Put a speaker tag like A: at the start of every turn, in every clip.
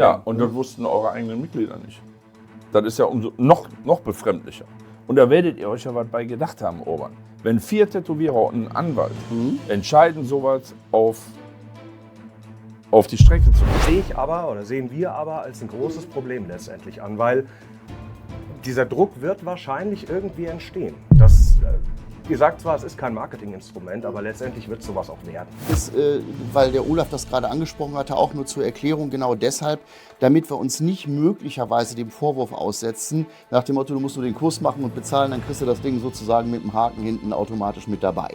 A: Ja, und das wussten eure eigenen Mitglieder nicht. Das ist ja umso noch befremdlicher. Und da werdet ihr euch ja was bei gedacht haben, Orban. Wenn 4 Tätowierer und ein Anwalt entscheiden, sowas auf die Strecke zu bringen.
B: Sehen wir aber als ein großes Problem letztendlich an, weil dieser Druck wird wahrscheinlich irgendwie entstehen. Ihr sagt zwar, es ist kein Marketinginstrument, aber letztendlich wird sowas auch werden.
C: Weil der Olaf das gerade angesprochen hatte, auch nur zur Erklärung, genau deshalb, damit wir uns nicht möglicherweise dem Vorwurf aussetzen, nach dem Motto, du musst nur den Kurs machen und bezahlen, dann kriegst du das Ding sozusagen mit dem Haken hinten automatisch mit dabei.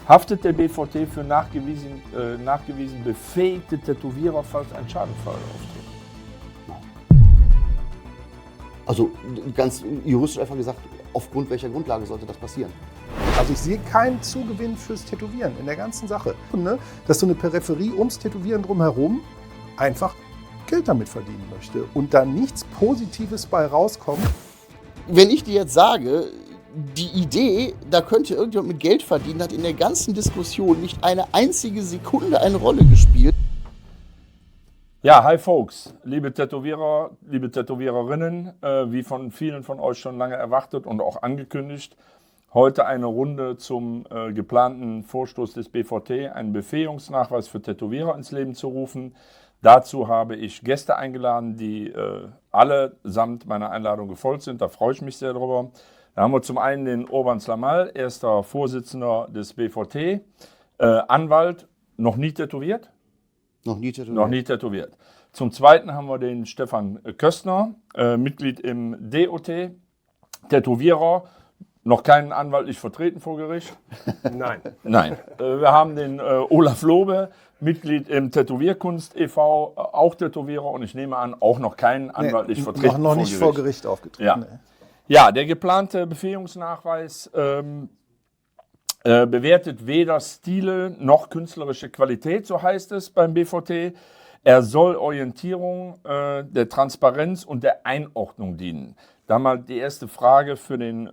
A: Haftet der BVT für nachgewiesen befähigte Tätowierer, falls ein Schadenfall auftritt?
C: Also ganz juristisch einfach gesagt, aufgrund welcher Grundlage sollte das passieren?
D: Also ich sehe keinen Zugewinn fürs Tätowieren in der ganzen Sache. Dass so eine Peripherie ums Tätowieren drumherum einfach Geld damit verdienen möchte und da nichts Positives bei rauskommt.
C: Wenn ich dir jetzt sage, die Idee, da könnte irgendjemand mit Geld verdienen, hat in der ganzen Diskussion nicht eine einzige Sekunde eine Rolle gespielt.
A: Ja, hi Folks, liebe Tätowierer, liebe Tätowiererinnen, wie von vielen von euch schon lange erwartet und auch angekündigt, heute eine Runde zum geplanten Vorstoß des BVT, einen Befähigungsnachweis für Tätowierer ins Leben zu rufen. Dazu habe ich Gäste eingeladen, die allesamt meiner Einladung gefolgt sind, da freue ich mich sehr drüber. Da haben wir zum einen den Orban Slamal, erster Vorsitzender des BVT, Anwalt, noch nie tätowiert.
C: Noch nie tätowiert.
A: Noch nie tätowiert. Zum Zweiten haben wir den Stefan Köstner, Mitglied im DOT, Tätowierer, noch keinen anwaltlich vertreten vor Gericht.
B: Nein.
A: Nein. Wir haben den Olaf Lobe, Mitglied im Tätowierkunst e.V., auch Tätowierer und ich nehme an, auch noch keinen anwaltlich vertreten
D: noch nicht vor Gericht aufgetreten.
A: Ja.
D: Nee.
A: Ja, der geplante Befähigungsnachweis bewertet weder Stile noch künstlerische Qualität, so heißt es beim BVT. Er soll Orientierung der Transparenz und der Einordnung dienen. Da mal die erste Frage für den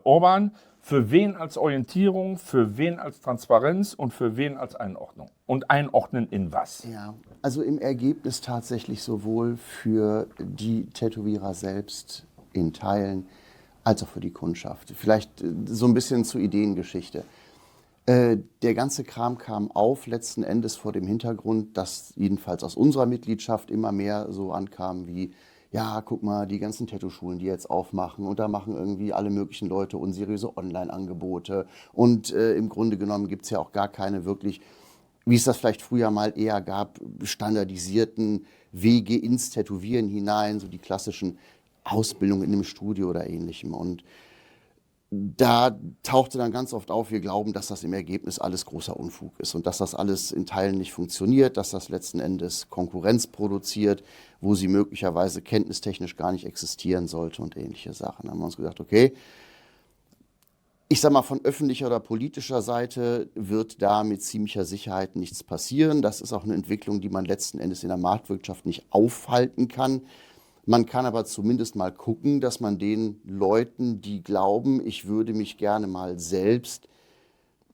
A: Orban. Für wen als Orientierung, für wen als Transparenz und für wen als Einordnung? Und einordnen in was?
C: Ja, also im Ergebnis tatsächlich sowohl für die Tätowierer selbst in Teilen, als auch für die Kundschaft. Vielleicht so ein bisschen zur Ideengeschichte. Der ganze Kram kam auf letzten Endes vor dem Hintergrund, dass jedenfalls aus unserer Mitgliedschaft immer mehr so ankam wie, ja, guck mal, die ganzen Tattoo-Schulen, die jetzt aufmachen und da machen irgendwie alle möglichen Leute unseriöse Online-Angebote und im Grunde genommen gibt es ja auch gar keine wirklich, wie es das vielleicht früher mal eher gab, standardisierten Wege ins Tätowieren hinein, so die klassischen Ausbildung in einem Studio oder Ähnlichem. Und da tauchte dann ganz oft auf, wir glauben, dass das im Ergebnis alles großer Unfug ist und dass das alles in Teilen nicht funktioniert, dass das letzten Endes Konkurrenz produziert, wo sie möglicherweise kenntnistechnisch gar nicht existieren sollte und ähnliche Sachen. Da haben wir uns gedacht, okay, ich sag mal, von öffentlicher oder politischer Seite wird da mit ziemlicher Sicherheit nichts passieren. Das ist auch eine Entwicklung, die man letzten Endes in der Marktwirtschaft nicht aufhalten kann. Man kann aber zumindest mal gucken, dass man den Leuten, die glauben, ich würde mich gerne mal selbst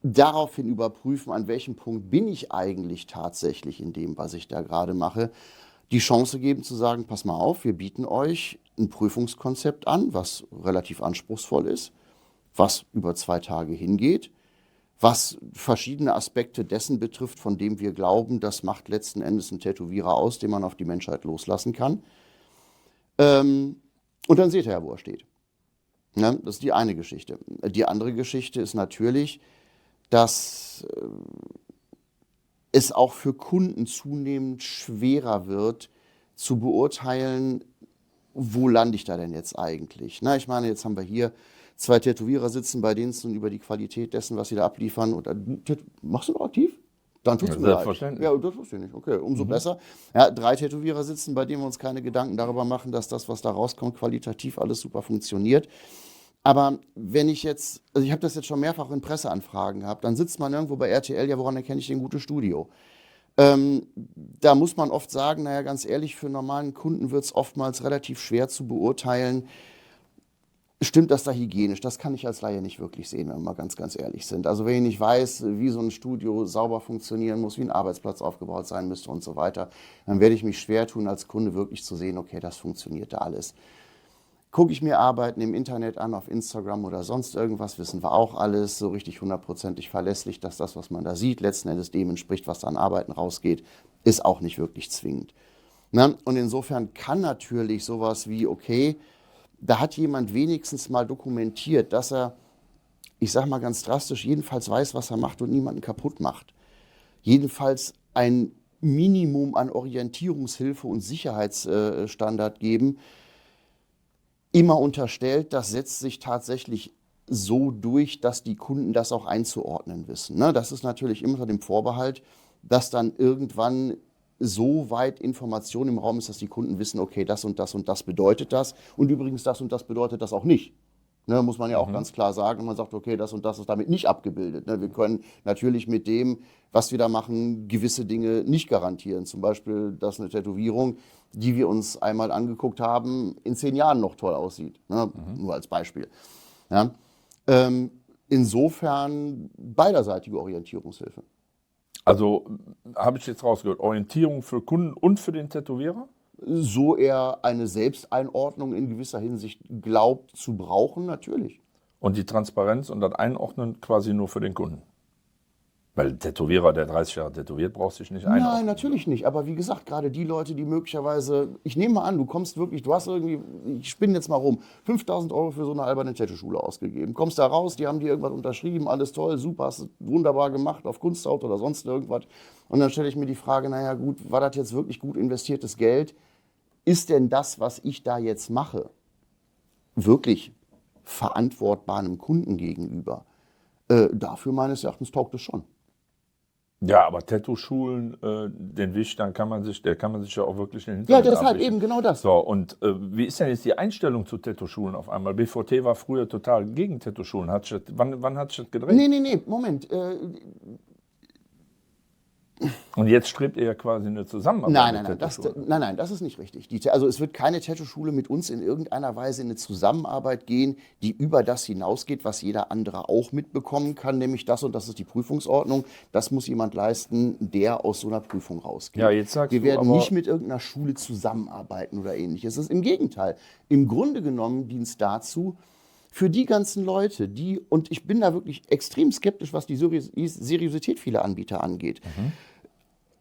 C: daraufhin überprüfen, an welchem Punkt bin ich eigentlich tatsächlich in dem, was ich da gerade mache, die Chance geben zu sagen, pass mal auf, wir bieten euch ein Prüfungskonzept an, was relativ anspruchsvoll ist, was über 2 Tage hingeht, was verschiedene Aspekte dessen betrifft, von dem wir glauben, das macht letzten Endes einen Tätowierer aus, den man auf die Menschheit loslassen kann. Und dann seht ihr ja, wo er steht. Ne? Das ist die eine Geschichte. Die andere Geschichte ist natürlich, dass es auch für Kunden zunehmend schwerer wird, zu beurteilen, wo lande ich da denn jetzt eigentlich. Na, ich meine, jetzt haben wir hier 2 Tätowierer sitzen, bei denen es nun über die Qualität dessen, was sie da abliefern. Und, machst du noch aktiv? Dann tut's mir leid. Ja, das wusste ich nicht. Okay, umso besser. Ja, 3 Tätowierer sitzen, bei denen wir uns keine Gedanken darüber machen, dass das, was da rauskommt, qualitativ alles super funktioniert. Aber wenn ich jetzt, also ich habe das jetzt schon mehrfach in Presseanfragen gehabt, dann sitzt man irgendwo bei RTL, ja, woran erkenne ich denn ein gutes Studio? Da muss man oft sagen, naja, ganz ehrlich, für normalen Kunden wird es oftmals relativ schwer zu beurteilen, Stimmt das da hygienisch? Das kann ich als Laie nicht wirklich sehen, wenn wir mal ganz, ganz ehrlich sind. Also wenn ich nicht weiß, wie so ein Studio sauber funktionieren muss, wie ein Arbeitsplatz aufgebaut sein müsste und so weiter, dann werde ich mich schwer tun, als Kunde wirklich zu sehen, okay, das funktioniert da alles. Gucke ich mir Arbeiten im Internet an, auf Instagram oder sonst irgendwas, wissen wir auch alles, so richtig hundertprozentig verlässlich, dass das, was man da sieht, letzten Endes dem entspricht, was da an Arbeiten rausgeht, ist auch nicht wirklich zwingend. Ne? Und insofern kann natürlich sowas wie, okay, da hat jemand wenigstens mal dokumentiert, dass er, ich sage mal ganz drastisch, jedenfalls weiß, was er macht und niemanden kaputt macht. Jedenfalls ein Minimum an Orientierungshilfe und Sicherheitsstandard geben, immer unterstellt, das setzt sich tatsächlich so durch, dass die Kunden das auch einzuordnen wissen. Ne? Das ist natürlich immer unter dem Vorbehalt, dass dann irgendwann so weit Information im Raum ist, dass die Kunden wissen, okay, das und das bedeutet das. Und übrigens das und das bedeutet das auch nicht. Ne, muss man ja auch ganz klar sagen. Und man sagt, okay, das und das ist damit nicht abgebildet. Ne, wir können natürlich mit dem, was wir da machen, gewisse Dinge nicht garantieren. Zum Beispiel, dass eine Tätowierung, die wir uns einmal angeguckt haben, in 10 Jahren noch toll aussieht. Ne, nur als Beispiel. Ja, insofern beiderseitige Orientierungshilfe.
A: Also habe ich jetzt rausgehört, Orientierung für Kunden und für den Tätowierer?
C: So er eine Selbsteinordnung in gewisser Hinsicht glaubt zu brauchen, natürlich.
A: Und die Transparenz und das Einordnen quasi nur für den Kunden? Weil ein Tätowierer, der 30 Jahre tätowiert, braucht sich nicht einordnen.
C: Nein, natürlich nicht. Aber wie gesagt, gerade die Leute, die möglicherweise, ich nehme mal an, du kommst wirklich, du hast irgendwie, ich spinne jetzt mal rum, 5.000 € für so eine alberne Tattoo-Schule ausgegeben. Kommst da raus, die haben dir irgendwas unterschrieben, alles toll, super, hast du wunderbar gemacht auf Kunsthaut oder sonst irgendwas. Und dann stelle ich mir die Frage, naja gut, war das jetzt wirklich gut investiertes Geld? Ist denn das, was ich da jetzt mache, wirklich verantwortbar einem Kunden gegenüber? Dafür meines Erachtens taugt es schon.
A: Ja, aber Tattoo-Schulen, den Wisch, der kann man sich ja auch wirklich in den
C: Ja,
A: Hintergrund
C: deshalb
A: abwischen.
C: eben genau das.
A: So, und wie ist denn jetzt die Einstellung zu Tattoo-Schulen auf einmal? BVT war früher total gegen Tattoo-Schulen. Wann hat sich das gedreht?
C: Nee, Moment.
A: Und jetzt strebt ihr ja quasi eine Zusammenarbeit mit
C: Nein,
A: Tattoo-Schulen.
C: das ist nicht richtig. Also es wird keine Tattoo-Schule mit uns in irgendeiner Weise in eine Zusammenarbeit gehen, die über das hinausgeht, was jeder andere auch mitbekommen kann, nämlich das und das ist die Prüfungsordnung. Das muss jemand leisten, der aus so einer Prüfung rausgeht.
A: Ja, jetzt sagst
C: Wir
A: du
C: werden
A: aber-
C: nicht mit irgendeiner Schule zusammenarbeiten oder ähnliches. Es ist im Gegenteil. Im Grunde genommen dient es dazu, für die ganzen Leute, und ich bin da wirklich extrem skeptisch, was die Seriosität vieler Anbieter angeht,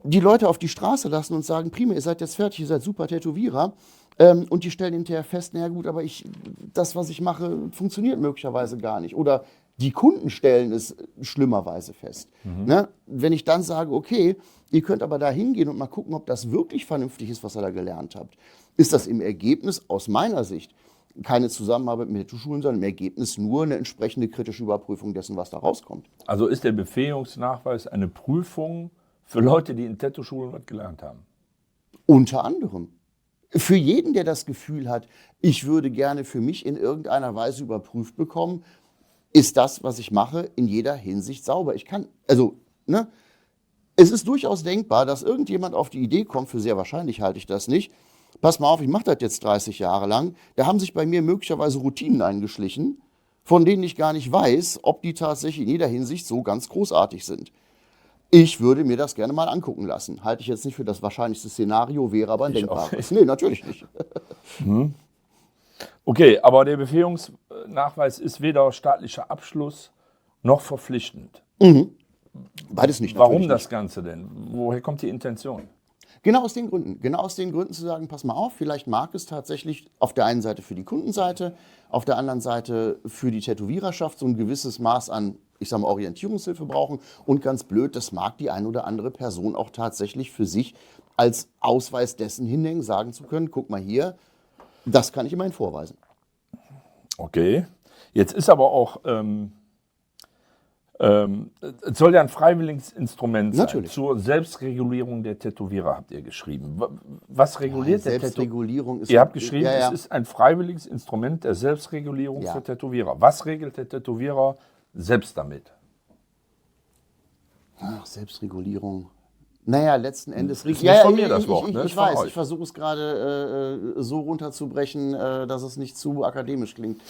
C: die Leute auf die Straße lassen und sagen, prima, ihr seid jetzt fertig, ihr seid super Tätowierer, und die stellen hinterher fest, naja gut, aber das, was ich mache, funktioniert möglicherweise gar nicht. Oder die Kunden stellen es schlimmerweise fest. Ne? Wenn ich dann sage, okay, ihr könnt aber da hingehen und mal gucken, ob das wirklich vernünftig ist, was ihr da gelernt habt, ist das im Ergebnis aus meiner Sicht keine Zusammenarbeit mit Tattoo-Schulen, sondern im Ergebnis nur eine entsprechende kritische Überprüfung dessen, was da rauskommt.
A: Also ist der Befähigungsnachweis eine Prüfung für Leute, die in Tattoo-Schulen was gelernt haben?
C: Unter anderem. Für jeden, der das Gefühl hat, ich würde gerne für mich in irgendeiner Weise überprüft bekommen, ist das, was ich mache, in jeder Hinsicht sauber. Es ist durchaus denkbar, dass irgendjemand auf die Idee kommt, für sehr wahrscheinlich halte ich das nicht, pass mal auf, ich mache das jetzt 30 Jahre lang, da haben sich bei mir möglicherweise Routinen eingeschlichen, von denen ich gar nicht weiß, ob die tatsächlich in jeder Hinsicht so ganz großartig sind. Ich würde mir das gerne mal angucken lassen. Halte ich jetzt nicht für das wahrscheinlichste Szenario, wäre aber ein
A: Ich auch
C: denkbares. Nee, natürlich nicht.
A: Okay, aber der Befähigungsnachweis ist weder staatlicher Abschluss noch verpflichtend.
C: Beides nicht.
A: Warum
C: natürlich
A: das Ganze denn? Woher kommt die Intention?
C: Genau aus den Gründen. Genau aus den Gründen zu sagen, pass mal auf, vielleicht mag es tatsächlich auf der einen Seite für die Kundenseite, auf der anderen Seite für die Tätowiererschaft so ein gewisses Maß an, ich sage mal, Orientierungshilfe brauchen. Und ganz blöd, das mag die eine oder andere Person auch tatsächlich für sich als Ausweis dessen hinhängen, sagen zu können, guck mal hier, das kann ich immerhin vorweisen.
A: Okay, jetzt ist aber auch, es soll ja ein freiwilliges Instrument sein.
C: Natürlich.
A: Zur Selbstregulierung der Tätowierer habt ihr geschrieben. Was reguliert der Tätowierer?
C: Selbstregulierung ist...
A: Ihr habt geschrieben,
C: Ja.
A: es ist ein freiwilliges Instrument der Selbstregulierung
C: Ja.
A: für Tätowierer. Was regelt der Tätowierer selbst damit?
C: Ach, Selbstregulierung. Naja, letzten Endes...
A: Ist nicht von mir das Wort, ne?
C: Ich
A: Ist von
C: weiß,
A: euch.
C: ich versuche es gerade so runterzubrechen, dass es nicht zu akademisch klingt.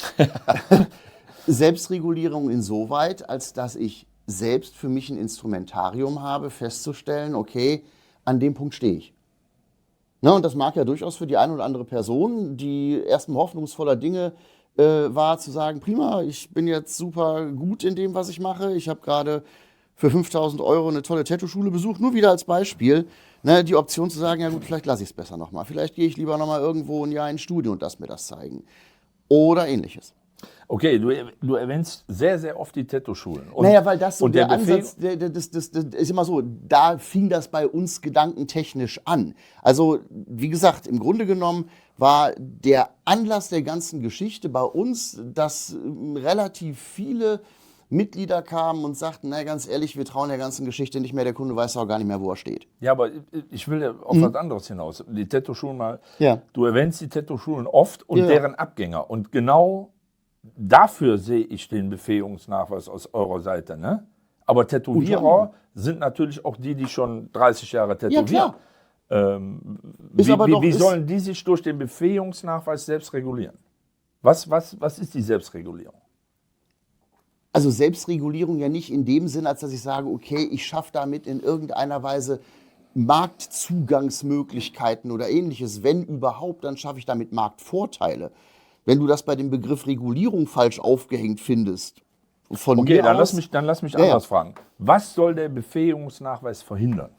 C: Selbstregulierung insoweit, als dass ich selbst für mich ein Instrumentarium habe, festzustellen, okay, an dem Punkt stehe ich. Na, und das mag ja durchaus für die eine oder andere Person, die erstmal hoffnungsvoller Dinge war, zu sagen, prima, ich bin jetzt super gut in dem, was ich mache. Ich habe gerade für 5.000 € eine tolle Tattoo-Schule besucht, nur wieder als Beispiel. Ne, die Option zu sagen, ja gut, vielleicht lasse ich es besser nochmal. Vielleicht gehe ich lieber nochmal irgendwo ein Jahr ins Studio und lass mir das zeigen. Oder ähnliches.
A: Okay, du erwähnst sehr, sehr oft die Tattoo-Schulen.
C: Naja, weil das so
A: und
C: der
A: der Befehl-
C: Ansatz, das ist immer so, da fing das bei uns gedankentechnisch an. Also, wie gesagt, im Grunde genommen war der Anlass der ganzen Geschichte bei uns, dass relativ viele Mitglieder kamen und sagten, na ganz ehrlich, wir trauen der ganzen Geschichte nicht mehr, der Kunde weiß auch gar nicht mehr, wo er steht.
A: Ja, aber ich will ja auf was anderes hinaus. Die Tattoo-Schulen mal.
C: Ja.
A: Du erwähnst die Tattoo-Schulen oft und
C: Ja.
A: deren Abgänger. Und genau dafür sehe ich den Befähigungsnachweis aus eurer Seite. Ne? Aber Tätowierer sind natürlich auch die schon 30 Jahre tätowieren.
C: klar.
A: Wie sollen die sich durch den Befähigungsnachweis selbst regulieren? Was ist die Selbstregulierung?
C: Also Selbstregulierung ja nicht in dem Sinn, als dass ich sage, okay, ich schaffe damit in irgendeiner Weise Marktzugangsmöglichkeiten oder ähnliches. Wenn überhaupt, dann schaffe ich damit Marktvorteile. Wenn du das bei dem Begriff Regulierung falsch aufgehängt findest, von
A: Okay,
C: mir
A: dann
C: aus,
A: lass mich
C: Ja,
A: anders
C: ja.
A: fragen. Was soll der Befähigungsnachweis verhindern?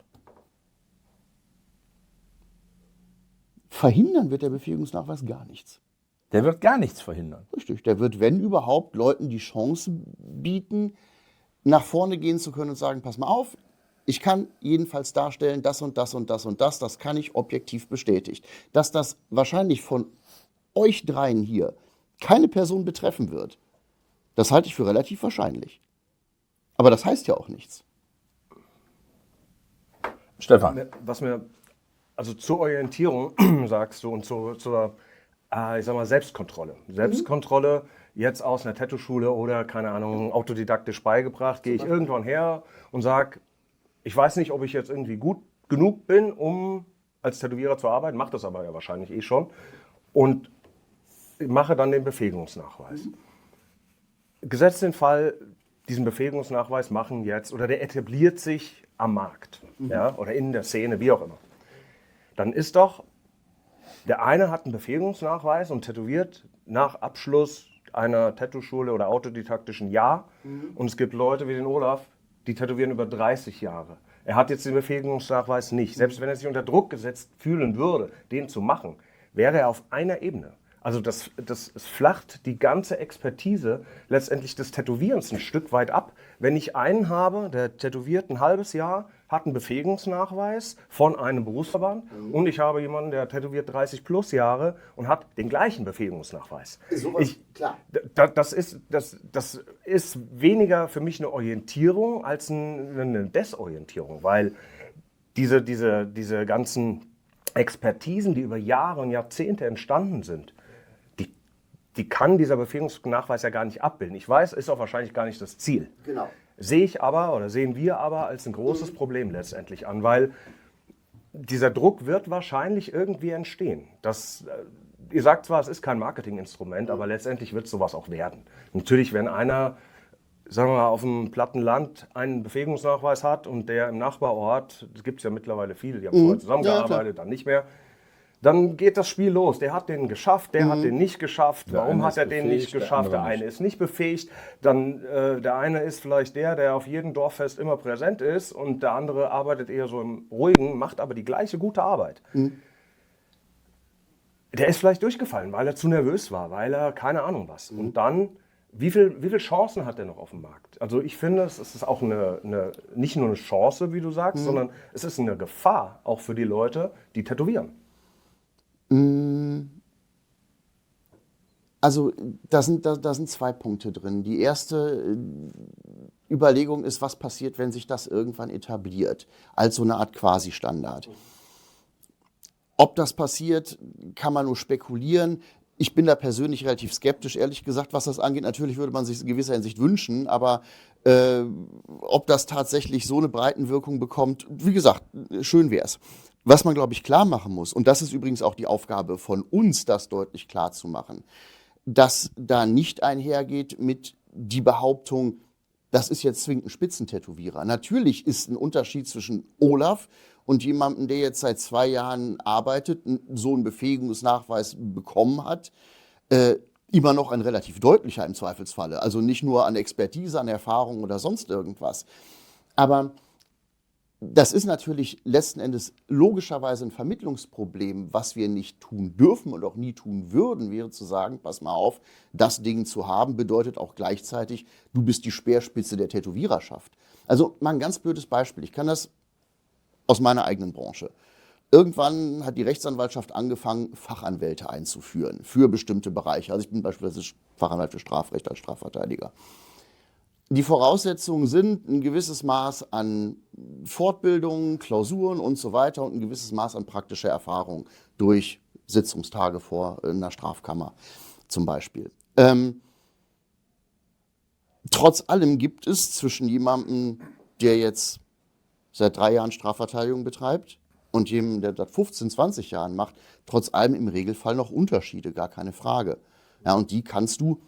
C: verhindern wird der Befähigungsnachweis gar nichts.
A: Der wird gar nichts verhindern.
C: Richtig, der wird, wenn überhaupt, Leuten die Chance bieten, nach vorne gehen zu können und sagen, pass mal auf, ich kann jedenfalls darstellen, das und das und das und das kann ich objektiv bestätigt. Dass das wahrscheinlich von euch dreien hier keine Person betreffen wird, das halte ich für relativ wahrscheinlich. Aber das heißt ja auch nichts.
A: Stefan,
B: Also zur Orientierung sagst du und zur ich sag mal, Selbstkontrolle. Selbstkontrolle jetzt aus einer Tattoo-Schule oder, keine Ahnung, autodidaktisch beigebracht, gehe ich irgendwann her und sage, ich weiß nicht, ob ich jetzt irgendwie gut genug bin, um als Tätowierer zu arbeiten, mache das aber ja wahrscheinlich eh schon und mache dann den Befähigungsnachweis. Gesetzt den Fall, diesen Befähigungsnachweis machen jetzt, oder der etabliert sich am Markt, ja, oder in der Szene, wie auch immer. Dann ist doch, der eine hat einen Befähigungsnachweis und tätowiert nach Abschluss einer Tattoo-Schule oder autodidaktischen Jahr. Und es gibt Leute wie den Olaf, die tätowieren über 30 Jahre. Er hat jetzt den Befähigungsnachweis nicht. Selbst wenn er sich unter Druck gesetzt fühlen würde, den zu machen, wäre er auf einer Ebene. Also es flacht die ganze Expertise letztendlich des Tätowierens ein Stück weit ab. Wenn ich einen habe, der tätowiert ein halbes Jahr, hat einen Befähigungsnachweis von einem Berufsverband und ich habe jemanden, der tätowiert 30 plus Jahre und hat den gleichen Befähigungsnachweis.
C: Klar.
B: Das ist weniger für mich eine Orientierung als eine Desorientierung, weil diese ganzen Expertisen, die über Jahre und Jahrzehnte entstanden sind, die kann dieser Befähigungsnachweis ja gar nicht abbilden. Ich weiß, ist auch wahrscheinlich gar nicht das Ziel.
C: Genau.
B: Sehen wir aber als ein großes Problem letztendlich an, weil dieser Druck wird wahrscheinlich irgendwie entstehen. Ihr sagt zwar, es ist kein Marketinginstrument, aber letztendlich wird sowas auch werden. Natürlich, wenn einer, sagen wir mal, auf dem platten Land einen Befähigungsnachweis hat und der im Nachbarort, es gibt ja mittlerweile viele, die haben vorher zusammengearbeitet, dann nicht mehr, dann geht das Spiel los. Der hat den geschafft, der hat den nicht geschafft. Warum hat er den nicht geschafft? Der eine ist nicht befähigt. Dann der eine ist vielleicht der auf jedem Dorffest immer präsent ist und der andere arbeitet eher so im Ruhigen, macht aber die gleiche gute Arbeit. Der ist vielleicht durchgefallen, weil er zu nervös war, weil er keine Ahnung was. Und dann, wie viele Chancen hat er noch auf dem Markt? Also ich finde, es ist auch nicht nur eine Chance, wie du sagst, sondern es ist eine Gefahr auch für die Leute, die tätowieren.
C: Also da sind zwei Punkte drin. Die erste Überlegung ist, was passiert, wenn sich das irgendwann etabliert, als so eine Art Quasi-Standard. Ob das passiert, kann man nur spekulieren. Ich bin da persönlich relativ skeptisch, ehrlich gesagt, was das angeht. Natürlich würde man sich in gewisser Hinsicht wünschen, aber ob das tatsächlich so eine Breitenwirkung bekommt, wie gesagt, schön wäre es. Was man, glaube ich, klar machen muss, und das ist übrigens auch die Aufgabe von uns, das deutlich klar zu machen, dass da nicht einhergeht mit die Behauptung, das ist jetzt zwingend ein Spitzentätowierer. Natürlich ist ein Unterschied zwischen Olaf und jemandem, der jetzt seit 2 Jahren arbeitet, so einen Befähigungsnachweis bekommen hat, immer noch ein relativ deutlicher im Zweifelsfalle. Also nicht nur an Expertise, an Erfahrung oder sonst irgendwas. Aber das ist natürlich letzten Endes logischerweise ein Vermittlungsproblem. Was wir nicht tun dürfen und auch nie tun würden, wäre zu sagen, pass mal auf, das Ding zu haben, bedeutet auch gleichzeitig, du bist die Speerspitze der Tätowiererschaft. Also mal ein ganz blödes Beispiel. Ich kann das aus meiner eigenen Branche. Irgendwann hat die Rechtsanwaltschaft angefangen, Fachanwälte einzuführen für bestimmte Bereiche. Also ich bin beispielsweise Fachanwalt für Strafrecht als Strafverteidiger. Die Voraussetzungen sind ein gewisses Maß an Fortbildungen, Klausuren und so weiter und ein gewisses Maß an praktischer Erfahrung durch Sitzungstage vor einer Strafkammer zum Beispiel. Trotz allem gibt es zwischen jemandem, der jetzt seit 3 Jahren Strafverteidigung betreibt und jemandem, der das 15, 20 Jahren macht, trotz allem im Regelfall noch Unterschiede, gar keine Frage. Ja, und die kannst du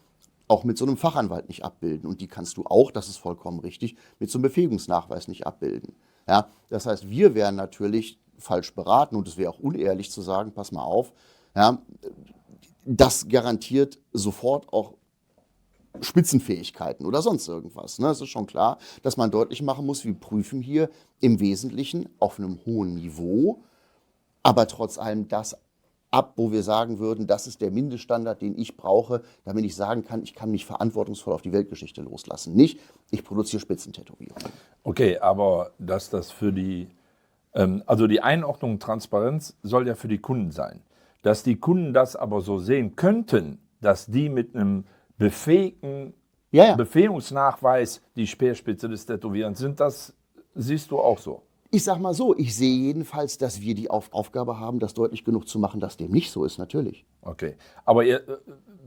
C: auch mit so einem Fachanwalt nicht abbilden. Und die kannst du auch, das ist vollkommen richtig, mit so einem Befähigungsnachweis nicht abbilden. Ja, das heißt, wir wären natürlich falsch beraten und es wäre auch unehrlich zu sagen, pass mal auf, ja, das garantiert sofort auch Spitzenfähigkeiten oder sonst irgendwas. Ne? Es ist schon klar, dass man deutlich machen muss, wir prüfen hier im Wesentlichen auf einem hohen Niveau, aber trotz allem das ab, wo wir sagen würden, das ist der Mindeststandard, den ich brauche, damit ich sagen kann, ich kann mich verantwortungsvoll auf die Weltgeschichte loslassen. Nicht, ich produziere Spitzentätowierungen.
A: Okay, aber dass das für die, also die Einordnung Transparenz soll ja für die Kunden sein. Dass die Kunden das aber so sehen könnten, dass die mit einem befähigten Befähigungsnachweis die Speerspitze des Tätowierens sind, das siehst du auch so.
C: Ich sag mal so, ich sehe jedenfalls, dass wir die Aufgabe haben, das deutlich genug zu machen, dass dem nicht so ist, natürlich.
A: Okay, aber ihr,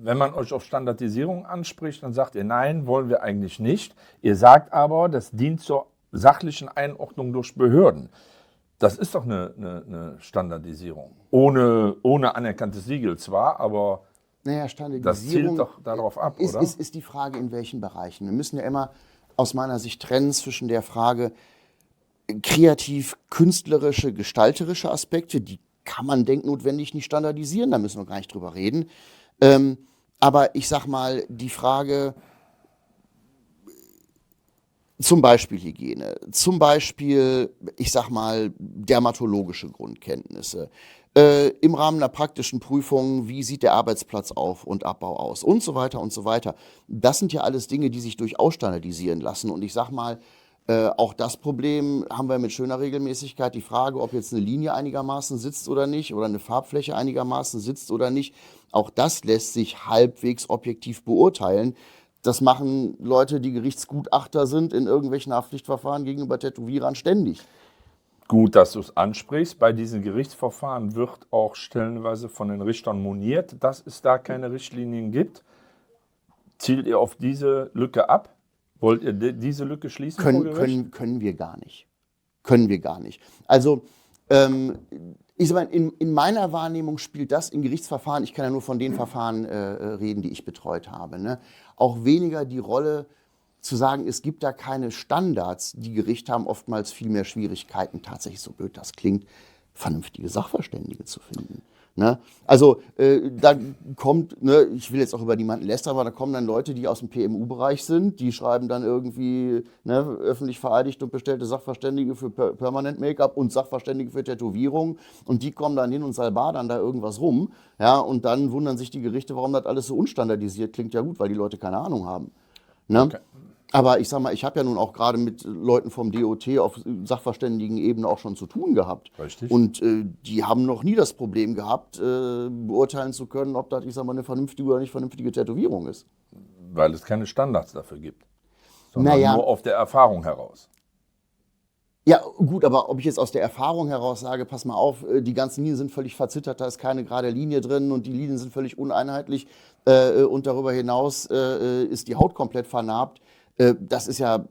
A: wenn man euch auf Standardisierung anspricht, dann sagt ihr, nein, wollen wir eigentlich nicht. Ihr sagt aber, das dient zur sachlichen Einordnung durch Behörden. Das ist doch eine Standardisierung. Ohne anerkanntes Siegel zwar, aber
C: naja,
A: das zielt doch darauf ab, oder?
C: Ist die Frage, in welchen Bereichen. Wir müssen ja immer aus meiner Sicht trennen zwischen der Frage, kreativ-künstlerische, gestalterische Aspekte, die kann man denknotwendig nicht standardisieren, da müssen wir gar nicht drüber reden. Aber ich sag mal, die Frage, zum Beispiel Hygiene, zum Beispiel, ich sag mal, dermatologische Grundkenntnisse, im Rahmen einer praktischen Prüfung, wie sieht der Arbeitsplatz auf und Abbau aus und so weiter und so weiter. Das sind ja alles Dinge, die sich durchaus standardisieren lassen. Und ich sag mal, auch das Problem haben wir mit schöner Regelmäßigkeit. Die Frage, ob jetzt eine Linie einigermaßen sitzt oder nicht oder eine Farbfläche einigermaßen sitzt oder nicht, auch das lässt sich halbwegs objektiv beurteilen. Das machen Leute, die Gerichtsgutachter sind in irgendwelchen Haftpflichtverfahren gegenüber Tätowierern ständig.
A: Gut, dass du es ansprichst. Bei diesen Gerichtsverfahren wird auch stellenweise von den Richtern moniert, dass es da keine Richtlinien gibt. Zielt ihr auf diese Lücke ab? Wollt ihr diese Lücke schließen?
C: Können wir gar nicht. Können wir gar nicht. Also, ich sag mal, in meiner Wahrnehmung spielt das in Gerichtsverfahren, ich kann ja nur von den Verfahren reden, die ich betreut habe, ne, auch weniger die Rolle zu sagen, es gibt da keine Standards. Die Gerichte haben oftmals viel mehr Schwierigkeiten, tatsächlich, so blöd das klingt, vernünftige Sachverständige zu finden. Ne? Also da kommt, ne, ich will jetzt auch über niemanden lästern, aber da kommen dann Leute, die aus dem PMU-Bereich sind, die schreiben dann irgendwie, ne, öffentlich vereidigt und bestellte Sachverständige für Permanent Make-up und Sachverständige für Tätowierung, und die kommen dann hin und salbadern da irgendwas rum, ja, und dann wundern sich die Gerichte, warum das alles so unstandardisiert klingt. Ja gut, weil die Leute keine Ahnung haben. Ne? Okay. Aber ich sag mal, ich habe ja nun auch gerade mit Leuten vom DOT auf Sachverständigenebene auch schon zu tun gehabt.
A: Richtig.
C: Und die haben noch nie das Problem gehabt, beurteilen zu können, ob das, ich sag mal, eine vernünftige oder nicht vernünftige Tätowierung ist.
A: Weil es keine Standards dafür gibt, sondern nur auf der Erfahrung heraus.
C: Ja, gut, aber ob ich jetzt aus der Erfahrung heraus sage, pass mal auf, die ganzen Linien sind völlig verzittert, da ist keine gerade Linie drin und die Linien sind völlig uneinheitlich und darüber hinaus ist die Haut komplett vernarbt. Das ist ja,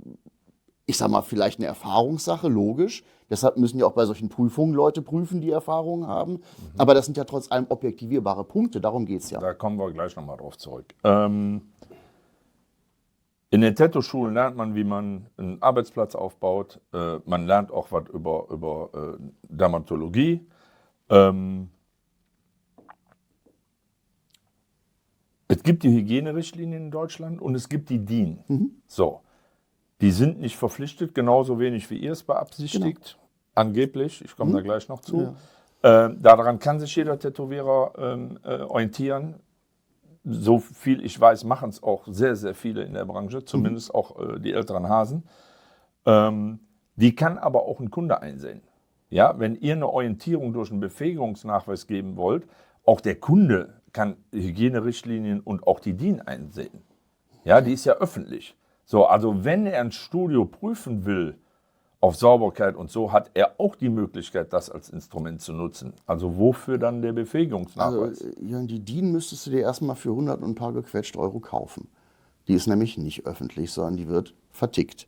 C: ich sag mal, vielleicht eine Erfahrungssache, logisch. Deshalb müssen ja auch bei solchen Prüfungen Leute prüfen, die Erfahrungen haben. Aber das sind ja trotz allem objektivierbare Punkte, darum geht es ja.
A: Da kommen wir gleich nochmal drauf zurück. In den Tattoo-Schulen lernt man, wie man einen Arbeitsplatz aufbaut. Man lernt auch was über Dermatologie. Es gibt die Hygienerichtlinien in Deutschland und es gibt die DIN. So. Die sind nicht verpflichtet, genauso wenig wie ihr es beabsichtigt. Angeblich, ich komme da gleich noch zu. Daran kann sich jeder Tätowierer orientieren. So viel ich weiß, machen es auch sehr, sehr viele in der Branche, zumindest auch die älteren Hasen. Die kann aber auch ein Kunde einsehen. Ja, wenn ihr eine Orientierung durch einen Befähigungsnachweis geben wollt, auch der Kunde kann Hygienerichtlinien und auch die DIN einsehen. Ja, die ist ja öffentlich. So, also wenn er ein Studio prüfen will auf Sauberkeit und so, hat er auch die Möglichkeit, das als Instrument zu nutzen. Also wofür dann der Befähigungsnachweis?
C: Also, Jörn, die DIN müsstest du dir erstmal für 100 und ein paar gequetscht Euro kaufen. Die ist nämlich nicht öffentlich, sondern die wird vertickt.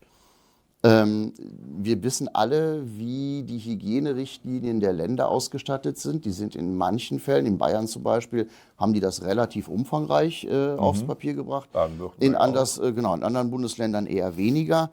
C: Wir wissen alle, wie die Hygienerichtlinien der Länder ausgestattet sind. Die sind in manchen Fällen, in Bayern zum Beispiel, haben die das relativ umfangreich aufs Papier gebracht. In anderen Bundesländern eher weniger.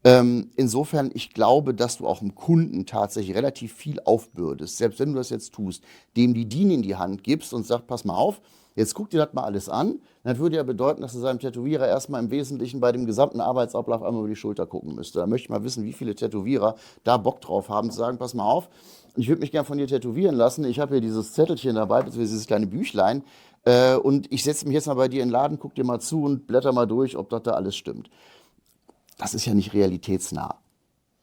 C: Insofern, ich glaube, dass du auch dem Kunden tatsächlich relativ viel aufbürdest, selbst wenn du das jetzt tust, dem die DIN in die Hand gibst und sagst, pass mal auf, jetzt guck dir das mal alles an. Das würde ja bedeuten, dass du seinem Tätowierer erstmal im Wesentlichen bei dem gesamten Arbeitsablauf einmal über die Schulter gucken müsste. Da möchte ich mal wissen, wie viele Tätowierer da Bock drauf haben, zu sagen, pass mal auf, ich würde mich gern von dir tätowieren lassen, ich habe hier dieses Zettelchen dabei, beziehungsweise dieses kleine Büchlein, und ich setze mich jetzt mal bei dir in den Laden, guck dir mal zu und blätter mal durch, ob das da alles stimmt. Das ist ja nicht realitätsnah.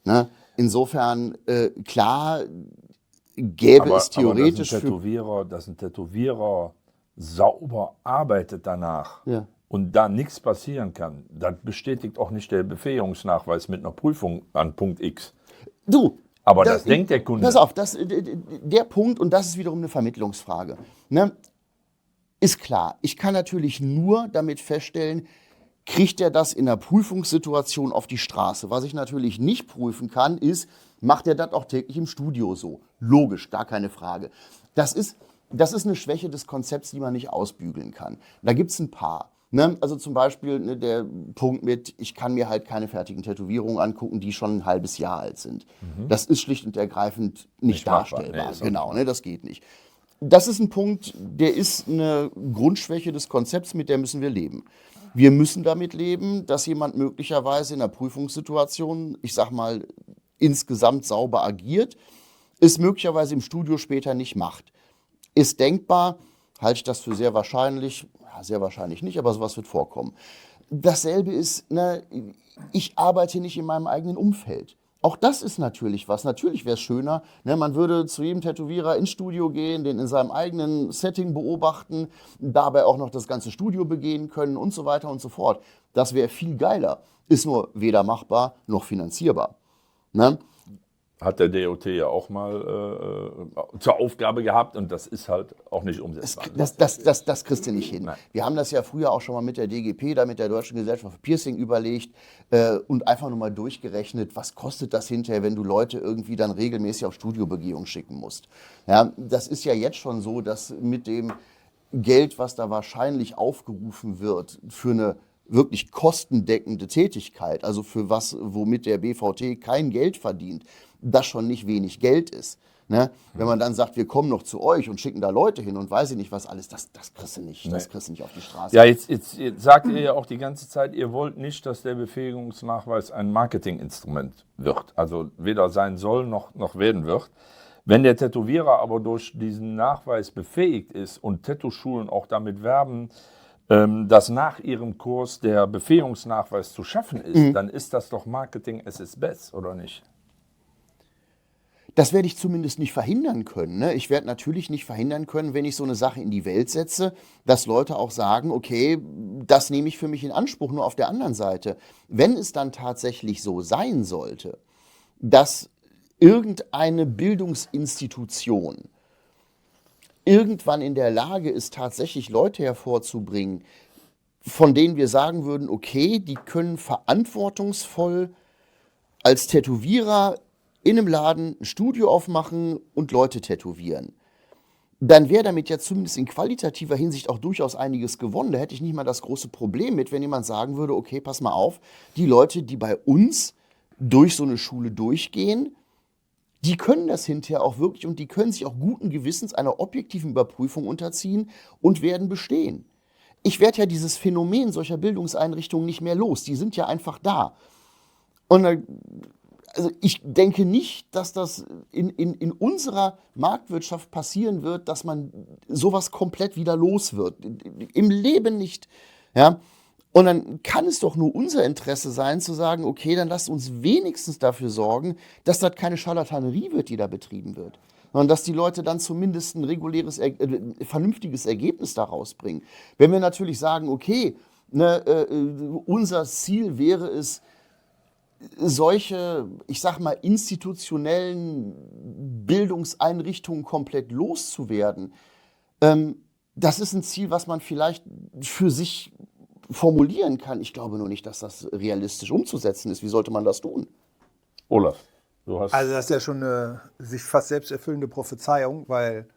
C: Ne? Insofern, klar, gäbe es theoretisch
A: dass ein Tätowierer sauber arbeitet danach und da nichts passieren kann, das bestätigt auch nicht der Befähigungsnachweis mit einer Prüfung an Punkt X. Aber das denkt der Kunde.
C: Pass auf, der Punkt, und das ist wiederum eine Vermittlungsfrage, ne? Ist klar, ich kann natürlich nur damit feststellen, kriegt er das in einer Prüfungssituation auf die Straße? Was ich natürlich nicht prüfen kann, ist, macht er das auch täglich im Studio so? Logisch, gar keine Frage. Das ist eine Schwäche des Konzepts, die man nicht ausbügeln kann. Da gibt es ein paar. Ne? Also zum Beispiel der Punkt mit, ich kann mir halt keine fertigen Tätowierungen angucken, die schon ein halbes Jahr alt sind. Das ist schlicht und ergreifend nicht darstellbar.
A: Nee,
C: genau, ne? Das geht nicht. Das ist ein Punkt, der ist eine Grundschwäche des Konzepts, mit der müssen wir leben. Wir müssen damit leben, dass jemand möglicherweise in einer Prüfungssituation, ich sag mal, insgesamt sauber agiert, es möglicherweise im Studio später nicht macht. Ist denkbar, halte ich das für sehr wahrscheinlich, ja, sehr wahrscheinlich nicht, aber sowas wird vorkommen. Dasselbe ist, ne, ich arbeite nicht in meinem eigenen Umfeld. Auch das ist natürlich was. Natürlich wäre es schöner, ne, man würde zu jedem Tätowierer ins Studio gehen, den in seinem eigenen Setting beobachten, dabei auch noch das ganze Studio begehen können und so weiter und so fort. Das wäre viel geiler. Ist nur weder machbar noch finanzierbar. Ne?
A: Hat der DOT ja auch mal zur Aufgabe gehabt und das ist halt auch nicht umsetzbar.
C: Das kriegst du nicht hin.
A: Nein.
C: Wir haben das ja früher auch schon mal mit der DGP, da mit der Deutschen Gesellschaft für Piercing überlegt und einfach nur mal durchgerechnet, was kostet das hinterher, wenn du Leute irgendwie dann regelmäßig auf Studiobegehung schicken musst. Ja, das ist ja jetzt schon so, dass mit dem Geld, was da wahrscheinlich aufgerufen wird für eine wirklich kostendeckende Tätigkeit, also für was, womit der BVT kein Geld verdient, das schon nicht wenig Geld ist. Ne? Wenn man dann sagt, wir kommen noch zu euch und schicken da Leute hin und weiß ich nicht was alles, das kriegst du nicht, das kriegst du nicht auf die Straße.
A: Ja, jetzt sagt ihr ja auch die ganze Zeit, ihr wollt nicht, dass der Befähigungsnachweis ein Marketinginstrument wird, also weder sein soll noch werden wird. Wenn der Tätowierer aber durch diesen Nachweis befähigt ist und Tattoo-Schulen auch damit werben, dass nach ihrem Kurs der Befähigungsnachweis zu schaffen ist, dann ist das doch Marketing as its best, oder nicht?
C: Das werde ich zumindest nicht verhindern können. Ne? Ich werde natürlich nicht verhindern können, wenn ich so eine Sache in die Welt setze, dass Leute auch sagen, okay, das nehme ich für mich in Anspruch. Nur auf der anderen Seite, wenn es dann tatsächlich so sein sollte, dass irgendeine Bildungsinstitution irgendwann in der Lage ist, tatsächlich Leute hervorzubringen, von denen wir sagen würden, okay, die können verantwortungsvoll als Tätowierer in einem Laden ein Studio aufmachen und Leute tätowieren, dann wäre damit ja zumindest in qualitativer Hinsicht auch durchaus einiges gewonnen. Da hätte ich nicht mal das große Problem mit, wenn jemand sagen würde, okay, pass mal auf, die Leute, die bei uns durch so eine Schule durchgehen, die können das hinterher auch wirklich und die können sich auch guten Gewissens einer objektiven Überprüfung unterziehen und werden bestehen. Ich werde ja dieses Phänomen solcher Bildungseinrichtungen nicht mehr los. Die sind ja einfach da. Und also ich denke nicht, dass das in unserer Marktwirtschaft passieren wird, dass man sowas komplett wieder los wird. Im Leben nicht. Ja? Und dann kann es doch nur unser Interesse sein, zu sagen, okay, dann lasst uns wenigstens dafür sorgen, dass das keine Scharlatanerie wird, die da betrieben wird. Sondern dass die Leute dann zumindest ein reguläres, vernünftiges Ergebnis daraus bringen. Wenn wir natürlich sagen, okay, unser Ziel wäre es, solche, ich sag mal, institutionellen Bildungseinrichtungen komplett loszuwerden, das ist ein Ziel, was man vielleicht für sich formulieren kann. Ich glaube nur nicht, dass das realistisch umzusetzen ist. Wie sollte man das tun?
A: Olaf, du hast...
D: Also das ist ja schon eine sich fast selbst erfüllende Prophezeiung, weil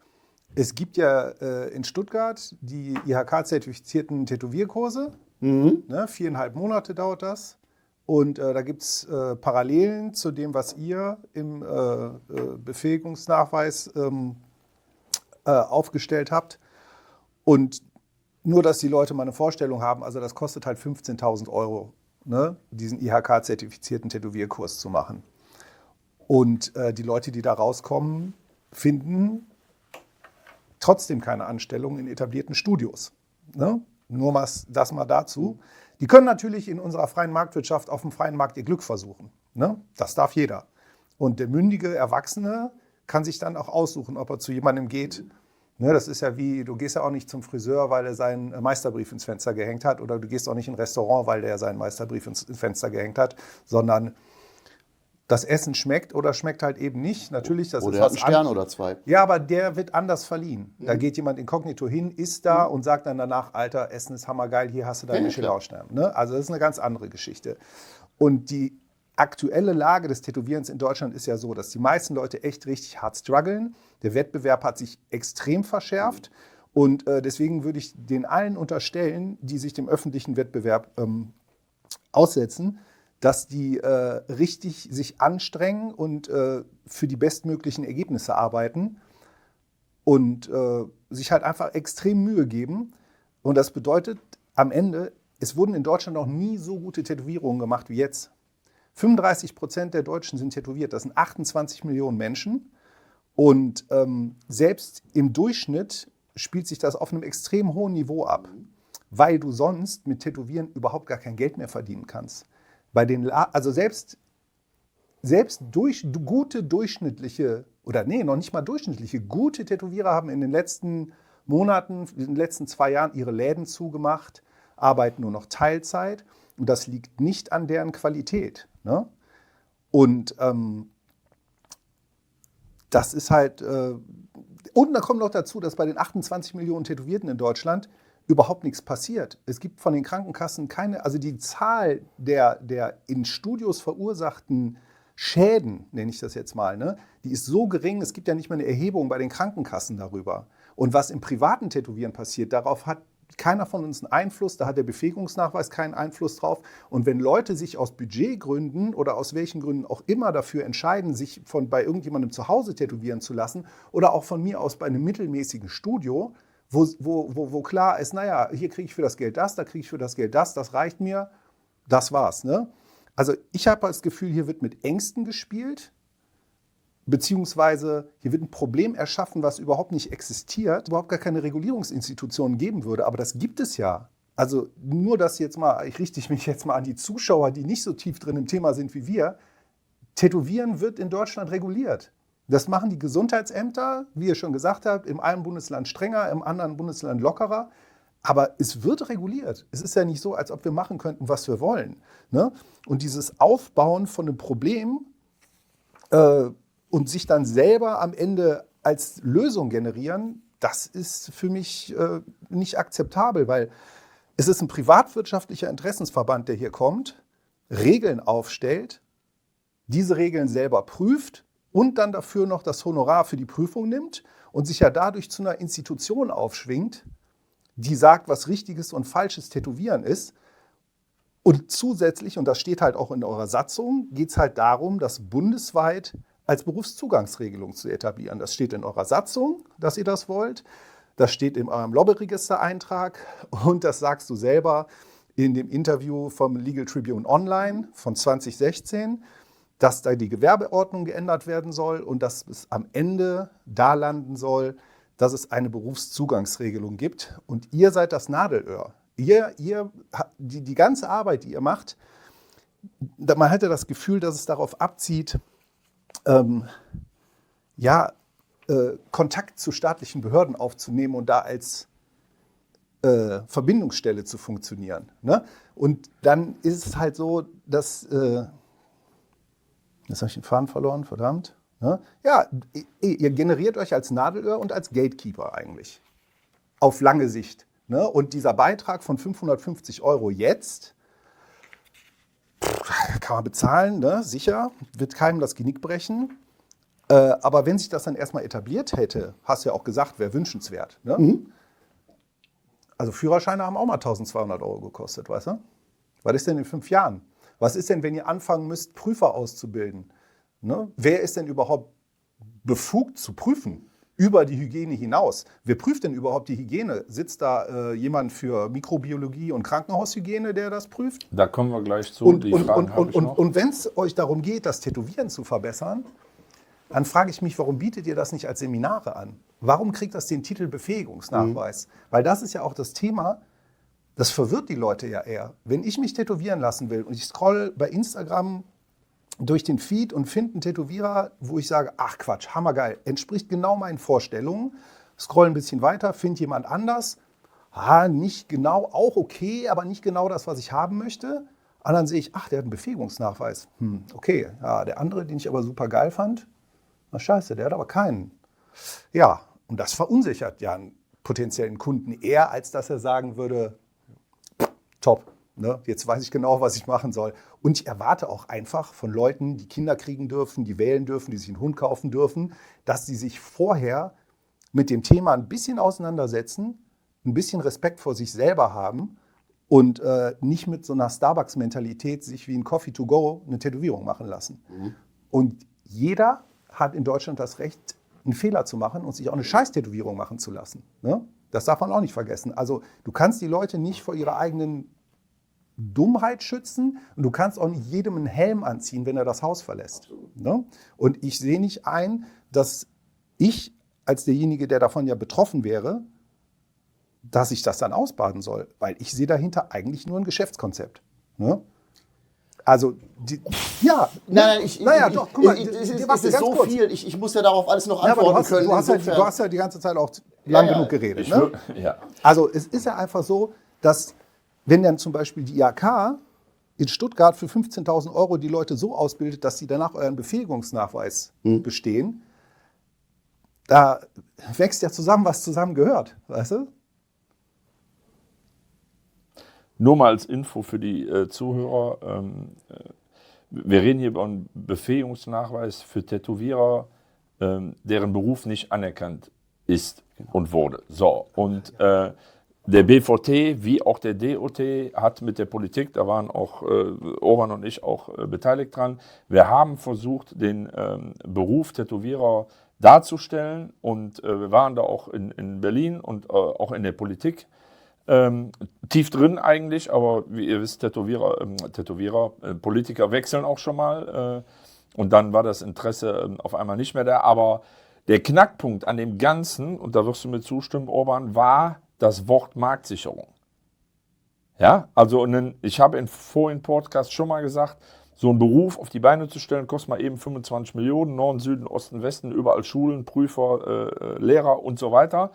D: es gibt ja in Stuttgart die IHK-zertifizierten Tätowierkurse. Ne, 4,5 Monate dauert das. Und da gibt es Parallelen zu dem, was ihr im Befähigungsnachweis aufgestellt habt. Und nur, dass die Leute mal eine Vorstellung haben, also das kostet halt 15.000 €, ne, diesen IHK-zertifizierten Tätowierkurs zu machen. Und die Leute, die da rauskommen, finden trotzdem keine Anstellung in etablierten Studios. Ne? Nur das mal dazu. Die können natürlich in unserer freien Marktwirtschaft auf dem freien Markt ihr Glück versuchen. Ne? Das darf jeder. Und der mündige Erwachsene kann sich dann auch aussuchen, ob er zu jemandem geht. Ne, das ist ja wie, du gehst ja auch nicht zum Friseur, weil er seinen Meisterbrief ins Fenster gehängt hat, oder du gehst auch nicht in ein Restaurant, weil der seinen Meisterbrief ins Fenster gehängt hat, sondern das Essen schmeckt oder schmeckt halt eben nicht. Natürlich, das
C: Oder
D: ist
C: er hat
D: was
C: einen Stern
D: anderes.
C: oder zwei.
D: Ja, aber der wird anders verliehen. Da geht jemand inkognito hin, isst da und sagt dann danach, Alter, Essen ist hammergeil, hier hast du deinen Michelin-Stern. Ne? Also das ist eine ganz andere Geschichte. Und die aktuelle Lage des Tätowierens in Deutschland ist ja so, dass die meisten Leute echt richtig hart strugglen. Der Wettbewerb hat sich extrem verschärft. Und deswegen würde ich den allen unterstellen, die sich dem öffentlichen Wettbewerb aussetzen, dass die richtig sich anstrengen und für die bestmöglichen Ergebnisse arbeiten und sich halt einfach extrem Mühe geben. Und das bedeutet am Ende, es wurden in Deutschland noch nie so gute Tätowierungen gemacht wie jetzt. 35% der Deutschen sind tätowiert, das sind 28 Millionen Menschen. Und selbst im Durchschnitt spielt sich das auf einem extrem hohen Niveau ab, weil du sonst mit Tätowieren überhaupt gar kein Geld mehr verdienen kannst. Also selbst gute durchschnittliche, oder nee, noch nicht mal durchschnittliche, gute Tätowierer haben in den letzten Monaten, in den letzten 2 Jahren ihre Läden zugemacht, arbeiten nur noch Teilzeit und das liegt nicht an deren Qualität. Ne? Und das ist halt, und da kommt noch dazu, dass bei den 28 Millionen Tätowierten in Deutschland überhaupt nichts passiert. Es gibt von den Krankenkassen keine, also die Zahl der in Studios verursachten Schäden, nenne ich das jetzt mal, ne, die ist so gering, es gibt ja nicht mal eine Erhebung bei den Krankenkassen darüber. Und was im privaten Tätowieren passiert, darauf hat keiner von uns einen Einfluss, da hat der Befähigungsnachweis keinen Einfluss drauf. Und wenn Leute sich aus Budgetgründen oder aus welchen Gründen auch immer dafür entscheiden, sich bei irgendjemandem zu Hause tätowieren zu lassen oder auch von mir aus bei einem mittelmäßigen Studio, wo klar ist, naja, hier kriege ich für das Geld das, da kriege ich für das Geld das reicht mir, das war's. Ne? Also ich habe das Gefühl, hier wird mit Ängsten gespielt, beziehungsweise hier wird ein Problem erschaffen, was überhaupt nicht existiert, überhaupt gar keine Regulierungsinstitutionen geben würde, aber das gibt es ja. Also nur das jetzt mal, ich richte mich jetzt mal an die Zuschauer, die nicht so tief drin im Thema sind wie wir. Tätowieren wird in Deutschland reguliert. Das machen die Gesundheitsämter, wie ihr schon gesagt habt, im einen Bundesland strenger, im anderen Bundesland lockerer. Aber es wird reguliert. Es ist ja nicht so, als ob wir machen könnten, was wir wollen. Ne? Und dieses Aufbauen von einem Problem und sich dann selber am Ende als Lösung generieren, das ist für mich nicht akzeptabel, weil es ist ein privatwirtschaftlicher Interessensverband, der hier kommt, Regeln aufstellt, diese Regeln selber prüft und dann dafür noch das Honorar für die Prüfung nimmt und sich ja dadurch zu einer Institution aufschwingt, die sagt, was richtiges und falsches Tätowieren ist. Und zusätzlich, und das steht halt auch in eurer Satzung, geht es halt darum, das bundesweit als Berufszugangsregelung zu etablieren. Das steht in eurer Satzung, dass ihr das wollt. Das steht in eurem Lobbyregistereintrag und das sagst du selber in dem Interview vom Legal Tribune Online von 2016, dass da die Gewerbeordnung geändert werden soll und dass es am Ende da landen soll, dass es eine Berufszugangsregelung gibt. Und ihr seid das Nadelöhr. Die ganze Arbeit, die ihr macht, man hätte das Gefühl, dass es darauf abzieht, Kontakt zu staatlichen Behörden aufzunehmen und da als Verbindungsstelle zu funktionieren. Ne? Und dann ist es halt so, dass, jetzt habe ich den Faden verloren, verdammt. Ne? Ja, ihr generiert euch als Nadelöhr und als Gatekeeper eigentlich. Auf lange Sicht. Ne? Und dieser Beitrag von 550 € jetzt, kann man bezahlen, ne? Sicher, wird keinem das Genick brechen. Aber wenn sich das dann erstmal etabliert hätte, hast du ja auch gesagt, wäre wünschenswert. Ne?
C: Mhm.
D: Also Führerscheine haben auch mal 1.200 € gekostet, weißt du? Was ist denn in 5 Jahren? Was ist denn, wenn ihr anfangen müsst, Prüfer auszubilden? Ne? Wer ist denn überhaupt befugt zu prüfen? Über die Hygiene hinaus. Wer prüft denn überhaupt die Hygiene? Sitzt da jemand für Mikrobiologie und Krankenhaushygiene, der das prüft?
A: Da kommen wir gleich zu.
D: Und wenn es euch darum geht, das Tätowieren zu verbessern, dann frage ich mich, warum bietet ihr das nicht als Seminare an? Warum kriegt das den Titel Befähigungsnachweis? Weil das ist ja auch das Thema, das verwirrt die Leute ja eher. Wenn ich mich tätowieren lassen will und ich scroll bei Instagram durch den Feed und finde einen Tätowierer, wo ich sage, ach Quatsch, hammergeil, entspricht genau meinen Vorstellungen, scroll ein bisschen weiter, finde jemand anders, nicht genau, auch okay, aber nicht genau das, was ich haben möchte. Und dann sehe ich, ach, der hat einen Befähigungsnachweis. Okay, ja, der andere, den ich aber super geil fand, na scheiße, der hat aber keinen. Ja, und das verunsichert ja einen potenziellen Kunden eher, als dass er sagen würde, top, ne, jetzt weiß ich genau, was ich machen soll. Und ich erwarte auch einfach von Leuten, die Kinder kriegen dürfen, die wählen dürfen, die sich einen Hund kaufen dürfen, dass sie sich vorher mit dem Thema ein bisschen auseinandersetzen, ein bisschen Respekt vor sich selber haben und nicht mit so einer Starbucks-Mentalität sich wie ein Coffee to go eine Tätowierung machen lassen. Mhm. Und jeder hat in Deutschland das Recht, einen Fehler zu machen und sich auch eine Scheiß-Tätowierung machen zu lassen. Ne? Das darf man auch nicht vergessen. Also du kannst die Leute nicht vor ihrer eigenen Dummheit schützen und du kannst auch nicht jedem einen Helm anziehen, wenn er das Haus verlässt. Ne? Und ich sehe nicht ein, dass ich als derjenige, der davon ja betroffen wäre, dass ich das dann ausbaden soll. Weil ich sehe dahinter eigentlich nur ein Geschäftskonzept. Ne? Also,
C: doch, guck mal, es ist so kurz. Viel, ich muss ja darauf alles noch antworten können.
D: Du hast ja die ganze Zeit auch lang genug geredet. Ne? Also es ist ja einfach so, dass wenn dann zum Beispiel die IHK in Stuttgart für 15.000 € die Leute so ausbildet, dass sie danach euren Befähigungsnachweis bestehen, da wächst ja zusammen, was zusammen gehört, weißt du?
A: Nur mal als Info für die Zuhörer. Wir reden hier über einen Befähigungsnachweis für Tätowierer, deren Beruf nicht anerkannt ist und wurde. So, und der BVT wie auch der DOT hat mit der Politik, da waren auch Orban und ich auch beteiligt dran, wir haben versucht, den Beruf Tätowierer darzustellen und wir waren da auch in Berlin und auch in der Politik tief drin eigentlich, aber wie ihr wisst, Politiker wechseln auch schon mal und dann war das Interesse auf einmal nicht mehr da, aber der Knackpunkt an dem Ganzen, und da wirst du mir zustimmen, Orban, war das Wort Marktsicherung. Ja, also ich habe in vorigen Podcasts schon mal gesagt, so einen Beruf auf die Beine zu stellen, kostet mal eben 25 Millionen, Norden, Süden, Osten, Westen, überall Schulen, Prüfer, Lehrer und so weiter.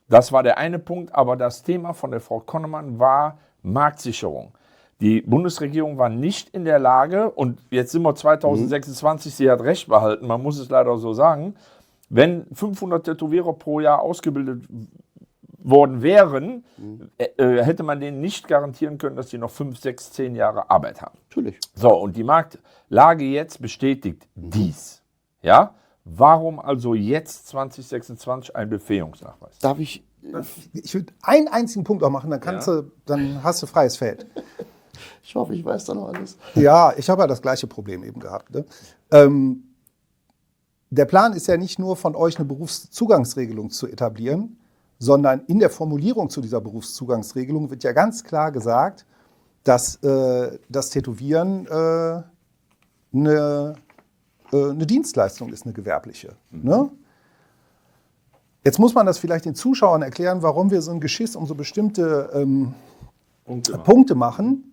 A: Das war der eine Punkt, aber das Thema von der Frau Konnemann war Marktsicherung. Die Bundesregierung war nicht in der Lage, und jetzt sind wir 2026, sie hat recht behalten, man muss es leider so sagen, wenn 500 Tätowierer pro Jahr ausgebildet worden wären, hätte man denen nicht garantieren können, dass die noch 5, 6, 10 Jahre Arbeit haben.
C: Natürlich.
A: So, und die Marktlage jetzt bestätigt dies. Ja? Warum also jetzt 2026 ein Befähigungsnachweis?
C: Darf ich?
D: Ich würde einen einzigen Punkt auch machen, dann hast du freies Feld.
C: Ich hoffe, ich weiß da noch alles.
D: Ja, ich habe ja das gleiche Problem eben gehabt. Ne? Der Plan ist ja nicht nur von euch eine Berufszugangsregelung zu etablieren, sondern in der Formulierung zu dieser Berufszugangsregelung wird ja ganz klar gesagt, dass das Tätowieren eine Dienstleistung ist, eine gewerbliche. Ne? Jetzt muss man das vielleicht den Zuschauern erklären, warum wir so ein Geschiss um so bestimmte Punkte machen.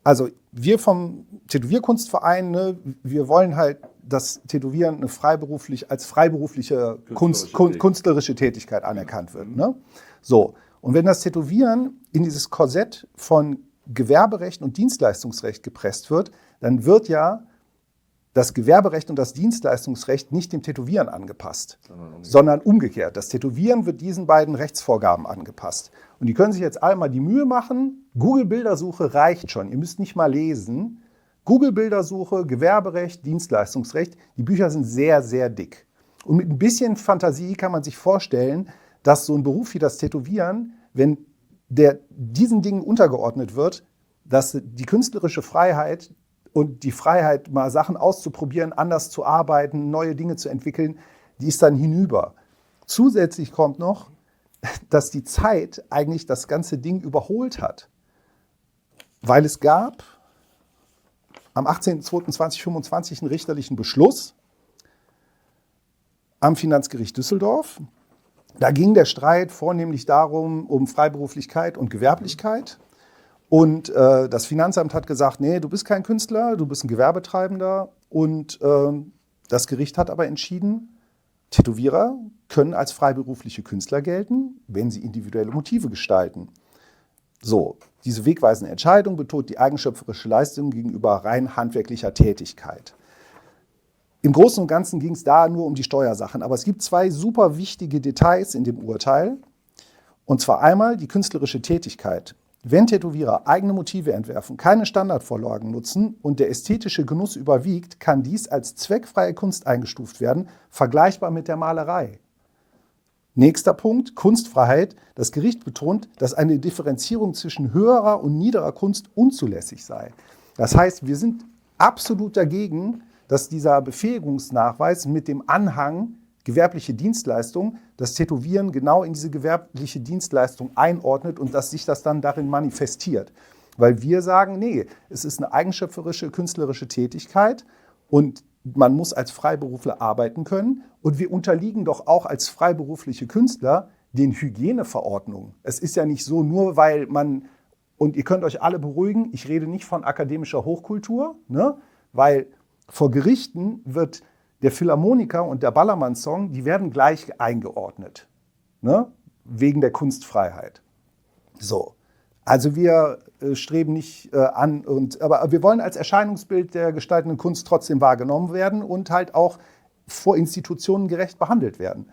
D: Also wir vom Tätowierkunstverein, ne, wir wollen halt dass Tätowieren als freiberufliche künstlerische Tätigkeit anerkannt wird. Ne? So, und wenn das Tätowieren in dieses Korsett von Gewerberecht und Dienstleistungsrecht gepresst wird, dann wird ja das Gewerberecht und das Dienstleistungsrecht nicht dem Tätowieren angepasst, sondern umgekehrt. Das Tätowieren wird diesen beiden Rechtsvorgaben angepasst. Und die können sich jetzt alle mal die Mühe machen, Google-Bildersuche reicht schon, ihr müsst nicht mal lesen. Google-Bildersuche, Gewerberecht, Dienstleistungsrecht, die Bücher sind sehr, sehr dick. Und mit ein bisschen Fantasie kann man sich vorstellen, dass so ein Beruf wie das Tätowieren, wenn der diesen Dingen untergeordnet wird, dass die künstlerische Freiheit und die Freiheit, mal Sachen auszuprobieren, anders zu arbeiten, neue Dinge zu entwickeln, die ist dann hinüber. Zusätzlich kommt noch, dass die Zeit eigentlich das ganze Ding überholt hat. Weil es gab am 18.02.2025 einen richterlichen Beschluss am Finanzgericht Düsseldorf. Da ging der Streit vornehmlich darum, um Freiberuflichkeit und Gewerblichkeit. Und das Finanzamt hat gesagt, nee, du bist kein Künstler, du bist ein Gewerbetreibender. Und das Gericht hat aber entschieden, Tätowierer können als freiberufliche Künstler gelten, wenn sie individuelle Motive gestalten. So, diese wegweisende Entscheidung betont die eigenschöpferische Leistung gegenüber rein handwerklicher Tätigkeit. Im Großen und Ganzen ging es da nur um die Steuersachen. Aber es gibt zwei super wichtige Details in dem Urteil. Und zwar einmal die künstlerische Tätigkeit. Wenn Tätowierer eigene Motive entwerfen, keine Standardvorlagen nutzen und der ästhetische Genuss überwiegt, kann dies als zweckfreie Kunst eingestuft werden, vergleichbar mit der Malerei. Nächster Punkt, Kunstfreiheit. Das Gericht betont, dass eine Differenzierung zwischen höherer und niederer Kunst unzulässig sei. Das heißt, wir sind absolut dagegen, dass dieser Befähigungsnachweis mit dem Anhang gewerbliche Dienstleistung das Tätowieren genau in diese gewerbliche Dienstleistung einordnet und dass sich das dann darin manifestiert. Weil wir sagen, nee, es ist eine eigenschöpferische, künstlerische Tätigkeit und man muss als Freiberufler arbeiten können. Und wir unterliegen doch auch als freiberufliche Künstler den Hygieneverordnungen. Es ist ja nicht so, nur weil man, und ihr könnt euch alle beruhigen, ich rede nicht von akademischer Hochkultur, ne? Weil vor Gerichten wird der Philharmoniker und der Ballermann-Song, die werden gleich eingeordnet, ne? Wegen der Kunstfreiheit. So, also wir streben nicht an, aber wir wollen als Erscheinungsbild der gestaltenden Kunst trotzdem wahrgenommen werden und halt auch vor Institutionen gerecht behandelt werden.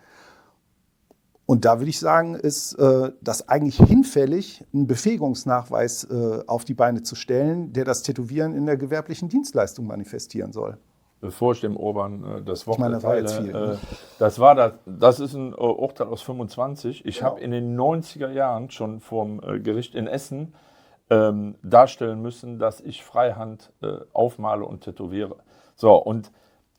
D: Und da würde ich sagen, ist das eigentlich hinfällig, einen Befähigungsnachweis auf die Beine zu stellen, der das Tätowieren in der gewerblichen Dienstleistung manifestieren soll.
A: Bevor ich dem Urban das Wort
D: erteile,
A: das ist ein Urteil aus 25. Ich habe in den 90er Jahren schon vom Gericht in Essen darstellen müssen, dass ich Freihand aufmale und tätowiere. So, und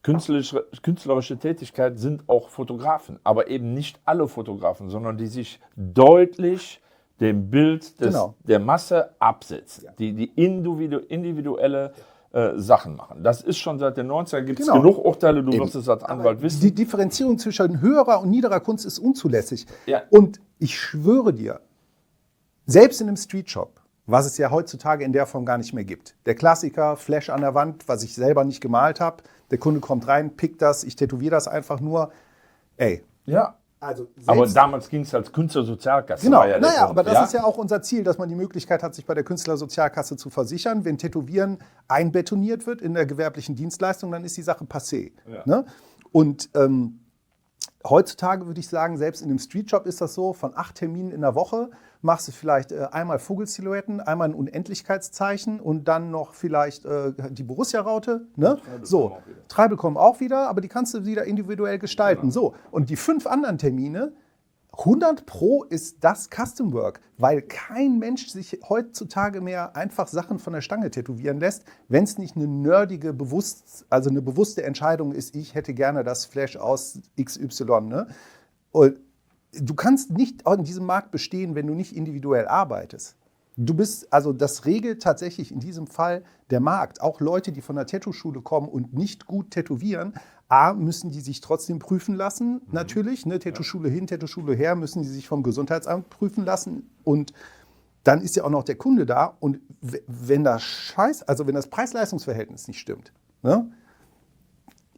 A: künstlerische Tätigkeit sind auch Fotografen, aber eben nicht alle Fotografen, sondern die sich deutlich dem Bild der Masse absetzen, die individuelle Sachen machen. Das ist schon seit den 90ern, gibt es genug Urteile, du wirst es als Anwalt wissen.
D: Die Differenzierung zwischen höherer und niederer Kunst ist unzulässig.
A: Ja.
D: Und ich schwöre dir, selbst in einem Streetshop, was es ja heutzutage in der Form gar nicht mehr gibt. Der Klassiker, Flash an der Wand, was ich selber nicht gemalt habe. Der Kunde kommt rein, pickt das, ich tätowiere das einfach nur. Ey,
A: ja.
D: Also
A: Aber damals ging es als Künstlersozialkasse.
D: genau,
A: war ja der Grund,
D: aber das ist ja auch unser Ziel, dass man die Möglichkeit hat, sich bei der Künstlersozialkasse zu versichern. Wenn Tätowieren einbetoniert wird in der gewerblichen Dienstleistung, dann ist die Sache passé.
A: Ja.
D: Ne? Und heutzutage würde ich sagen, selbst in dem Streetshop ist das so, von 8 Terminen in der Woche machst du vielleicht einmal Vogelsilhouetten, einmal ein Unendlichkeitszeichen und dann noch vielleicht die Borussia-Raute. Ne? So, Treibel kommen auch wieder, aber die kannst du wieder individuell gestalten. So, und die 5 anderen Termine, 100% ist das Custom Work, weil kein Mensch sich heutzutage mehr einfach Sachen von der Stange tätowieren lässt, wenn es nicht eine nerdige, also eine bewusste Entscheidung ist, ich hätte gerne das Flash aus XY. Ne? Und du kannst nicht in diesem Markt bestehen, wenn du nicht individuell arbeitest. Also das regelt tatsächlich in diesem Fall der Markt. Auch Leute, die von der Tattoo-Schule kommen und nicht gut tätowieren, müssen die sich trotzdem prüfen lassen, natürlich. Ne? Tattoo-Schule hin, Tattoo-Schule her, müssen die sich vom Gesundheitsamt prüfen lassen. Und dann ist ja auch noch der Kunde da. Und wenn das Preis-Leistungs-Verhältnis nicht stimmt, ne?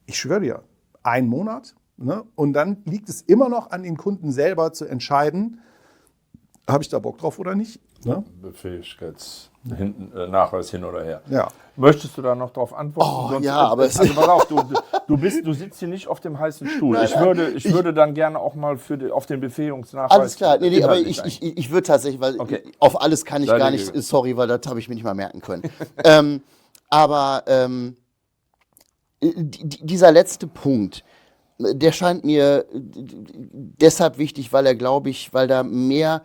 D: Ich schwöre dir, 1 Monat, ne? Und dann liegt es immer noch an den Kunden selber zu entscheiden, habe ich da Bock drauf oder nicht. Ne?
A: Nachweis hin oder her.
D: Ja.
A: Möchtest du da noch drauf antworten?
C: Oh, ja, aber
A: also pass auf, du sitzt hier nicht auf dem heißen Stuhl.
C: Nein,
A: ich würde dann gerne auch mal auf den Befähigungsnachweis.
C: Alles klar, nee, aber
A: inhaltlich
C: ich würde tatsächlich, weil
A: Okay.
C: auf alles kann ich
A: Sei
C: gar
A: dir
C: nicht,
A: gegeben.
C: sorry, weil das habe ich mir nicht mal merken können. Aber dieser letzte Punkt, der scheint mir deshalb wichtig, weil da mehr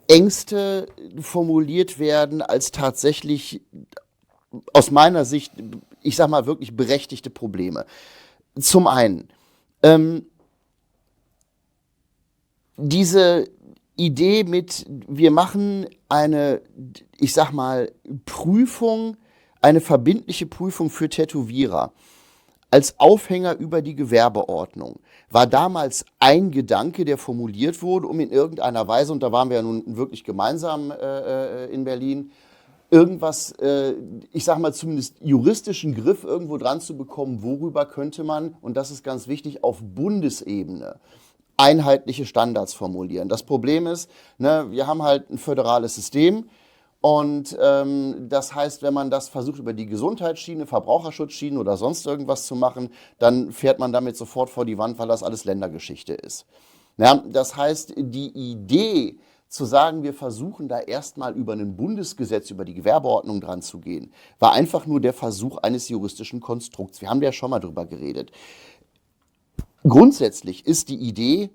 C: Ängste formuliert werden, als tatsächlich aus meiner Sicht, ich sag mal, wirklich berechtigte Probleme. Zum einen, diese Idee mit, wir machen eine, ich sag mal, Prüfung, eine verbindliche Prüfung für Tätowierer als Aufhänger über die Gewerbeordnung, war damals ein Gedanke, der formuliert wurde, um in irgendeiner Weise, und da waren wir ja nun wirklich gemeinsam in Berlin, irgendwas, ich sag mal zumindest juristischen Griff irgendwo dran zu bekommen, worüber könnte man, und das ist ganz wichtig, auf Bundesebene einheitliche Standards formulieren. Das Problem ist, ne, wir haben halt ein föderales System. Und das heißt, wenn man das versucht, über die Gesundheitsschiene, Verbraucherschutzschiene oder sonst irgendwas zu machen, dann fährt man damit sofort vor die Wand, weil das alles Ländergeschichte ist. Ja, das heißt, die Idee zu sagen, wir versuchen da erstmal über ein Bundesgesetz, über die Gewerbeordnung dran zu gehen, war einfach nur der Versuch eines juristischen Konstrukts. Wir haben ja schon mal drüber geredet. Grundsätzlich ist die Idee,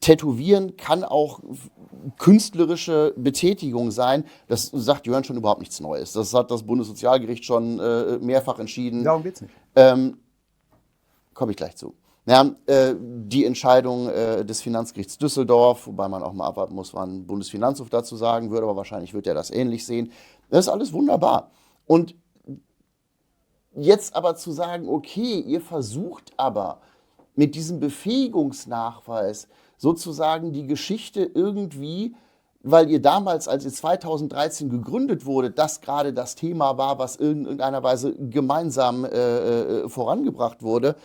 C: Tätowieren kann auch künstlerische Betätigung sein. Das sagt Jörn schon überhaupt nichts Neues. Das hat das Bundessozialgericht schon mehrfach entschieden.
D: Darum geht's nicht.
C: Komme ich gleich zu. Ja, die Entscheidung des Finanzgerichts Düsseldorf, wobei man auch mal abwarten muss, was ein Bundesfinanzhof dazu sagen würde, aber wahrscheinlich wird er das ähnlich sehen. Das ist alles wunderbar. Und jetzt aber zu sagen, okay, ihr versucht aber mit diesem Befähigungsnachweis sozusagen die Geschichte irgendwie, weil ihr damals, als ihr 2013 gegründet wurde, das gerade das Thema war, was in irgendeiner Weise gemeinsam vorangebracht wurde,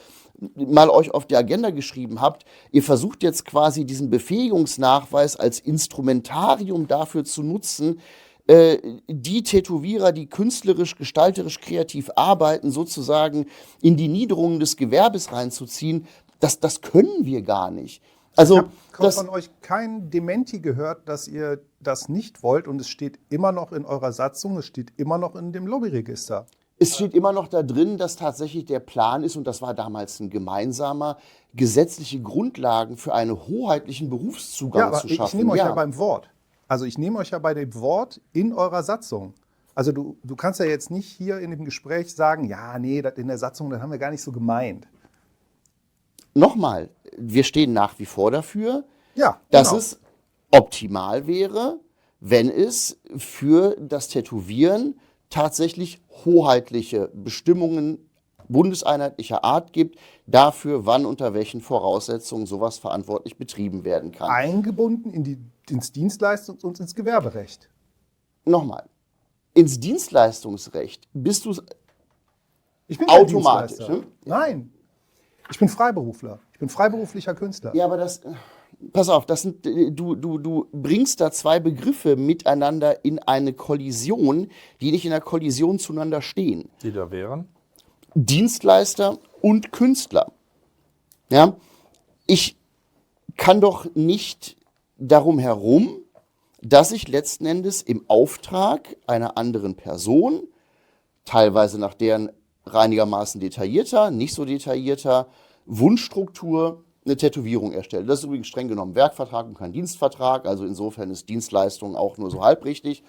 C: mal euch auf die Agenda geschrieben habt. Ihr versucht jetzt quasi diesen Befähigungsnachweis als Instrumentarium dafür zu nutzen, die Tätowierer, die künstlerisch, gestalterisch, kreativ arbeiten, sozusagen in die Niederungen des Gewerbes reinzuziehen. Das können wir gar nicht. Also,
D: ich habe von euch kein Dementi gehört, dass ihr das nicht wollt, und es steht immer noch in eurer Satzung, es steht immer noch in dem Lobbyregister.
C: Es steht immer noch da drin, dass tatsächlich der Plan ist, und das war damals ein gemeinsamer, gesetzliche Grundlagen für einen hoheitlichen Berufszugang zu schaffen.
D: Ich nehme euch ja beim Wort. Also ich nehme euch ja bei dem Wort in eurer Satzung. Also du kannst ja jetzt nicht hier in dem Gespräch sagen, ja, nee, das in der Satzung, das haben wir gar nicht so gemeint.
C: Nochmal, wir stehen nach wie vor dafür,
D: Ja,
C: dass
D: genau.
C: es optimal wäre, wenn es für das Tätowieren tatsächlich hoheitliche Bestimmungen bundeseinheitlicher Art gibt, dafür, wann unter welchen Voraussetzungen sowas verantwortlich betrieben werden kann.
D: Eingebunden ins Dienstleistungs- und ins Gewerberecht.
C: Nochmal, ins Dienstleistungsrecht bist du
D: Ich bin kein
C: automatisch.
D: Dienstleister.
C: Ne?
D: Nein, ich bin Freiberufler. Ich bin freiberuflicher Künstler.
C: Ja, aber das. pass auf, du bringst da zwei Begriffe miteinander in eine Kollision, die nicht in einer Kollision zueinander stehen.
A: Die da wären?
C: Dienstleister und Künstler. Ja? Ich kann doch nicht darum herum, dass ich letzten Endes im Auftrag einer anderen Person, teilweise nach deren einigermaßen detaillierter, nicht so detaillierter Wunschstruktur, eine Tätowierung erstelle. Das ist übrigens streng genommen Werkvertrag und kein Dienstvertrag, also insofern ist Dienstleistung auch nur so halb richtig.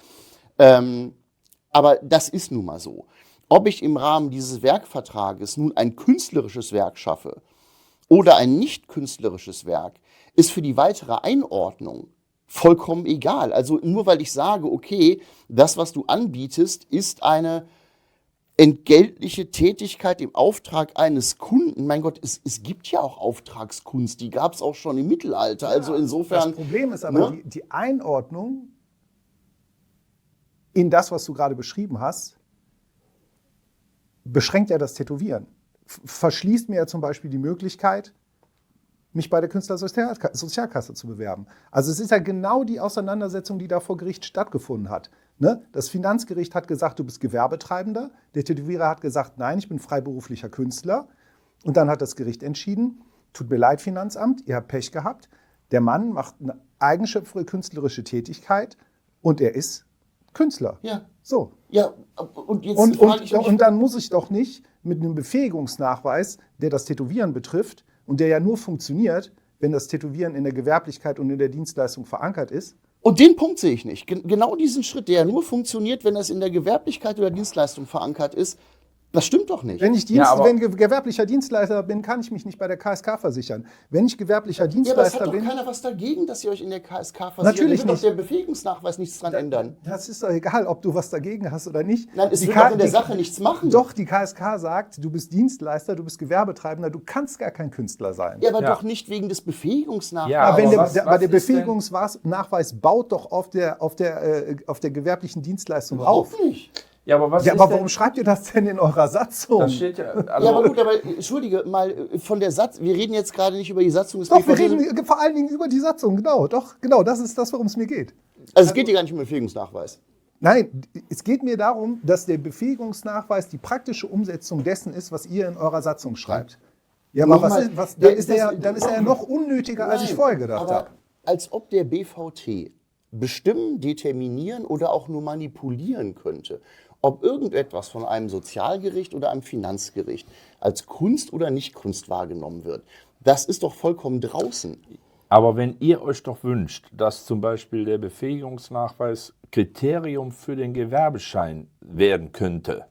C: Aber das ist nun mal so. Ob ich im Rahmen dieses Werkvertrages nun ein künstlerisches Werk schaffe oder ein nicht künstlerisches Werk, ist für die weitere Einordnung vollkommen egal. Also nur weil ich sage, okay, das, was du anbietest, ist eine entgeltliche Tätigkeit im Auftrag eines Kunden. Mein Gott, es gibt ja auch Auftragskunst, die gab es auch schon im Mittelalter. Also insofern.
D: Das Problem ist aber, die Einordnung in das, was du gerade beschrieben hast, beschränkt ja das Tätowieren. Verschließt mir ja zum Beispiel die Möglichkeit, mich bei der Künstlersozialkasse zu bewerben. Also es ist ja genau die Auseinandersetzung, die da vor Gericht stattgefunden hat. Ne? Das Finanzgericht hat gesagt, du bist Gewerbetreibender. Der Tätowierer hat gesagt, nein, ich bin freiberuflicher Künstler. Und dann hat das Gericht entschieden, tut mir leid, Finanzamt, ihr habt Pech gehabt. Der Mann macht eine eigenschöpfere künstlerische Tätigkeit und er ist Künstler.
C: Ja.
D: So.
C: Ja, und jetzt
D: Und dann muss ich doch nicht mit einem Befähigungsnachweis, der das Tätowieren betrifft und der ja nur funktioniert, wenn das Tätowieren in der Gewerblichkeit und in der Dienstleistung verankert ist.
C: Und den Punkt sehe ich nicht. Genau diesen Schritt, der ja nur funktioniert, wenn das in der Gewerblichkeit oder Dienstleistung verankert ist, das stimmt doch nicht.
D: Wenn ich gewerblicher Dienstleister bin, kann ich mich nicht bei der KSK versichern. Wenn ich gewerblicher Dienstleister bin...
C: Ja, aber es hat doch keiner was dagegen, dass ihr euch in der KSK versichert.
D: Natürlich
C: da wird doch der Befähigungsnachweis nichts dran ändern.
D: Das ist doch egal, ob du was dagegen hast oder nicht.
C: Nein, es wird doch in der Sache nichts machen.
D: Doch, die KSK sagt, du bist Dienstleister, du bist Gewerbetreibender, du kannst gar kein Künstler sein.
C: Ja, aber doch nicht wegen des Befähigungsnachweises.
A: Ja,
D: aber der Befähigungsnachweis baut doch auf der gewerblichen Dienstleistung auf.
C: Überhaupt nicht.
A: Ja, aber was
D: Ja,
A: ist
D: aber
A: denn,
D: warum schreibt ihr das denn in eurer Satzung?
A: das steht ja, also,
C: Ja, aber gut, aber entschuldige mal, von der Satz, wir reden jetzt gerade nicht über die Satzung des
D: Doch, wir
C: BVD.
D: reden vor allen Dingen über die Satzung, genau. Doch, genau, das ist das, worum es mir geht.
C: Also es geht hier gar nicht um Befähigungsnachweis.
D: Nein, es geht mir darum, dass der Befähigungsnachweis die praktische Umsetzung dessen ist, was ihr in eurer Satzung schreibt. Ja, aber dann ist er ja noch unnötiger, als ich vorher gedacht
C: aber
D: habe.
C: als ob der BVT bestimmen, determinieren oder auch nur manipulieren könnte, ob irgendetwas von einem Sozialgericht oder einem Finanzgericht als Kunst oder nicht Kunst wahrgenommen wird. Das ist doch vollkommen draußen.
A: aber wenn ihr euch doch wünscht, dass zum Beispiel der Befähigungsnachweis Kriterium für den Gewerbeschein werden könnte,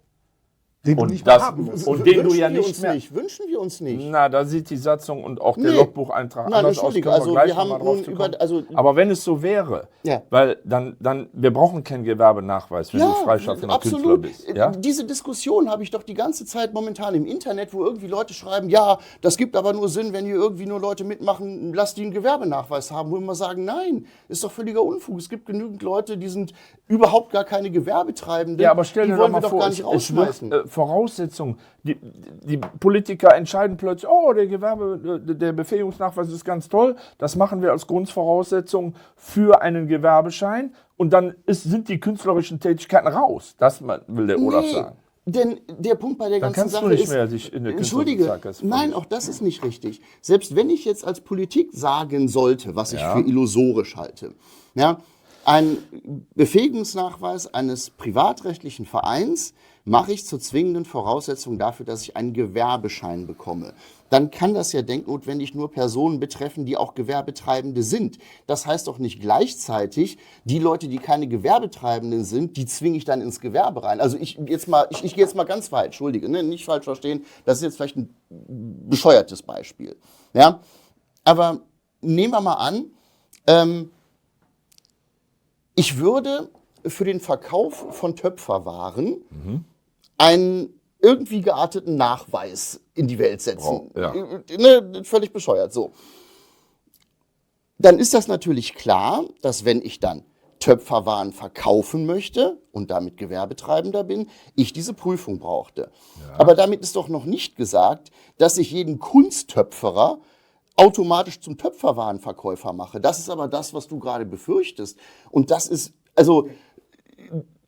D: Den du
A: und
D: nicht
A: das-
D: haben willst.
A: und den du ja
C: Wünschen wir
A: nicht
C: uns
A: mehr-
C: nicht. Wünschen wir uns nicht.
A: na, da sieht die Satzung und auch der
C: Nee.
A: Logbucheintrag
C: Nein,
A: anders aus.
C: entschuldige,
A: Können wir
C: also
A: gleich
C: wir haben
A: noch mal drauf
C: nun
A: zu
C: über-
A: kommen.
C: also-
A: aber wenn es so wäre,
C: Ja.
A: weil dann, wir brauchen keinen Gewerbenachweis, wenn du freischaffender Künstler
C: absolut.
A: bist. Ja?
C: Diese Diskussion habe ich doch die ganze Zeit momentan im Internet, wo irgendwie Leute schreiben, ja, das gibt aber nur Sinn, wenn hier irgendwie nur Leute mitmachen, lasst die einen Gewerbenachweis haben. Wo wir immer sagen, nein, ist doch völliger Unfug. Es gibt genügend Leute, die sind überhaupt gar keine Gewerbetreibenden.
A: Ja, aber stell
C: die
A: dir
C: wollen
A: doch
C: wir
A: mal
C: doch
A: vor,
C: gar nicht rausschmeißen.
A: Voraussetzungen. Die Politiker entscheiden plötzlich, oh, der Befähigungsnachweis ist ganz toll, das machen wir als Grundvoraussetzung für einen Gewerbeschein und dann sind die künstlerischen Tätigkeiten raus. Das will der Olaf sagen.
C: Denn der Punkt bei der
A: Dann
C: ganzen
A: kannst du
C: Sache
A: nicht
C: ist,
A: mehr dich in der
C: entschuldige,
A: Künstlersozialkasse
C: nein,
A: verlieren.
C: auch das ist nicht richtig. Selbst wenn ich jetzt als Politik sagen sollte, was ich für illusorisch halte, ja, ein Befähigungsnachweis eines privatrechtlichen Vereins mache ich zur zwingenden Voraussetzung dafür, dass ich einen Gewerbeschein bekomme. Dann kann das ja denknotwendig nur Personen betreffen, die auch Gewerbetreibende sind. Das heißt doch nicht gleichzeitig, die Leute, die keine Gewerbetreibenden sind, die zwinge ich dann ins Gewerbe rein. Also ich gehe jetzt mal ganz weit, entschuldige, ne, nicht falsch verstehen, das ist jetzt vielleicht ein bescheuertes Beispiel. Ja? Aber nehmen wir mal an, ich würde für den Verkauf von Töpferwaren einen irgendwie gearteten Nachweis in die Welt setzen.
A: Ja.
C: Ne, völlig bescheuert, so. Dann ist das natürlich klar, dass wenn ich dann Töpferwaren verkaufen möchte und damit Gewerbetreibender bin, ich diese Prüfung brauchte. Aber damit ist doch noch nicht gesagt, dass ich jeden Kunsttöpferer automatisch zum Töpferwarenverkäufer mache. Das ist aber das, was du gerade befürchtest. Und das ist, also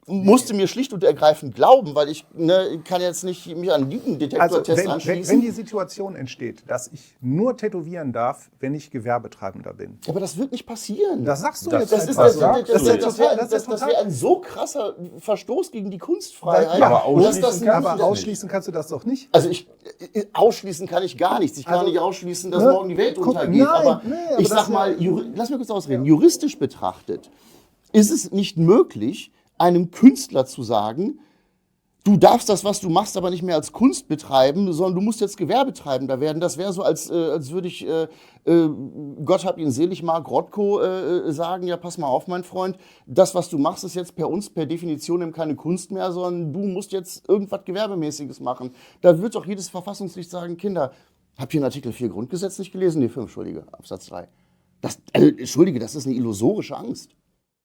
C: musste mir schlicht und ergreifend glauben, weil ich kann jetzt nicht mich an einen Lügendetektortest anschließen.
D: Wenn die Situation entsteht, dass ich nur tätowieren darf, wenn ich Gewerbetreibender bin.
C: Aber das wird nicht passieren.
D: Das sagst du
A: Das-
D: jetzt.
C: Das ist
D: einfach.
C: das wäre ein so krasser Verstoß gegen die Kunstfreiheit.
D: Ja,
A: aber
D: aber ausschließen kannst du das doch nicht.
C: Also ausschließen kann ich gar nichts. Ich kann nicht ausschließen, dass morgen die Welt untergeht.
D: nein,
C: aber
D: aber
C: ich
D: das
C: sag mal, lass mich kurz ausreden. Juristisch betrachtet ist es nicht möglich, einem Künstler zu sagen, du darfst das, was du machst, aber nicht mehr als Kunst betreiben, sondern du musst jetzt Gewerbetreibender werden. Das wäre so, als würde ich, Gott hab ihn selig, Mark Rothko sagen, ja, pass mal auf, mein Freund, das, was du machst, ist jetzt per uns per Definition eben keine Kunst mehr, sondern du musst jetzt irgendwas Gewerbemäßiges machen. Da wird doch jedes Verfassungsgericht sagen, Kinder, habt ihr in Artikel 4 Grundgesetz nicht gelesen? Nee, 5, Entschuldige, Absatz 3. Entschuldige, das ist eine illusorische Angst.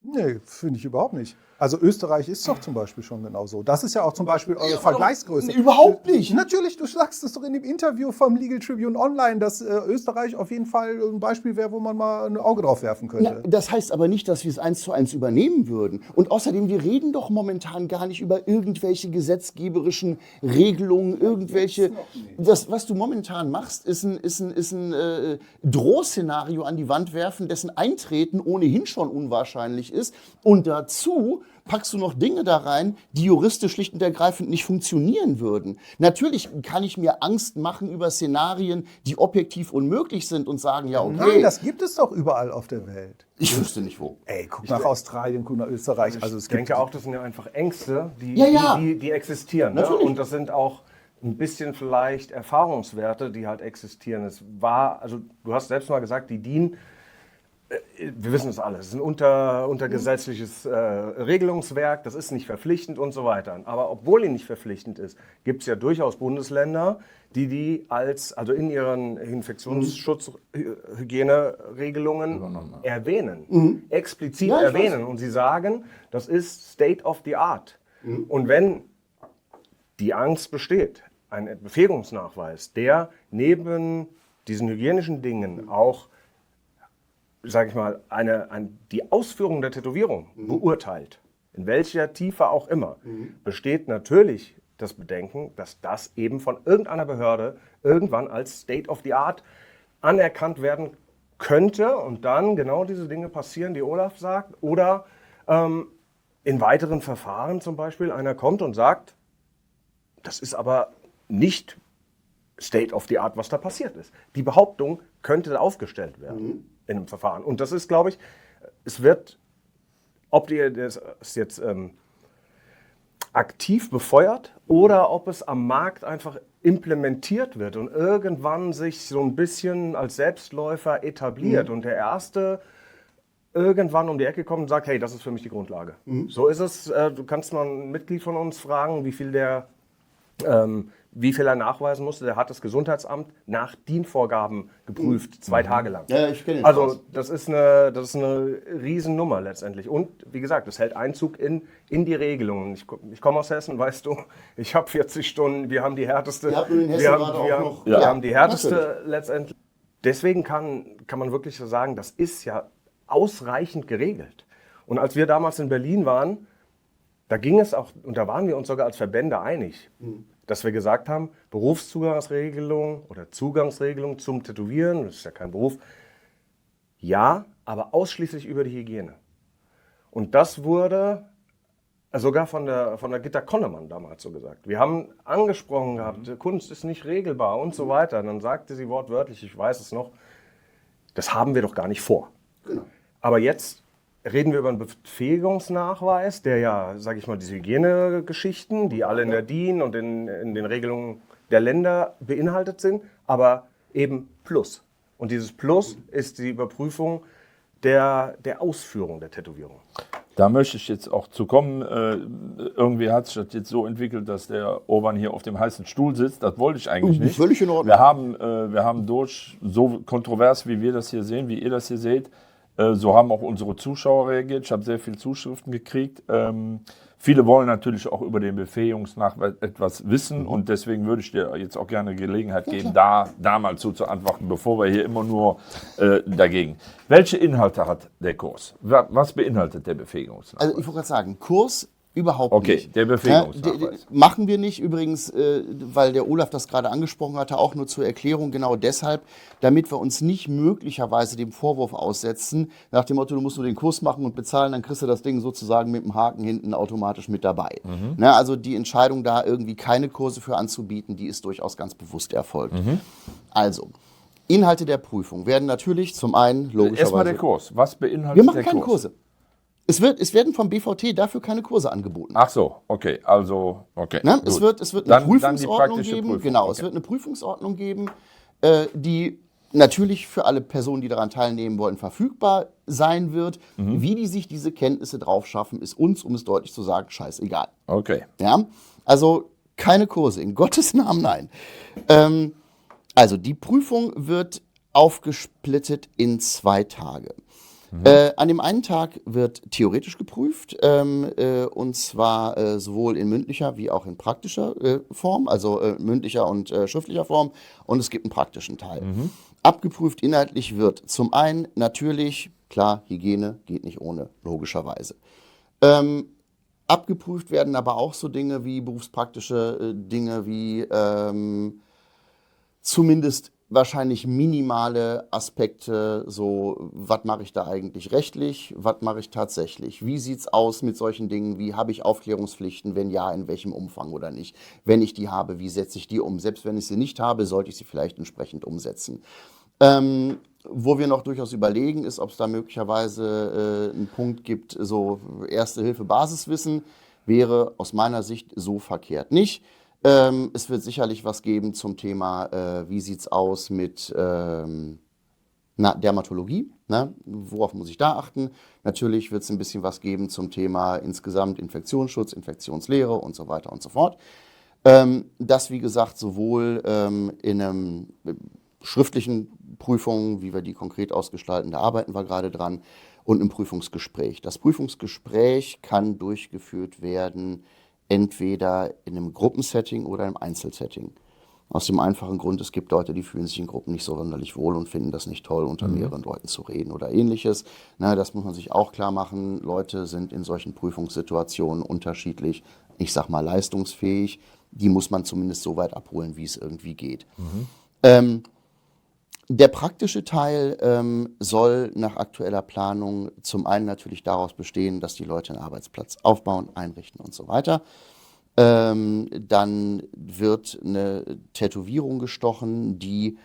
D: Nee, finde ich überhaupt nicht. Also Österreich ist doch zum Beispiel schon genauso. Das ist ja auch zum Beispiel eure Vergleichsgröße.
C: Überhaupt nicht.
D: Natürlich, du sagst es doch in dem Interview vom Legal Tribune Online, dass Österreich auf jeden Fall ein Beispiel wäre, wo man mal ein Auge drauf werfen könnte.
C: Na, das heißt aber nicht, dass wir es 1:1 übernehmen würden. Und außerdem, wir reden doch momentan gar nicht über irgendwelche gesetzgeberischen Regelungen, irgendwelche. Das, was du momentan machst, ist ein Drohszenario an die Wand werfen, dessen Eintreten ohnehin schon unwahrscheinlich ist. Und dazu packst du noch Dinge da rein, die juristisch schlicht und ergreifend nicht funktionieren würden. Natürlich kann ich mir Angst machen über Szenarien, die objektiv unmöglich sind und sagen, ja, okay.
D: Nein, das gibt es doch überall auf der Welt.
C: Ich wüsste nicht wo.
D: Ey, guck nach Australien, guck nach Österreich. Also es
B: Ich
D: gibt
B: denke auch, das sind ja einfach Ängste, die,
C: Ja.
B: die existieren. Ne?
C: Natürlich.
B: Und das sind auch ein bisschen vielleicht Erfahrungswerte, die halt existieren. Es war, also du hast selbst mal gesagt, die DIN, wir wissen es alle, es ist ein untergesetzliches Regelungswerk, das ist nicht verpflichtend und so weiter. Aber obwohl die nicht verpflichtend ist, gibt es ja durchaus Bundesländer, die also in ihren Infektionsschutzhygieneregelungen erwähnen, explizit
C: Ja, ich
B: erwähnen. Und sie sagen, das ist State of the Art. Und wenn die Angst besteht, ein Befähigungsnachweis, der neben diesen hygienischen Dingen auch, sage ich mal, die Ausführung der Tätowierung beurteilt, in welcher Tiefe auch immer, besteht natürlich das Bedenken, dass das eben von irgendeiner Behörde irgendwann als State of the Art anerkannt werden könnte und dann genau diese Dinge passieren, die Olaf sagt, oder in weiteren Verfahren zum Beispiel einer kommt und sagt, das ist aber nicht State of the Art, was da passiert ist. Die Behauptung könnte aufgestellt werden in einem Verfahren. Und das ist, glaube ich, es wird, ob das jetzt aktiv befeuert oder ob es am Markt einfach implementiert wird und irgendwann sich so ein bisschen als Selbstläufer etabliert und der Erste irgendwann um die Ecke kommt und sagt, hey, das ist für mich die Grundlage. So ist es. Du kannst mal ein Mitglied von uns fragen, wie viel er nachweisen musste. Der hat das Gesundheitsamt nach DIN-Vorgaben geprüft, 2 Tage lang.
C: Ja, ich kenne den
B: Also
C: Spaß.
B: das ist eine Riesennummer letztendlich. Und wie gesagt, das hält Einzug in die Regelungen. Ich komme aus Hessen, weißt du, ich habe 40 Stunden, wir haben die härteste.
C: Ihr habt nur in Hessen gerade auch noch-
B: Wir
C: Ja,
B: haben die härteste
C: natürlich.
B: letztendlich. Deswegen kann man wirklich so sagen, das ist ja ausreichend geregelt. Und als wir damals in Berlin waren, da ging es auch, und da waren wir uns sogar als Verbände einig, dass wir gesagt haben, Berufszugangsregelung oder Zugangsregelung zum Tätowieren, das ist ja kein Beruf, ja, aber ausschließlich über die Hygiene. Und das wurde sogar von der Gitta Konnemann damals so gesagt. Wir haben angesprochen gehabt, Kunst ist nicht regelbar und so weiter. Und dann sagte sie wortwörtlich, ich weiß es noch, das haben wir doch gar nicht vor.
C: Genau.
B: Aber jetzt reden wir über einen Befähigungsnachweis, der ja, sage ich mal, diese Hygienegeschichten, die alle in der DIN und in den Regelungen der Länder beinhaltet sind, aber eben Plus. Und dieses Plus ist die Überprüfung der Ausführung der Tätowierung.
A: Da möchte ich jetzt auch zu kommen. Irgendwie hat sich das jetzt so entwickelt, dass der Urban hier auf dem heißen Stuhl sitzt. Das wollte ich eigentlich nicht.
C: Völlig in Ordnung.
A: Wir haben durch, so kontrovers wie wir das hier sehen, wie ihr das hier seht, So haben auch unsere Zuschauer reagiert. Ich habe sehr viele Zuschriften gekriegt. Viele wollen natürlich auch über den Befähigungsnachweis etwas wissen und deswegen würde ich dir jetzt auch gerne Gelegenheit geben, da mal zu antworten, bevor wir hier immer nur dagegen. Welche Inhalte hat der Kurs? Was beinhaltet der Befähigungsnachweis?
C: Also ich wollte gerade sagen, Kurs überhaupt
A: Okay,
C: nicht.
A: der Befähigungsnachweis.
C: Machen wir nicht übrigens, weil der Olaf das gerade angesprochen hatte, auch nur zur Erklärung, genau deshalb, damit wir uns nicht möglicherweise dem Vorwurf aussetzen, nach dem Motto, du musst nur den Kurs machen und bezahlen, dann kriegst du das Ding sozusagen mit dem Haken hinten automatisch mit dabei. Ne, also die Entscheidung da irgendwie keine Kurse für anzubieten, die ist durchaus ganz bewusst erfolgt. Also, Inhalte der Prüfung werden natürlich zum einen logischerweise...
A: Erstmal der Kurs. Was beinhaltet
C: Wir machen
A: der
C: keine
A: Kurs?
C: Kurse. Es werden vom BVT dafür keine Kurse angeboten.
A: Ach so, okay, also, okay.
C: Ne?
A: Gut.
C: Es wird eine
A: Dann die
C: Prüfungsordnung
A: praktische
C: geben.
A: Prüfung,
C: Genau,
A: okay.
C: es wird eine Prüfungsordnung geben, die natürlich für alle Personen, die daran teilnehmen wollen, verfügbar sein wird. Wie die sich diese Kenntnisse drauf schaffen, ist uns, um es deutlich zu sagen, scheißegal.
A: Okay.
C: Ja? Also keine Kurse, in Gottes Namen nein. Also die Prüfung wird aufgesplittet in 2 Tage. An dem einen Tag wird theoretisch geprüft, und zwar sowohl in mündlicher wie auch in praktischer Form, also mündlicher und schriftlicher Form, und es gibt einen praktischen Teil. Abgeprüft inhaltlich wird zum einen natürlich, klar, Hygiene geht nicht ohne, logischerweise. Abgeprüft werden aber auch so Dinge wie berufspraktische Dinge wie zumindest wahrscheinlich minimale Aspekte, so was mache ich da eigentlich rechtlich, was mache ich tatsächlich, wie sieht es aus mit solchen Dingen wie, habe ich Aufklärungspflichten, wenn ja, in welchem Umfang oder nicht, wenn ich die habe, wie setze ich die um, selbst wenn ich sie nicht habe, sollte ich sie vielleicht entsprechend umsetzen. Wo wir noch durchaus überlegen, ist, ob es da möglicherweise einen Punkt gibt, so Erste-Hilfe-Basiswissen, wäre aus meiner Sicht so verkehrt nicht. Es wird sicherlich was geben zum Thema, wie sieht es aus mit Dermatologie, ne? Worauf muss ich da achten? Natürlich wird es ein bisschen was geben zum Thema insgesamt Infektionsschutz, Infektionslehre und so weiter und so fort. Das, wie gesagt, sowohl in einem schriftlichen Prüfung, wie wir die konkret ausgestalten, da arbeiten wir gerade dran, und im Prüfungsgespräch. Das Prüfungsgespräch kann durchgeführt werden, entweder in einem Gruppensetting oder im Einzelsetting. Aus dem einfachen Grund, es gibt Leute, die fühlen sich in Gruppen nicht so sonderlich wohl und finden das nicht toll, unter mehreren Leuten zu reden oder ähnliches. Na, das muss man sich auch klar machen. Leute sind in solchen Prüfungssituationen unterschiedlich, ich sag mal leistungsfähig. Die muss man zumindest so weit abholen, wie es irgendwie geht. Der praktische Teil soll nach aktueller Planung zum einen natürlich daraus bestehen, dass die Leute einen Arbeitsplatz aufbauen, einrichten und so weiter. Dann wird eine Tätowierung gestochen, die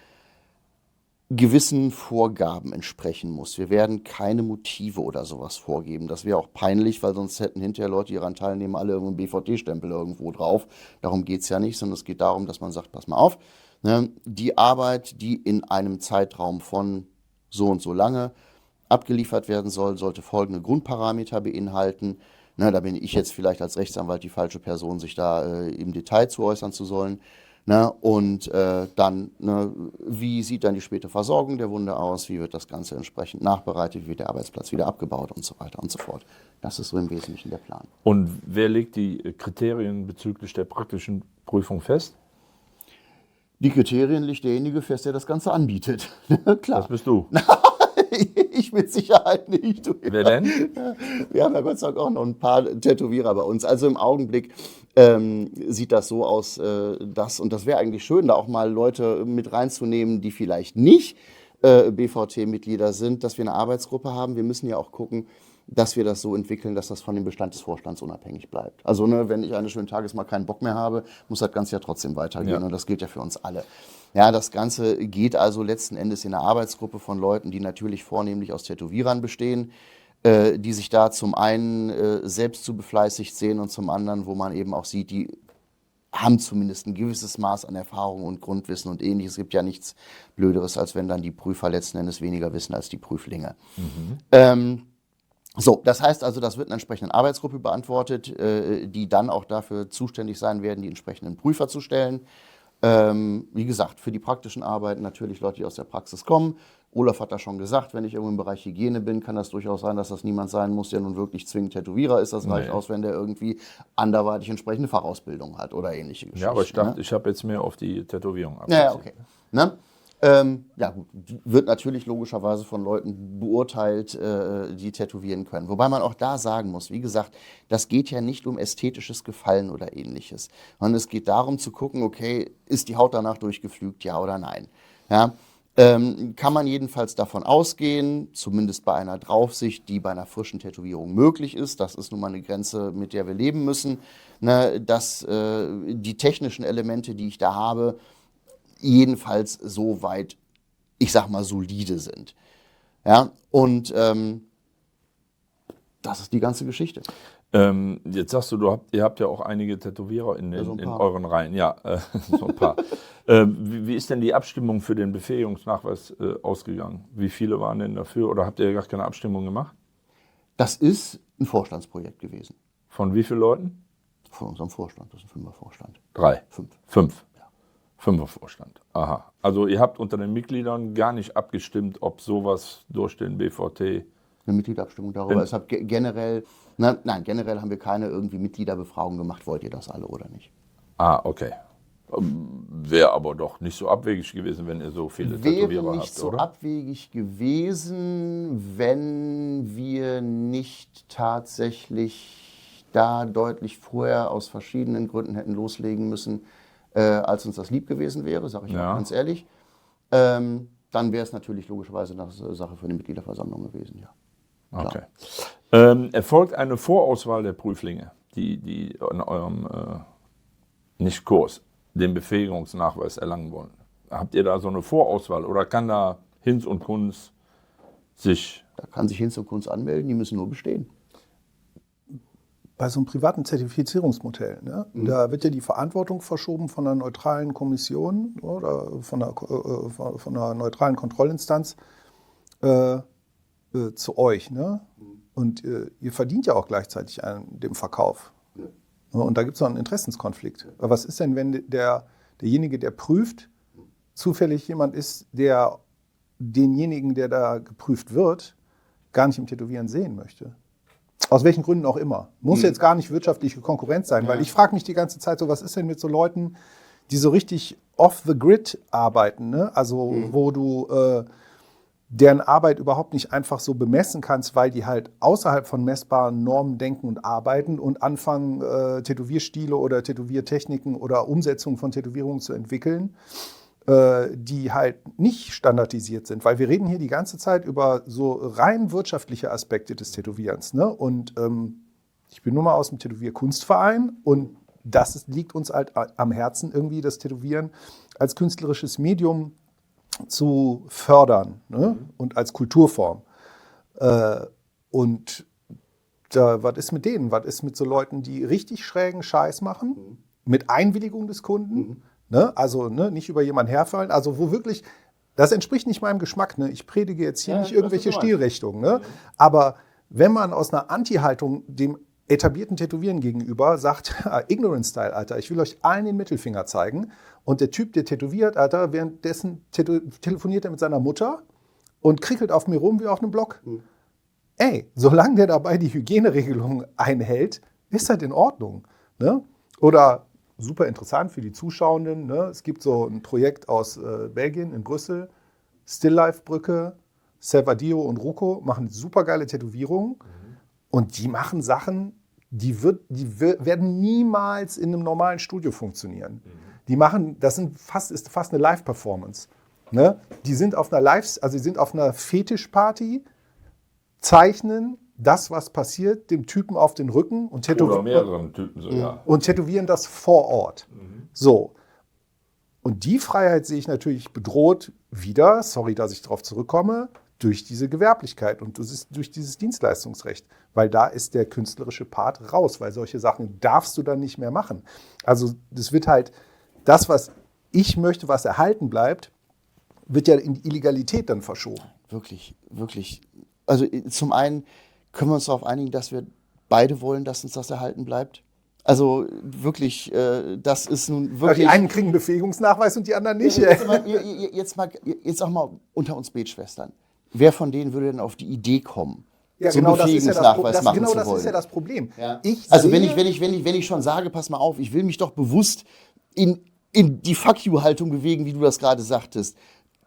C: gewissen Vorgaben entsprechen muss. Wir werden keine Motive oder sowas vorgeben. Das wäre auch peinlich, weil sonst hätten hinterher Leute, die daran teilnehmen, alle irgendeinen BVT-Stempel irgendwo drauf. Darum geht es ja nicht, sondern es geht darum, dass man sagt, pass mal auf, ne, die Arbeit, die in einem Zeitraum von so und so lange abgeliefert werden soll, sollte folgende Grundparameter beinhalten. Na, da bin ich jetzt vielleicht als Rechtsanwalt die falsche Person, sich da im Detail zu äußern zu sollen. Na, und dann, wie sieht dann die späte Versorgung der Wunde aus? Wie wird das Ganze entsprechend nachbereitet? Wie wird der Arbeitsplatz wieder abgebaut und so weiter und so fort. Das ist so im Wesentlichen der Plan.
A: Und wer legt die Kriterien bezüglich der praktischen Prüfung fest?
C: Die Kriterien legt derjenige fest, der das Ganze anbietet. Klar.
A: Das bist du.
C: Ich mit Sicherheit nicht.
A: Wer denn?
C: Wir haben ja Gott sei Dank auch noch ein paar Tätowierer bei uns. Also im Augenblick sieht das so aus, und das wäre eigentlich schön, da auch mal Leute mit reinzunehmen, die vielleicht nicht BVT-Mitglieder sind, dass wir eine Arbeitsgruppe haben. Wir müssen ja auch gucken, dass wir das so entwickeln, dass das von dem Bestand des Vorstands unabhängig bleibt. Also wenn ich eines schönen Tages mal keinen Bock mehr habe, muss das Ganze ja trotzdem weitergehen.
A: Ja.
C: Und das gilt ja für uns alle. Ja, das Ganze geht also letzten Endes in einer Arbeitsgruppe von Leuten, die natürlich vornehmlich aus Tätowierern bestehen, die sich da zum einen selbst zu befleißigt sehen und zum anderen, wo man eben auch sieht, die haben zumindest ein gewisses Maß an Erfahrung und Grundwissen und Ähnliches. Es gibt ja nichts Blöderes, als wenn dann die Prüfer letzten Endes weniger wissen als die Prüflinge. So, das heißt also, das wird einer entsprechenden Arbeitsgruppe beantwortet, die dann auch dafür zuständig sein werden, die entsprechenden Prüfer zu stellen. Wie gesagt, für die praktischen Arbeiten natürlich Leute, die aus der Praxis kommen. Olaf hat da schon gesagt, wenn ich irgendwo im Bereich Hygiene bin, kann das durchaus sein, dass das niemand sein muss, der nun wirklich zwingend Tätowierer ist. Das reicht aus, wenn der irgendwie anderweitig entsprechende Fachausbildung hat oder ähnliche Geschichten.
A: Ja, aber ich dachte,
C: ne?
A: ich habe jetzt mehr auf die Tätowierung abgesehen.
C: Ja, okay. Ne? Ja gut, die wird natürlich logischerweise von Leuten beurteilt, die tätowieren können. Wobei man auch da sagen muss, wie gesagt, das geht ja nicht um ästhetisches Gefallen oder ähnliches. Sondern es geht darum zu gucken, okay, ist die Haut danach durchgepflügt, ja oder nein. Ja? Kann man jedenfalls davon ausgehen, zumindest bei einer Draufsicht, die bei einer frischen Tätowierung möglich ist, das ist nun mal eine Grenze, mit der wir leben müssen, ne, dass die technischen Elemente, die ich da habe, jedenfalls soweit, ich sag mal, solide sind. Ja, und das ist die ganze Geschichte.
A: Jetzt sagst du, ihr habt ja auch einige Tätowierer in euren Reihen. Ja, so ein paar. Wie ist denn die Abstimmung für den Befähigungsnachweis ausgegangen? Wie viele waren denn dafür oder habt ihr gar keine Abstimmung gemacht?
C: Das ist ein Vorstandsprojekt gewesen.
A: Von wie vielen Leuten?
C: Von unserem Vorstand, das ist ein 5er-Vorstand.
A: 3?
C: 5.
A: 5. 5er-Vorstand. Aha. Also ihr habt unter den Mitgliedern gar nicht abgestimmt, ob sowas durch den BVT...
C: Eine Mitgliederabstimmung darüber. Es hat generell haben wir keine irgendwie Mitgliederbefragung gemacht. Wollt ihr das alle oder nicht?
A: Ah, okay. Wäre aber doch nicht so abwegig gewesen, wenn ihr so viele Tätowierer habt, oder?
C: Wäre nicht so abwegig gewesen, wenn wir nicht tatsächlich da deutlich vorher aus verschiedenen Gründen hätten loslegen müssen, als uns das lieb gewesen wäre, sage ich auch ganz ehrlich. Dann wäre es natürlich logischerweise eine Sache für die Mitgliederversammlung gewesen, ja.
A: Okay. Erfolgt eine Vorauswahl der Prüflinge, die in eurem nicht Kurs den Befähigungsnachweis erlangen wollen? Habt ihr da so eine Vorauswahl oder kann da Hinz und Kunz sich...
C: Da kann sich Hinz und Kunz anmelden, die müssen nur bestehen.
D: Bei so einem privaten Zertifizierungsmodell, ne? Da wird ja die Verantwortung verschoben von einer neutralen Kommission oder von einer neutralen Kontrollinstanz zu euch. Ne? Und ihr verdient ja auch gleichzeitig an dem Verkauf. Ja. Und da gibt es noch einen Interessenskonflikt. Aber was ist denn, wenn derjenige, der prüft, zufällig jemand ist, der denjenigen, der da geprüft wird, gar nicht im Tätowieren sehen möchte? Aus welchen Gründen auch immer. Muss jetzt gar nicht wirtschaftliche Konkurrenz sein, weil ich frage mich die ganze Zeit so, was ist denn mit so Leuten, die so richtig off the grid arbeiten, ne? Also wo du deren Arbeit überhaupt nicht einfach so bemessen kannst, weil die halt außerhalb von messbaren Normen denken und arbeiten und anfangen, Tätowierstile oder Tätowiertechniken oder Umsetzungen von Tätowierungen zu entwickeln, die halt nicht standardisiert sind. Weil wir reden hier die ganze Zeit über so rein wirtschaftliche Aspekte des Tätowierens. Ne? Und ich bin nun mal aus dem Tätowierkunstverein und das liegt uns halt am Herzen irgendwie, das Tätowieren als künstlerisches Medium zu fördern, ne? Und als Kulturform. Und was ist mit denen? Was ist mit so Leuten, die richtig schrägen Scheiß machen, mit Einwilligung des Kunden? Ne? Also nicht über jemanden herfallen. Also wo wirklich, das entspricht nicht meinem Geschmack. Ne? Ich predige jetzt hier nicht irgendwelche Stilrichtungen. Ne? Aber wenn man aus einer Anti-Haltung dem etablierten Tätowieren gegenüber sagt, Ignorant Style, Alter, ich will euch allen den Mittelfinger zeigen. Und der Typ, der tätowiert, Alter, währenddessen telefoniert er mit seiner Mutter und krickelt auf mir rum wie auf einem Block. Ey, solange der dabei die Hygieneregelungen einhält, ist das in Ordnung. Ne? Oder super interessant für die Zuschauenden, ne? Es gibt so ein Projekt aus Belgien, in Brüssel, Still-Life-Brücke, Servadio und Ruko machen super geile Tätowierungen. Und die machen Sachen, die werden niemals in einem normalen Studio funktionieren. Die machen, ist fast eine Live-Performance. Ne? Die sind auf einer Fetischparty, zeichnen das, was passiert, dem Typen auf den Rücken und
A: Oder mehreren Typen sogar.
D: Und tätowieren das vor Ort. So. Und die Freiheit sehe ich natürlich bedroht wieder, sorry, dass ich darauf zurückkomme, durch diese Gewerblichkeit und durch dieses Dienstleistungsrecht. Weil da ist der künstlerische Part raus, weil solche Sachen darfst du dann nicht mehr machen. Also das wird halt, das, was ich möchte, was erhalten bleibt, wird ja in die Illegalität dann verschoben.
C: Wirklich, wirklich. Also zum einen können wir uns darauf einigen, dass wir beide wollen, dass uns das erhalten bleibt. Also wirklich, das ist nun
D: Aber
C: wirklich...
D: die einen kriegen einen Befähigungsnachweis und die anderen nicht.
C: Jetzt auch mal unter uns Betschwestern. Wer von denen würde denn auf die Idee kommen,
D: Ja,
C: so einen
D: genau das ist ja
C: Befähigungsnachweis machen
D: genau
C: zu
D: das
C: wollen?
D: ist ja das Problem.
C: Ja.
D: Ich
C: Also
D: sehe,
C: wenn ich schon sage, pass mal auf, ich will mich doch bewusst in die Fuck-you-Haltung bewegen, wie du das gerade sagtest,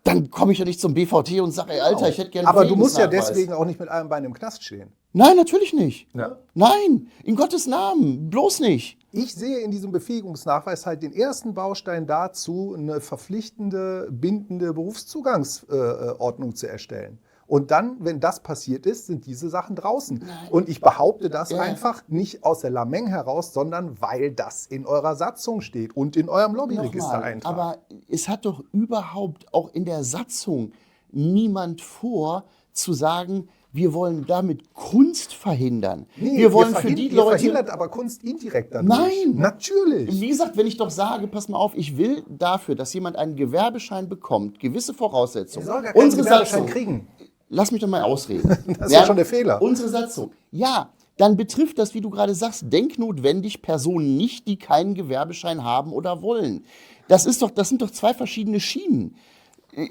C: dann komme ich ja nicht zum BVT und sage, ey, Alter, ich hätte gerne einen
D: aber du musst ja
C: Befähigungsnachweis.
D: deswegen auch nicht mit einem Bein im Knast stehen.
C: Nein, natürlich nicht.
D: Ja.
C: Nein, in Gottes Namen, bloß nicht.
D: Ich sehe in diesem Befähigungsnachweis halt den ersten Baustein dazu, eine verpflichtende, bindende Berufszugangsordnung zu erstellen. Und dann, wenn das passiert ist, sind diese Sachen draußen. Und ich behaupte das einfach nicht aus der Lameng heraus, sondern weil das in eurer Satzung steht und in eurem Lobbyregistereintrag.
C: Aber es hat doch überhaupt auch in der Satzung niemand vor, zu sagen, wir wollen damit Kunst verhindern.
D: Nee,
C: wir wollen für die
D: ihr
C: Leute...
D: verhindert aber Kunst indirekt dadurch.
C: Nein.
D: Natürlich.
C: Wie gesagt, wenn ich doch sage, pass mal auf, ich will dafür, dass jemand einen Gewerbeschein bekommt, gewisse Voraussetzungen.
D: Er soll gar keinen
C: Unsere
D: Gewerbeschein
C: Satzung,
D: kriegen.
C: lass mich doch mal ausreden.
D: Das ist ja schon der Fehler.
C: Unsere Satzung. Ja, dann betrifft das, wie du gerade sagst, denknotwendig Personen nicht, die keinen Gewerbeschein haben oder wollen. Das sind doch zwei verschiedene Schienen.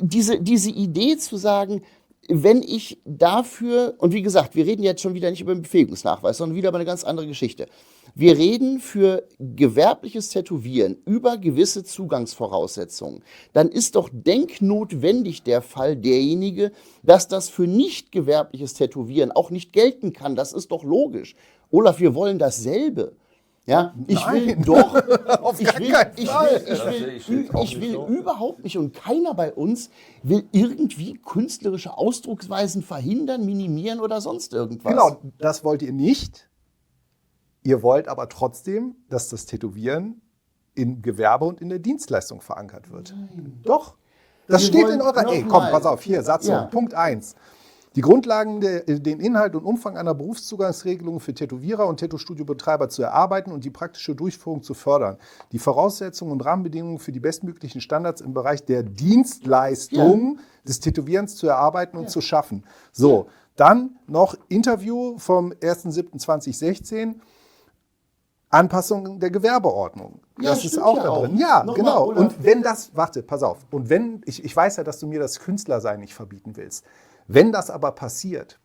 C: Diese Idee zu sagen, wenn ich dafür, und wie gesagt, wir reden jetzt schon wieder nicht über den Befähigungsnachweis, sondern wieder über eine ganz andere Geschichte. Wir reden für gewerbliches Tätowieren über gewisse Zugangsvoraussetzungen. Dann ist doch denknotwendig der Fall derjenige, dass das für nicht gewerbliches Tätowieren auch nicht gelten kann. Das ist doch logisch. Olaf, wir wollen dasselbe. Ja, ich will
D: Nein.
C: doch,
D: Auf
C: ich
D: gar
C: will,
D: keinen
C: ich
D: Fall.
C: will, ich
A: Das sehe ich
C: will,
A: jetzt auch
C: ich
A: nicht
C: will
A: so.
C: überhaupt nicht und keiner bei uns will irgendwie künstlerische Ausdrucksweisen verhindern, minimieren oder sonst irgendwas.
D: Genau, das wollt ihr nicht. Ihr wollt aber trotzdem, dass das Tätowieren im Gewerbe und in der Dienstleistung verankert wird. Doch. Das
C: Wir
D: steht
C: wollen
D: in eurer...
C: noch
D: Ey, komm,
C: mal-
D: pass auf, hier, Satzung,
C: Ja.
D: Punkt 1. Die Grundlagen, den Inhalt und Umfang einer Berufszugangsregelung für Tätowierer und Tattoo-Studio-Betreiber zu erarbeiten und die praktische Durchführung zu fördern. Die Voraussetzungen und Rahmenbedingungen für die bestmöglichen Standards im Bereich der Dienstleistung des Tätowierens zu erarbeiten und zu schaffen. So, dann noch Interview vom 1.7.2016. Anpassung der Gewerbeordnung.
C: Ja,
D: Das ist
C: stimmt
D: auch
C: ja
D: da
C: auch.
D: drin. Ja,
C: Nochmal,
D: genau.
C: Olaf.
D: Und wenn das, warte, pass auf. Und wenn, ich weiß ja, dass du mir das Künstlersein nicht verbieten willst. Wenn das aber passiert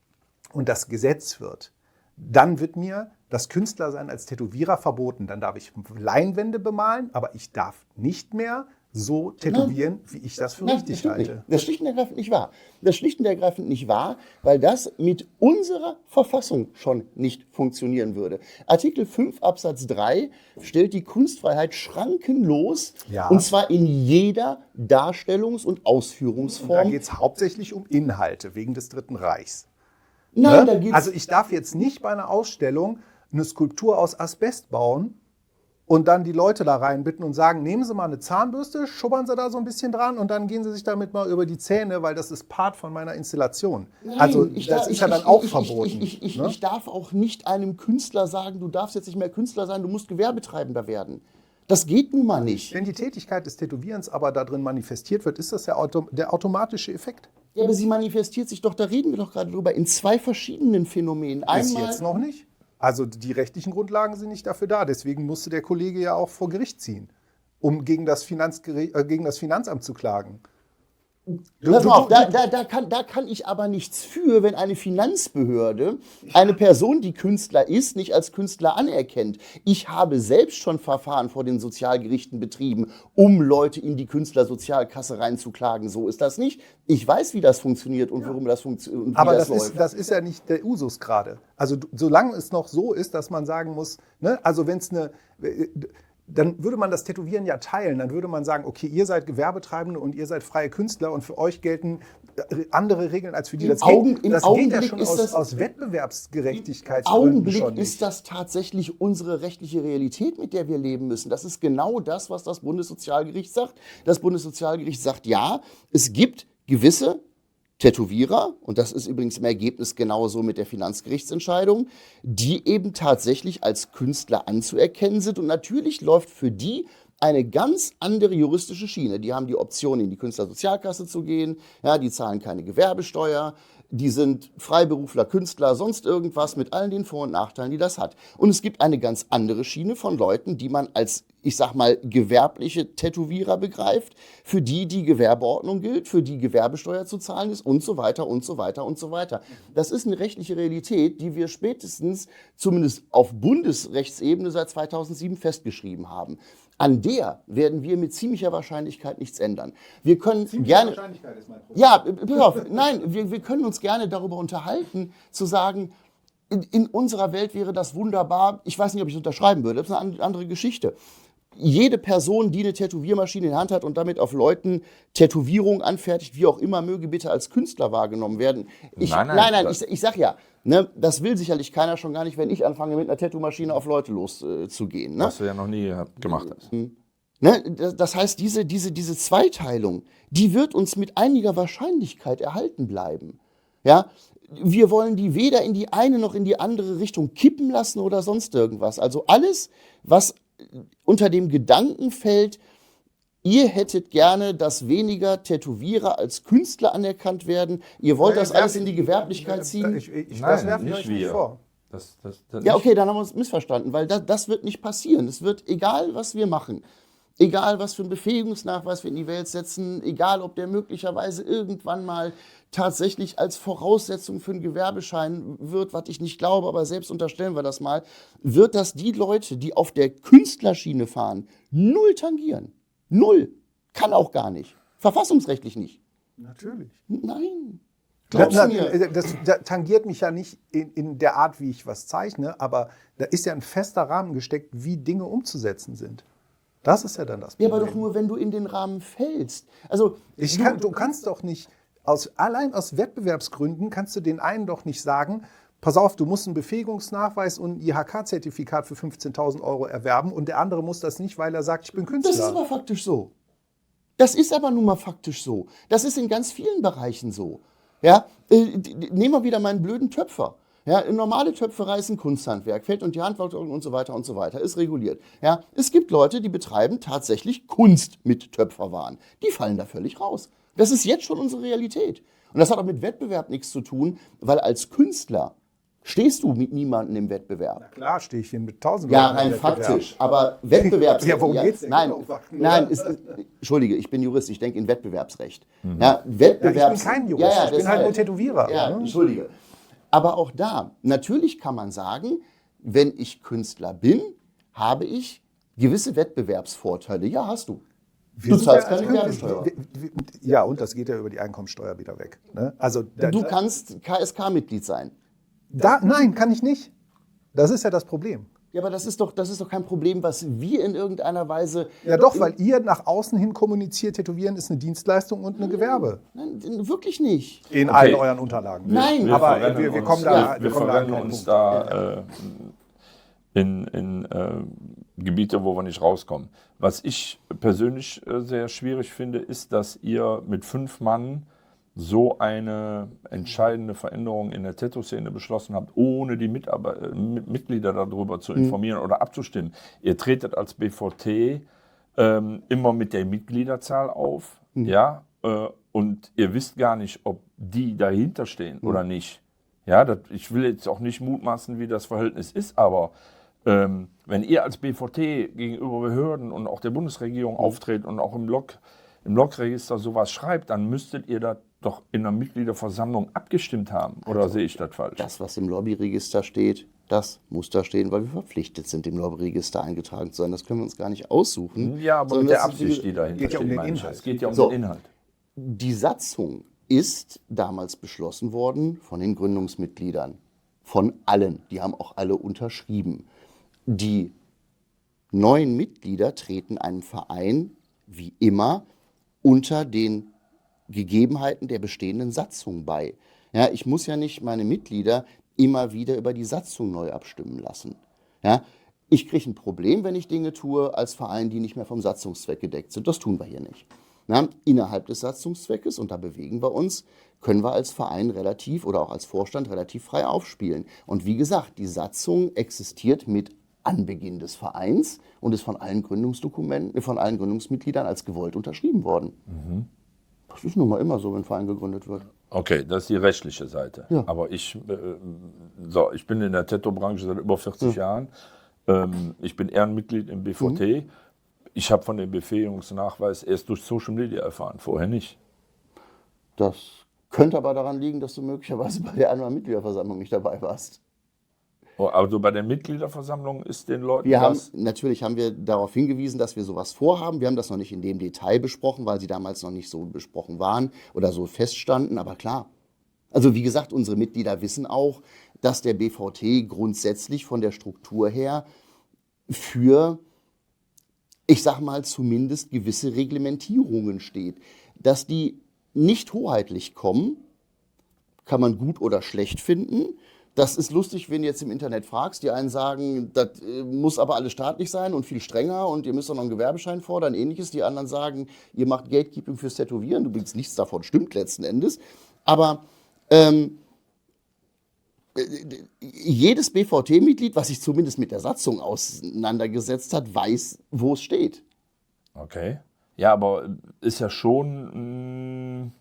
D: und das Gesetz wird, dann wird mir das Künstlersein als Tätowierer verboten. Dann darf ich Leinwände bemalen, aber ich darf nicht mehr so tätowieren, wie ich das für
C: Nein,
D: richtig
C: das stimmt
D: halte.
C: nicht. Das ist schlicht und ergreifend nicht wahr. Das ist schlicht und ergreifend nicht wahr, weil das mit unserer Verfassung schon nicht funktionieren würde. Artikel 5 Absatz 3 stellt die Kunstfreiheit schrankenlos,
D: Ja.
C: und zwar in jeder Darstellungs- und
D: Da
C: Ausführungsform.
D: geht es hauptsächlich um Inhalte wegen des Dritten Reichs.
C: Nein,
D: Ne?
C: da geht's
D: Also ich darf jetzt nicht bei einer Ausstellung eine Skulptur aus Asbest bauen und dann die Leute da reinbitten und sagen, nehmen Sie mal eine Zahnbürste, schubbern Sie da so ein bisschen dran und dann gehen Sie sich damit mal über die Zähne, weil das ist Part von meiner Installation.
C: Nein,
D: Also das ist ja dann auch verboten. ne?
C: Ich darf auch nicht einem Künstler sagen, du darfst jetzt nicht mehr Künstler sein, du musst Gewerbetreibender werden. Das geht nun mal nicht.
D: Wenn die Tätigkeit des Tätowierens aber darin manifestiert wird, ist das ja der automatische Effekt.
C: Ja, aber sie manifestiert sich doch, da reden wir doch gerade drüber, in zwei verschiedenen Phänomenen.
D: Bis
C: Einmal,
D: jetzt noch nicht. Also die rechtlichen Grundlagen sind nicht dafür da. Deswegen musste der Kollege ja auch vor Gericht ziehen, um gegen das Finanzamt zu klagen.
C: Pass mal auf, da kann ich aber nichts für, wenn eine Finanzbehörde eine Person, die Künstler ist, nicht als Künstler anerkennt. Ich habe selbst schon Verfahren vor den Sozialgerichten betrieben, um Leute in die Künstlersozialkasse reinzuklagen. So ist das nicht. Ich weiß, wie das funktioniert und warum das funktioniert und wie
D: Aber
C: das
D: das
C: läuft.
D: ist ja nicht der Usus gerade. Also solange es noch so ist, dass man sagen muss, ne, also wenn es dann würde man das Tätowieren ja teilen. Dann würde man sagen, okay, ihr seid Gewerbetreibende und ihr seid freie Künstler und für euch gelten andere Regeln als für die.
C: Im
D: Das geht ja
C: Augenblick
D: schon
C: ist das-
D: aus Wettbewerbsgerechtigkeitsgründen
C: Augenblick
D: schon nicht.
C: ist das tatsächlich unsere rechtliche Realität, mit der wir leben müssen. Das ist genau das, was das Bundessozialgericht sagt. Das Bundessozialgericht sagt, ja, es gibt gewisse Tätowierer, und das ist übrigens im Ergebnis genauso mit der Finanzgerichtsentscheidung, die eben tatsächlich als Künstler anzuerkennen sind. Und natürlich läuft für die eine ganz andere juristische Schiene. Die haben die Option, in die Künstlersozialkasse zu gehen, ja, die zahlen keine Gewerbesteuer. die sind Freiberufler, Künstler, sonst irgendwas mit all den Vor- und Nachteilen, die das hat. Und es gibt eine ganz andere Schiene von Leuten, die man als, ich sag mal, gewerbliche Tätowierer begreift, für die die Gewerbeordnung gilt, für die Gewerbesteuer zu zahlen ist und so weiter und so weiter und so weiter. Das ist eine rechtliche Realität, die wir spätestens, zumindest auf Bundesrechtsebene, seit 2007 festgeschrieben haben. An der werden wir mit ziemlicher Wahrscheinlichkeit nichts ändern. Wir können gerne.
D: Wahrscheinlichkeit ist mein Problem.
C: Ja, pass auf, nein, wir können uns gerne darüber unterhalten, zu sagen, in unserer Welt wäre das wunderbar. Ich weiß nicht, ob ich es unterschreiben würde, das ist eine andere Geschichte. Jede Person, die eine Tätowiermaschine in der Hand hat und damit auf Leuten Tätowierungen anfertigt, wie auch immer, möge bitte als Künstler wahrgenommen werden. Ich sag ja, ne, das will sicherlich keiner, schon gar nicht, wenn ich anfange, mit einer Tattoo-Maschine auf Leute loszugehen. Ne?
A: Was du ja noch nie gemacht hast.
C: Ne, das heißt, diese Zweiteilung, die wird uns mit einiger Wahrscheinlichkeit erhalten bleiben. Ja? Wir wollen die weder in die eine noch in die andere Richtung kippen lassen oder sonst irgendwas. Also alles, was unter dem Gedanken fällt, ihr hättet gerne, dass weniger Tätowierer als Künstler anerkannt werden, ihr wollt das alles in die Gewerblichkeit ziehen.
D: Das werfe ich euch nicht vor.
A: Das
C: Ja, okay, dann haben wir uns missverstanden, weil das wird nicht passieren. Es wird, egal was wir machen, egal was für einen Befähigungsnachweis wir in die Welt setzen, egal ob der möglicherweise irgendwann mal tatsächlich als Voraussetzung für einen Gewerbeschein wird, was ich nicht glaube, aber selbst unterstellen wir das mal, wird das die Leute, die auf der Künstlerschiene fahren, null tangieren. Null. Kann auch gar nicht. Verfassungsrechtlich nicht.
D: Natürlich.
C: Nein. Glaubst du mir?
D: Das tangiert mich ja nicht in der Art, wie ich was zeichne, aber da ist ja ein fester Rahmen gesteckt, wie Dinge umzusetzen sind. Das ist ja dann das
C: Ja,
D: Problem.
C: aber doch nur, wenn du in den Rahmen fällst. Also,
D: Du kannst doch nicht, allein aus Wettbewerbsgründen kannst du den einen doch nicht sagen, pass auf, du musst einen Befähigungsnachweis und ein IHK-Zertifikat für 15.000 € erwerben und der andere muss das nicht, weil er sagt, ich bin Künstler.
C: das ist aber faktisch so. Das ist aber nun mal faktisch so. Das ist in ganz vielen Bereichen so. Ja? Nehmen wir wieder meinen blöden Töpfer. Ja, eine normale Töpferei ist ein Kunsthandwerk, Feld- und die Handwerkung und so weiter, ist reguliert. Ja, es gibt Leute, die betreiben tatsächlich Kunst mit Töpferwaren. Die fallen da völlig raus. Das ist jetzt schon unsere Realität. Und das hat auch mit Wettbewerb nichts zu tun, weil als Künstler stehst du mit niemandem im Wettbewerb.
D: Na klar, stehe ich hier mit 1.000
C: Ja,
D: Leuten
C: rein
D: im Wettbewerb.
C: faktisch, aber Wettbewerbsrecht.
D: Ja, worum geht's denn?
C: Nein, Entschuldige, ich bin Jurist, ich denke in Wettbewerbsrecht. Ja, Wettbewerbs
D: ich bin kein Jurist, ich bin halt nur Tätowierer.
C: Ja,
D: Ne?
C: Entschuldige. Aber auch da, natürlich kann man sagen, wenn ich Künstler bin, habe ich gewisse Wettbewerbsvorteile. Ja, hast du. Du zahlst keine Gewerbesteuer.
D: Ja, und das geht ja über die Einkommensteuer wieder weg. Ne? Also,
C: Du kannst KSK-Mitglied sein.
D: nein, kann ich nicht. Das ist ja das Problem.
C: Ja, aber das ist doch kein Problem, was wir in irgendeiner Weise...
D: Ja doch, weil ihr nach außen hin kommuniziert, Tätowieren ist eine Dienstleistung und ein Gewerbe.
C: Nein, wirklich nicht.
D: In allen euren Unterlagen.
C: Nein.
D: Aber wir kommen da
A: Wir verrennen uns da in Gebiete, wo wir nicht rauskommen. Was ich persönlich sehr schwierig finde, ist, dass ihr mit 5 Mann so eine entscheidende Veränderung in der Tattoo-Szene beschlossen habt, ohne die Mitglieder darüber zu informieren oder abzustimmen. Ihr tretet als BVT immer mit der Mitgliederzahl auf, ja, und ihr wisst gar nicht, ob die dahinter stehen oder nicht. Ja, ich will jetzt auch nicht mutmaßen, wie das Verhältnis ist, aber wenn ihr als BVT gegenüber Behörden und auch der Bundesregierung auftritt und auch im Logregister sowas schreibt, dann müsstet ihr da doch in der Mitgliederversammlung abgestimmt haben. Oder sehe ich das falsch?
C: Das, was im Lobbyregister steht, das muss da stehen, weil wir verpflichtet sind, im Lobbyregister eingetragen zu sein. Das können wir uns gar nicht aussuchen.
A: Ja, aber mit der Absicht, die dahinter
D: geht ja um
A: steht,
D: den
A: meine ich.
D: Inhalt.
A: Es geht ja um
C: So.
A: den Inhalt.
C: Die Satzung ist damals beschlossen worden von den Gründungsmitgliedern. Von allen. Die haben auch alle unterschrieben. Die neuen Mitglieder treten einem Verein, wie immer, unter den Gegebenheiten der bestehenden Satzung bei. Ja, ich muss ja nicht meine Mitglieder immer wieder über die Satzung neu abstimmen lassen. Ja, ich kriege ein Problem, wenn ich Dinge tue als Verein, die nicht mehr vom Satzungszweck gedeckt sind. Das tun wir hier nicht. Ja, innerhalb des Satzungszweckes, und da bewegen wir uns, können wir als Verein relativ oder auch als Vorstand relativ frei aufspielen. Und wie gesagt, die Satzung existiert mit Anbeginn des Vereins und ist von allen Gründungsdokumenten, von allen Gründungsmitgliedern als gewollt unterschrieben worden. Das ist nun mal immer so, wenn ein Verein gegründet wird.
A: Okay, das ist die rechtliche Seite.
C: Ja.
A: Aber ich bin in der Tattoo-Branche seit über 40 Jahren. Ich bin Ehrenmitglied im BVT. Ich habe von dem Befähigungsnachweis erst durch Social Media erfahren, vorher nicht.
C: Das könnte aber daran liegen, dass du möglicherweise bei der einmal Mitgliederversammlung nicht dabei warst.
A: Also bei der Mitgliederversammlung ist den Leuten
C: Natürlich haben wir darauf hingewiesen, dass wir sowas vorhaben. Wir haben das noch nicht in dem Detail besprochen, weil sie damals noch nicht so besprochen waren oder so feststanden. Aber klar, also wie gesagt, unsere Mitglieder wissen auch, dass der BVT grundsätzlich von der Struktur her für, ich sag mal, zumindest gewisse Reglementierungen steht. Dass die nicht hoheitlich kommen, kann man gut oder schlecht finden. Das ist lustig, wenn du jetzt im Internet fragst. Die einen sagen, das muss aber alles staatlich sein und viel strenger und ihr müsst auch noch einen Gewerbeschein fordern, ähnliches. Die anderen sagen, ihr macht Gatekeeping fürs Tätowieren. Übrigens nichts davon stimmt letzten Endes. Aber jedes BVT-Mitglied, was sich zumindest mit der Satzung auseinandergesetzt hat, weiß, wo es steht.
A: Okay. Ja, aber ist ja schon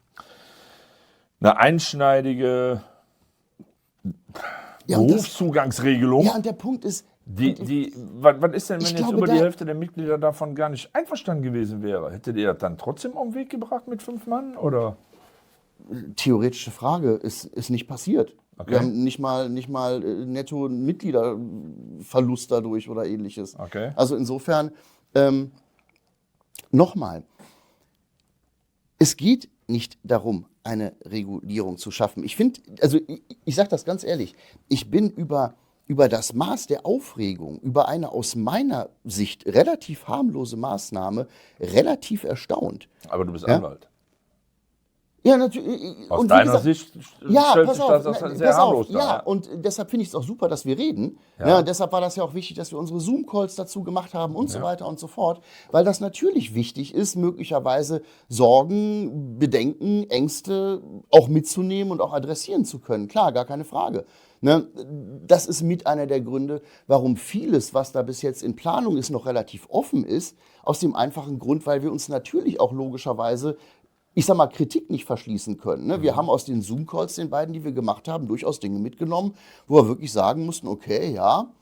A: eine einschneidige Berufszugangsregelung.
C: Ja, und der Punkt ist,
A: Was ist denn, wenn
C: Ich
A: jetzt
C: glaube,
A: über die
C: da-
A: Hälfte der Mitglieder davon gar nicht einverstanden gewesen wäre? Hättet ihr das dann trotzdem auf den Weg gebracht mit 5 Mann? Oder?
C: theoretische Frage, ist nicht passiert.
A: Okay.
C: Wir haben nicht mal netto Mitgliederverlust dadurch oder ähnliches.
A: Okay.
C: Also insofern, nochmal, es geht nicht darum, eine Regulierung zu schaffen. Ich finde, also ich sage das ganz ehrlich, ich bin über das Maß der Aufregung, über eine aus meiner Sicht relativ harmlose Maßnahme relativ erstaunt.
A: Aber du bist
C: Ja?
A: Anwalt.
C: Ja, natürlich.
A: Aus
C: Und wie
A: deiner
C: gesagt,
A: Sicht
C: ja,
A: stellt
C: pass
A: sich
C: auf,
A: das als sehr
C: pass auf,
A: harmlos dar.
C: ja, und deshalb finde ich es auch super, dass wir reden.
A: Ja.
C: Ja, deshalb war das ja auch wichtig, dass wir unsere Zoom-Calls dazu gemacht haben und so weiter und so fort, weil das natürlich wichtig ist, möglicherweise Sorgen, Bedenken, Ängste auch mitzunehmen und auch adressieren zu können. Klar, gar keine Frage. Ne? Das ist mit einer der Gründe, warum vieles, was da bis jetzt in Planung ist, noch relativ offen ist, aus dem einfachen Grund, weil wir uns natürlich auch logischerweise, ich sag mal, Kritik nicht verschließen können. Ne? Wir haben aus den Zoom-Calls, den beiden, die wir gemacht haben, durchaus Dinge mitgenommen, wo wir wirklich sagen mussten, okay, ja,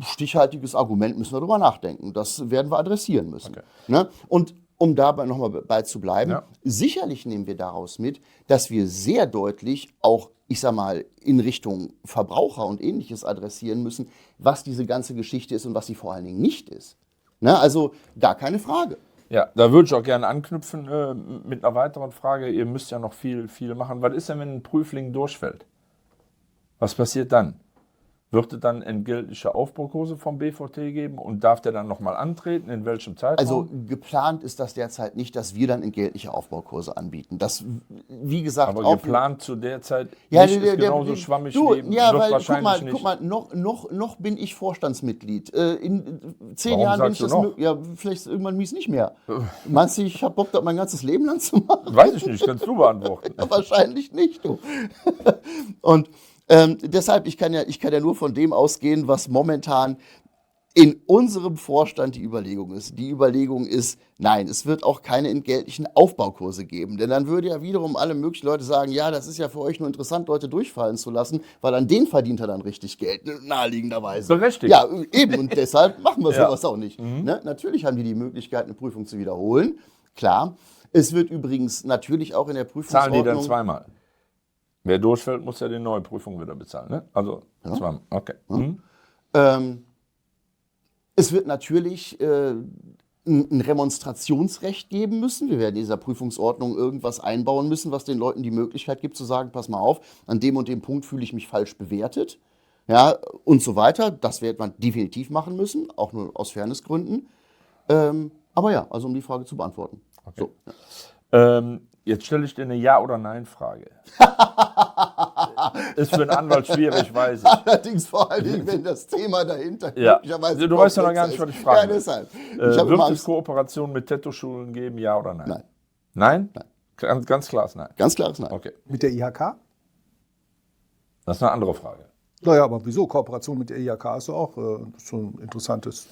C: stichhaltiges Argument, müssen wir drüber nachdenken. Das werden wir adressieren müssen.
A: Okay.
C: Ne? Und um dabei nochmal bei zu bleiben,
A: Ja.
C: sicherlich nehmen wir daraus mit, dass wir sehr deutlich auch, ich sag mal, in Richtung Verbraucher und Ähnliches adressieren müssen, was diese ganze Geschichte ist und was sie vor allen Dingen nicht ist. Ne? Also gar keine Frage.
A: Ja, da würde ich auch gerne anknüpfen mit einer weiteren Frage. Ihr müsst ja noch viel machen. Was ist denn, wenn ein Prüfling durchfällt? Was passiert dann? Wird es dann entgeltliche Aufbaukurse vom BVT geben und darf der dann nochmal antreten? In welchem Zeitraum?
C: Also geplant ist das derzeit nicht, dass wir dann entgeltliche Aufbaukurse anbieten. Das, wie gesagt,
A: aber
C: auch
A: geplant zu der Zeit
C: Ja,
A: nicht, ist genauso schwammig
C: du,
A: wie
C: ja,
A: wird
C: weil,
A: wahrscheinlich
C: guck mal, noch bin ich Vorstandsmitglied. In 10
A: Warum
C: Jahren bin ich
A: sagst du
C: das
A: noch?
C: Ja, vielleicht irgendwann mies nicht mehr. Meinst du, ich habe Bock, das mein ganzes Leben lang zu machen?
A: Weiß ich nicht, kannst du beantworten.
C: Ja, wahrscheinlich nicht, du. Und deshalb, ich kann ja nur von dem ausgehen, was momentan in unserem Vorstand die Überlegung ist. Die Überlegung ist, nein, es wird auch keine entgeltlichen Aufbaukurse geben. Denn dann würde ja wiederum alle möglichen Leute sagen, ja, das ist ja für euch nur interessant, Leute durchfallen zu lassen, weil an denen verdient er dann richtig Geld, naheliegenderweise.
A: Berechtigt.
C: Ja, eben. Und deshalb machen wir
A: Ja.
C: sowas auch nicht. Ne? Natürlich haben die Möglichkeit, eine Prüfung zu wiederholen. Klar. Es wird übrigens natürlich auch in der
A: Zahlen
C: Prüfungsordnung...
A: die dann zweimal? Wer durchfällt, muss ja die neue Prüfung wieder bezahlen. Ne? Also zweimal. Okay.
C: Es wird natürlich ein Remonstrationsrecht geben müssen. Wir werden in dieser Prüfungsordnung irgendwas einbauen müssen, was den Leuten die Möglichkeit gibt zu sagen, pass mal auf, an dem und dem Punkt fühle ich mich falsch bewertet. Ja, und so weiter. Das wird man definitiv machen müssen, auch nur aus Fairnessgründen. Aber ja, also um die Frage zu beantworten.
A: Okay.
C: So.
A: Jetzt stelle ich dir eine Ja- oder Nein-Frage. Ist für einen Anwalt schwierig, weiß ich.
C: Allerdings vor allen Dingen, wenn das Thema dahinter
A: Ja.
C: möglicherweise
A: Du weißt ja noch gar nicht,
C: komplexer
A: was ich fragen
C: ist. Ja,
A: will.
C: deshalb. Ich habe
A: Wird
C: immer
A: es
C: Angst.
A: Kooperationen mit Tattoo-Schulen geben, ja oder nein?
C: Nein.
A: Nein? Ganz klar ist Nein.
C: Ganz klares Nein.
A: Okay,
D: Mit der IHK?
A: das ist eine andere Frage.
D: Naja, aber wieso? Kooperation mit der IHK ist doch auch so ein interessantes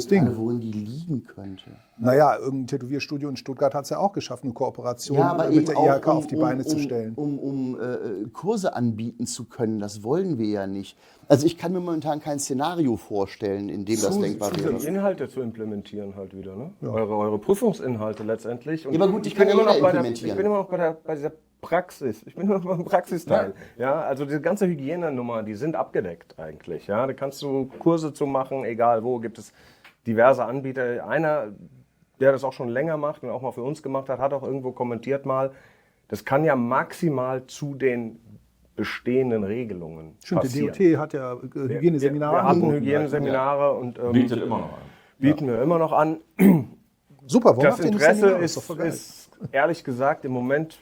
D: Ding.
C: Wo die liegen könnte.
D: Naja, irgendein Tätowierstudio in Stuttgart hat es ja auch geschafft, eine Kooperation
C: Ja, aber
D: mit
C: eben
D: der
C: auch,
D: IHK auf die Beine zu stellen.
C: Um Kurse anbieten zu können, das wollen wir ja nicht. Also ich kann mir momentan kein Szenario vorstellen, in dem das denkbar wäre.
B: Die Inhalte zu implementieren halt wieder, ne? Eure Prüfungsinhalte letztendlich. Und
C: Ja, aber gut, die
B: ich bin
C: kann ja
B: immer
C: jeder
B: noch
C: implementieren.
B: Ich bin immer noch bei dieser Praxis. Ich bin immer noch beim Praxisteil. Ja, also die ganze Hygienenummer, die sind abgedeckt eigentlich. Ja, da kannst du Kurse zu machen, egal wo, gibt es diverse Anbieter. Einer, der das auch schon länger macht und auch mal für uns gemacht hat, hat auch irgendwo kommentiert mal, das kann ja maximal zu den bestehenden Regelungen
D: Stimmt,
B: passieren.
D: die DOT hat ja Hygieneseminare
B: Wir hatten
D: angeboten.
B: Hygieneseminare und
A: Bietet immer noch an.
B: bieten wir immer noch an.
D: Super, warum
B: Das
D: macht ihr nicht
B: Interesse
D: Seminare? Ist doch voll geil.
B: ist ehrlich gesagt im Moment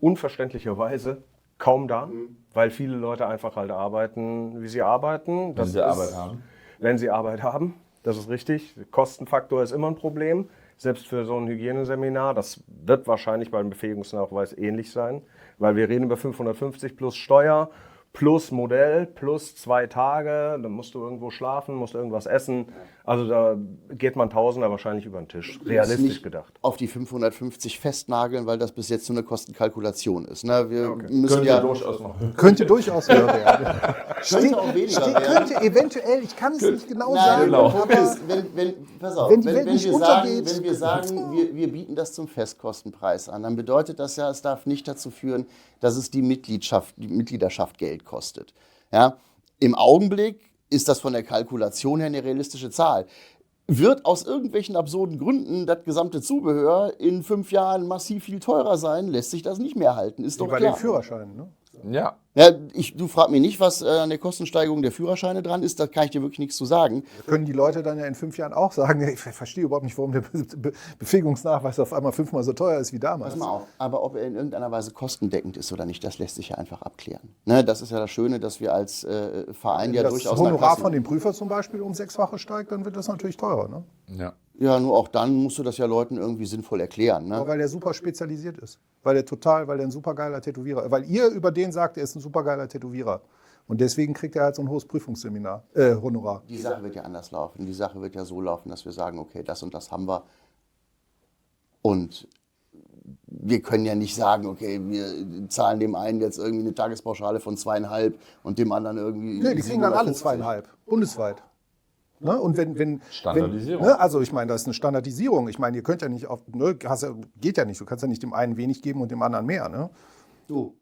B: unverständlicherweise kaum da, weil viele Leute einfach halt arbeiten, wie sie arbeiten.
A: Wenn sie Arbeit haben.
B: Wenn sie Arbeit haben, das ist richtig. Der Kostenfaktor ist immer ein Problem, selbst für so ein Hygieneseminar. Das wird wahrscheinlich beim Befähigungsnachweis ähnlich sein, weil wir reden über 550 plus Steuer, plus Modell, plus 2 Tage, dann musst du irgendwo schlafen, musst irgendwas essen. Also da geht man Tausender wahrscheinlich über den Tisch, realistisch
C: nicht
B: gedacht.
C: Auf die 550 festnageln, weil das bis jetzt nur eine Kostenkalkulation ist. Ne? Wir müssen
A: Könnte
C: ja
A: durchaus noch.
D: Könnte durchaus höher werden.
C: könnte auch weniger werden.
D: Könnte eventuell, ich kann es nicht genau
C: Nein,
D: sagen,
A: genau.
C: aber pass auf,
D: wenn die Welt nicht untergeht.
C: wenn wir sagen, wir bieten das zum Festkostenpreis an, dann bedeutet das ja, es darf nicht dazu führen, dass es die Mitgliedschaft Geld kostet. Ja? Im Augenblick ist das von der Kalkulation her eine realistische Zahl. Wird aus irgendwelchen absurden Gründen das gesamte Zubehör in 5 Jahren massiv viel teurer sein, lässt sich das nicht mehr halten, ist
D: Wie
C: doch
D: bei
C: klar.
D: den Führerscheinen. Ne?
A: Ja.
C: Ja, du fragst mich nicht, was an der Kostensteigerung der Führerscheine dran ist, da kann ich dir wirklich nichts zu sagen.
D: Können die Leute dann ja in 5 Jahren auch sagen, ich verstehe überhaupt nicht, warum der Befähigungsnachweis auf einmal 5-mal so teuer ist wie damals.
C: Pass mal auf, aber ob er in irgendeiner Weise kostendeckend ist oder nicht, das lässt sich ja einfach abklären. Ne, das ist ja das Schöne, dass wir als Verein
D: Wenn
C: ja
D: das
C: durchaus...
D: Honorar von dem Prüfer zum Beispiel um 6-fache steigt, dann wird das natürlich teurer. Ne?
A: Ja.
C: Ja, nur auch dann musst du das ja Leuten irgendwie sinnvoll erklären. Ne?
D: Aber weil der super spezialisiert ist. Weil der ein supergeiler Tätowierer ist. Weil ihr über den sagt, er ist ein supergeiler Tätowierer. Und deswegen kriegt er halt so ein hohes Prüfungsseminar, Honorar.
C: Die Sache wird ja anders laufen. Die Sache wird ja so laufen, dass wir sagen, okay, das und das haben wir. Und wir können ja nicht sagen, okay, wir zahlen dem einen jetzt irgendwie eine Tagespauschale von 2,5 und dem anderen irgendwie...
D: Nee, die kriegen dann alle
C: 750.
D: 2,5, bundesweit. Ne? Und wenn
A: Standardisierung.
D: Ne? Also ich meine, das ist eine Standardisierung. Ich meine, ihr könnt ja nicht geht ja nicht. Du kannst ja nicht dem einen wenig geben und dem anderen mehr. Ne?
C: Du,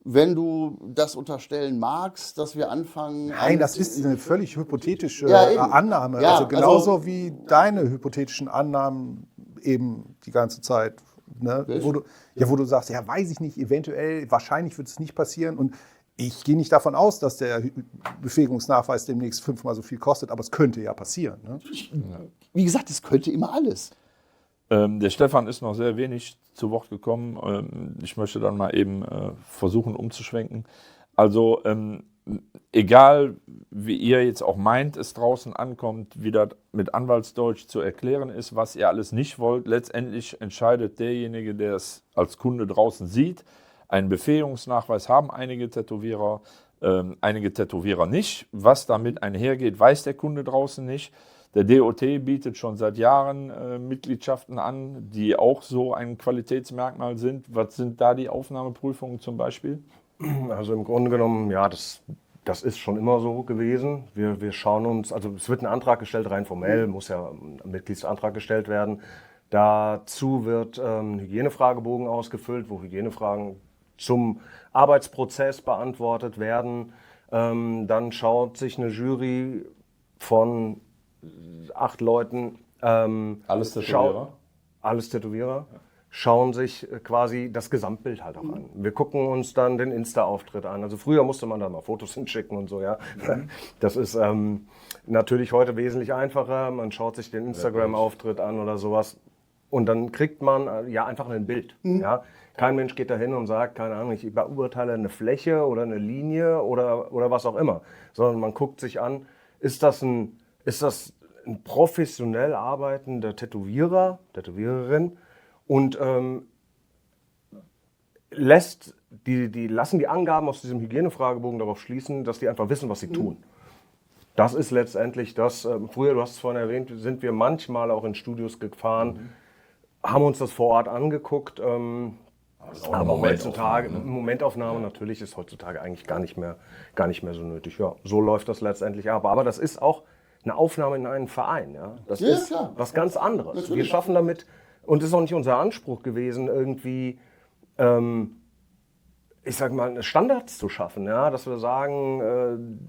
C: wenn du das unterstellen magst, dass wir anfangen...
D: Nein, das ist eine völlig hypothetische
C: Ja, eben.
D: Annahme.
C: Ja,
D: also genauso
C: also-
D: wie deine hypothetischen Annahmen eben die ganze Zeit. Ne? Wo du sagst, ja, weiß ich nicht, eventuell, wahrscheinlich wird es nicht passieren. Und ich gehe nicht davon aus, dass der Befähigungsnachweis demnächst 5-mal so viel kostet, aber es könnte ja passieren. Ne?
C: Wie gesagt, es könnte immer alles.
A: Der Stefan ist noch sehr wenig zu Wort gekommen. Ich möchte dann mal eben versuchen umzuschwenken. Also egal, wie ihr jetzt auch meint, es draußen ankommt, wie das mit Anwaltsdeutsch zu erklären ist, was ihr alles nicht wollt, letztendlich entscheidet derjenige, der es als Kunde draußen sieht. Einen Befähigungsnachweis haben einige Tätowierer nicht. Was damit einhergeht, weiß der Kunde draußen nicht. Der DOT bietet schon seit Jahren Mitgliedschaften an, die auch so ein Qualitätsmerkmal sind. Was sind da die Aufnahmeprüfungen zum Beispiel?
B: Also im Grunde genommen, ja, das ist schon immer so gewesen. Wir schauen uns, also es wird ein Antrag gestellt, rein formell, muss ja ein Mitgliedsantrag gestellt werden. Dazu wird ein Hygienefragebogen ausgefüllt, wo Hygienefragen zum Arbeitsprozess beantwortet werden. Dann schaut sich eine Jury von 8 Leuten,
A: Alles Tätowierer?
B: alles Tätowierer, schauen sich quasi das Gesamtbild halt auch an. Wir gucken uns dann den Insta-Auftritt an. Also früher musste man da mal Fotos hinschicken und so, ja. Das ist natürlich heute wesentlich einfacher. Man schaut sich den Instagram-Auftritt an oder sowas. Und dann kriegt man ja einfach ein Bild. Ja? Kein Mensch geht da hin und sagt, keine Ahnung, ich beurteile eine Fläche oder eine Linie oder was auch immer. Sondern man guckt sich an, ist das ein professionell arbeitender Tätowierer, Tätowiererin und lässt die lassen die Angaben aus diesem Hygienefragebogen darauf schließen, dass die einfach wissen, was sie tun. Das ist letztendlich das. Früher, du hast es vorhin erwähnt, sind wir manchmal auch in Studios gefahren, haben uns das vor Ort angeguckt. Aber heutzutage, Momentaufnahme natürlich ist heutzutage eigentlich gar nicht mehr so nötig. Ja, so läuft das letztendlich ab. Aber das ist auch eine Aufnahme in einen Verein. Ja? Das ist
C: klar.
B: was ganz anderes.
C: Natürlich.
B: Wir schaffen damit, und das ist auch nicht unser Anspruch gewesen, irgendwie, ich sag mal, Standards zu schaffen. Ja? Dass wir sagen,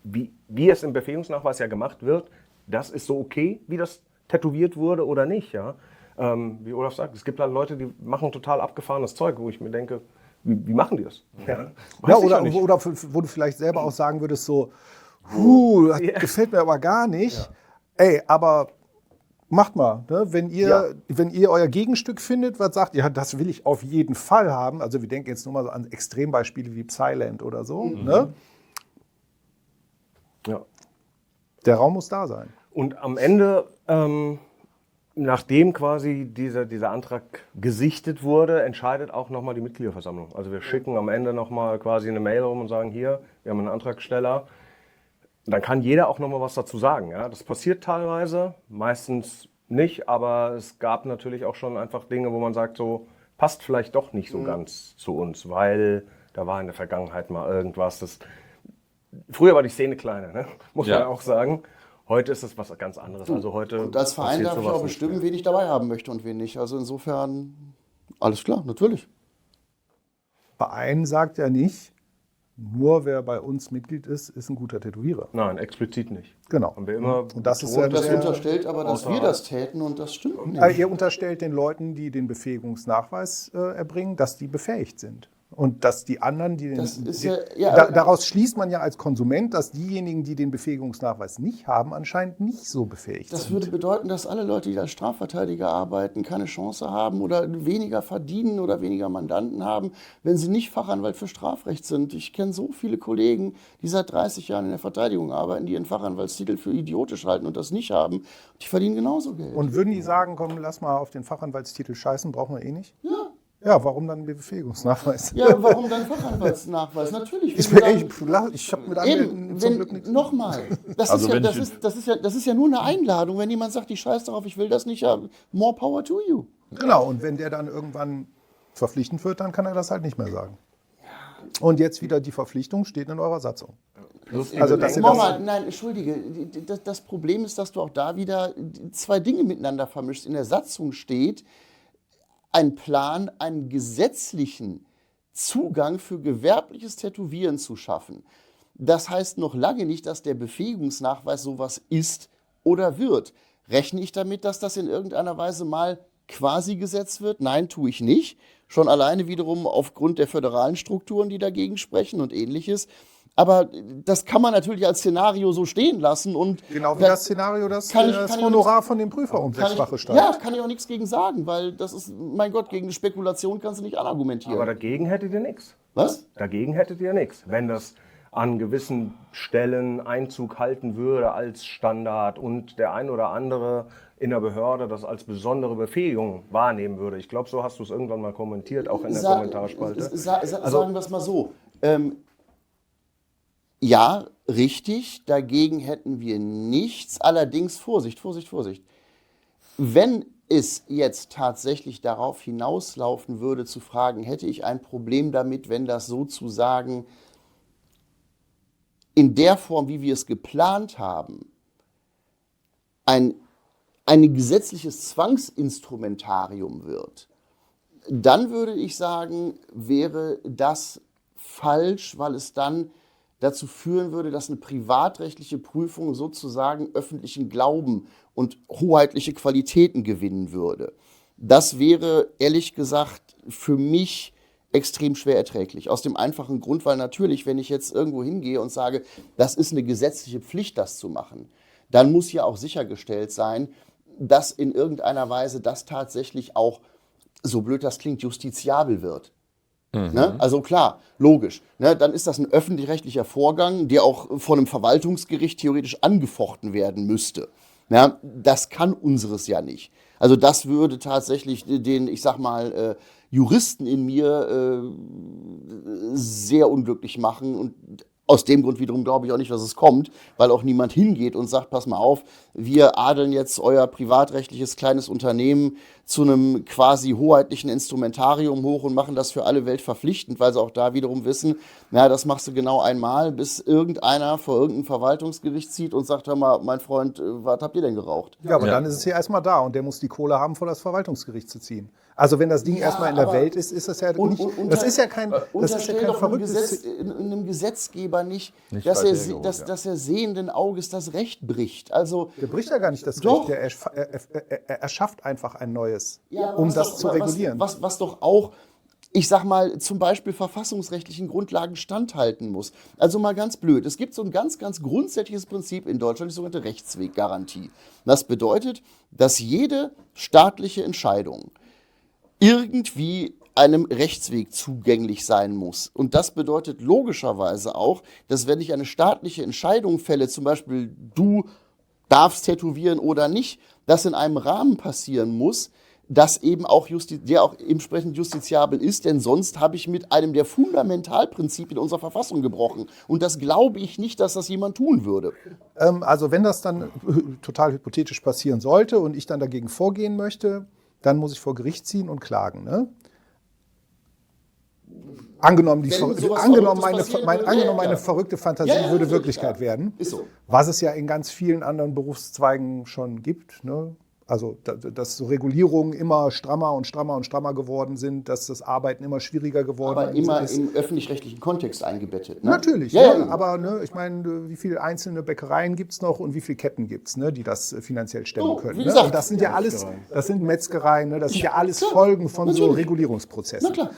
B: wie es im Befähigungsnachweis ja gemacht wird, das ist so okay, wie das tätowiert wurde oder nicht. Ja? Wie Olaf sagt, es gibt halt Leute, die machen total abgefahrenes Zeug, wo ich mir denke, wie machen die das? Ja,
D: oder wo du vielleicht selber auch sagen würdest, so, das gefällt mir aber gar nicht. Ja. Ey, aber macht mal, ne? Wenn ihr euer Gegenstück findet, was sagt, ja, das will ich auf jeden Fall haben. Also wir denken jetzt nur mal so an Extrembeispiele wie Psyland oder so. Ne?
B: Ja.
D: Der Raum muss da sein.
B: Und am Ende, nachdem quasi dieser Antrag gesichtet wurde, entscheidet auch nochmal die Mitgliederversammlung. Also wir schicken am Ende nochmal quasi eine Mail rum und sagen, hier, wir haben einen Antragsteller. Dann kann jeder auch nochmal was dazu sagen. Ja? Das passiert teilweise, meistens nicht, aber es gab natürlich auch schon einfach Dinge, wo man sagt, so passt vielleicht doch nicht so ganz zu uns, weil da war in der Vergangenheit mal irgendwas. Früher war die Szene kleiner, ne? Muss man auch sagen. Heute ist es was ganz anderes. Also heute
C: Und als Verein darf ich auch bestimmen, wen ich dabei haben möchte und wen nicht. Also insofern, alles klar, natürlich.
D: Verein sagt ja nicht, nur wer bei uns Mitglied ist ein guter Tätowierer.
B: Nein, explizit nicht.
D: Genau.
B: Haben wir immer
D: und das ist
B: betont,
C: Das unterstellt aber, dass wir das täten und das stimmt nicht.
D: Also ihr unterstellt den Leuten, die den Befähigungsnachweis erbringen, dass die befähigt sind. Und dass die anderen, die
C: Das ist
D: den,
C: ja-
D: daraus schließt man ja als Konsument, dass diejenigen, die den Befähigungsnachweis nicht haben, anscheinend nicht so befähigt
C: Das
D: sind.
C: würde bedeuten, dass alle Leute, die als Strafverteidiger arbeiten, keine Chance haben oder weniger verdienen oder weniger Mandanten haben, wenn sie nicht Fachanwalt für Strafrecht sind. Ich kenne so viele Kollegen, die seit 30 Jahren in der Verteidigung arbeiten, die ihren Fachanwaltstitel für idiotisch halten und das nicht haben. Die verdienen genauso Geld.
D: Und würden die sagen, komm, lass mal auf den Fachanwaltstitel scheißen, brauchen wir eh nicht?
C: ja.
D: Ja, warum dann Befähigungsnachweis?
C: Ja, warum dann Fachanwaltsnachweis? Natürlich.
D: Ich habe mit Anwälten zum Glück nichts.
C: Nochmal, das ist ja nur eine Einladung. Wenn jemand sagt, ich scheiß darauf, ich will das nicht, ja, more power to you.
D: Genau, und wenn der dann irgendwann verpflichtend wird, dann kann er das halt nicht mehr sagen. Und jetzt wieder die Verpflichtung steht in eurer Satzung. Also, dass ihr
C: Nochmal, nein, entschuldige. Das Problem ist, dass du auch da wieder zwei Dinge miteinander vermischst. In der Satzung steht ein Plan, einen gesetzlichen Zugang für gewerbliches Tätowieren zu schaffen. Das heißt noch lange nicht, dass der Befähigungsnachweis sowas ist oder wird. Rechne ich damit, dass das in irgendeiner Weise mal quasi gesetzt wird? Nein, tue ich nicht. Schon alleine wiederum aufgrund der föderalen Strukturen, die dagegen sprechen und Ähnliches. Aber das kann man natürlich als Szenario so stehen lassen. Und
D: genau wie das Szenario, dass das Honorar von dem Prüfer um 6-fache steigt.
C: Ja, kann ich auch nichts gegen sagen, weil das ist, mein Gott, gegen eine Spekulation kannst du nicht argumentieren.
B: Aber dagegen hättet ihr nichts.
C: Was?
B: Dagegen hättet ihr nichts. Wenn das an gewissen Stellen Einzug halten würde als Standard und der ein oder andere in der Behörde das als besondere Befähigung wahrnehmen würde. Ich glaube, so hast du es irgendwann mal kommentiert, auch in der Kommentarspalte.
C: Sagen wir es mal so. Ja, richtig, dagegen hätten wir nichts. Allerdings Vorsicht. Wenn es jetzt tatsächlich darauf hinauslaufen würde, zu fragen, hätte ich ein Problem damit, wenn das sozusagen in der Form, wie wir es geplant haben, ein gesetzliches Zwangsinstrumentarium wird, dann würde ich sagen, wäre das falsch, weil es dann dazu führen würde, dass eine privatrechtliche Prüfung sozusagen öffentlichen Glauben und hoheitliche Qualitäten gewinnen würde. Das wäre, ehrlich gesagt, für mich extrem schwer erträglich. Aus dem einfachen Grund, weil natürlich, wenn ich jetzt irgendwo hingehe und sage, das ist eine gesetzliche Pflicht, das zu machen, dann muss ja auch sichergestellt sein, dass in irgendeiner Weise das tatsächlich auch, so blöd das klingt, justiziabel wird. Ne? Also klar, logisch. Ne? Dann ist das ein öffentlich-rechtlicher Vorgang, der auch von einem Verwaltungsgericht theoretisch angefochten werden müsste. Ja, das kann unseres ja nicht. Also das würde tatsächlich den, ich sag mal, Juristen in mir sehr unglücklich machen und aus dem Grund wiederum glaube ich auch nicht, dass es kommt, weil auch niemand hingeht und sagt, pass mal auf, wir adeln jetzt euer privatrechtliches kleines Unternehmen zu einem quasi hoheitlichen Instrumentarium hoch und machen das für alle Welt verpflichtend, weil sie auch da wiederum wissen, na, das machst du genau einmal, bis irgendeiner vor irgendein Verwaltungsgericht zieht und sagt, hör mal, mein Freund, was habt ihr denn geraucht?
D: Ja, aber dann ist es ja erstmal da und der muss die Kohle haben, vor das Verwaltungsgericht zu ziehen. Also wenn das Ding erstmal in der Welt ist, ist das ja nicht, das ist ja kein verrücktes...
C: einem Gesetzgeber nicht,
A: Nicht
C: dass,
A: weit
C: er,
A: hergeholt,
C: dass er sehenden Auges das Recht bricht. Also,
D: Der bricht ja gar nicht das
C: Doch.
D: Recht, er erschafft einfach ein neues,
C: ja,
D: um
C: was
D: das
C: doch-
D: zu regulieren.
C: Was doch auch, ich sag mal, zum Beispiel verfassungsrechtlichen Grundlagen standhalten muss. Also mal ganz blöd, es gibt so ein ganz, ganz grundsätzliches Prinzip in Deutschland, die sogenannte Rechtsweggarantie. Das bedeutet, dass jede staatliche Entscheidung irgendwie einem Rechtsweg zugänglich sein muss. Und das bedeutet logischerweise auch, dass wenn ich eine staatliche Entscheidung fälle, zum Beispiel du darfst tätowieren oder nicht, das in einem Rahmen passieren muss, das eben auch der auch entsprechend justiziabel ist, denn sonst habe ich mit einem der Fundamentalprinzipien unserer Verfassung gebrochen. Und das glaube ich nicht, dass das jemand tun würde.
D: Also wenn das dann total hypothetisch passieren sollte und ich dann dagegen vorgehen möchte, dann muss ich vor Gericht ziehen und klagen. Ne? Angenommen, meine verrückte Fantasie würde Wirklichkeit werden,
C: Ist so.
D: was es ja in ganz vielen anderen Berufszweigen schon gibt. Ne? Also, dass so Regulierungen immer strammer und strammer und strammer geworden sind, dass das Arbeiten immer schwieriger geworden
C: Aber immer
D: ist.
C: im öffentlich-rechtlichen Kontext eingebettet. Ne?
D: Natürlich,
C: Ja,
D: ne? Aber ne, ich meine, wie viele einzelne Bäckereien gibt es noch und wie viele Ketten gibt es, ne, die das finanziell stemmen können.
C: wie
D: Ne?
C: gesagt,
D: Und das sind ja alles, das sind Metzgereien, ne? Das sind ja alles Folgen von so
C: natürlich.
D: Regulierungsprozessen.
C: Na klar.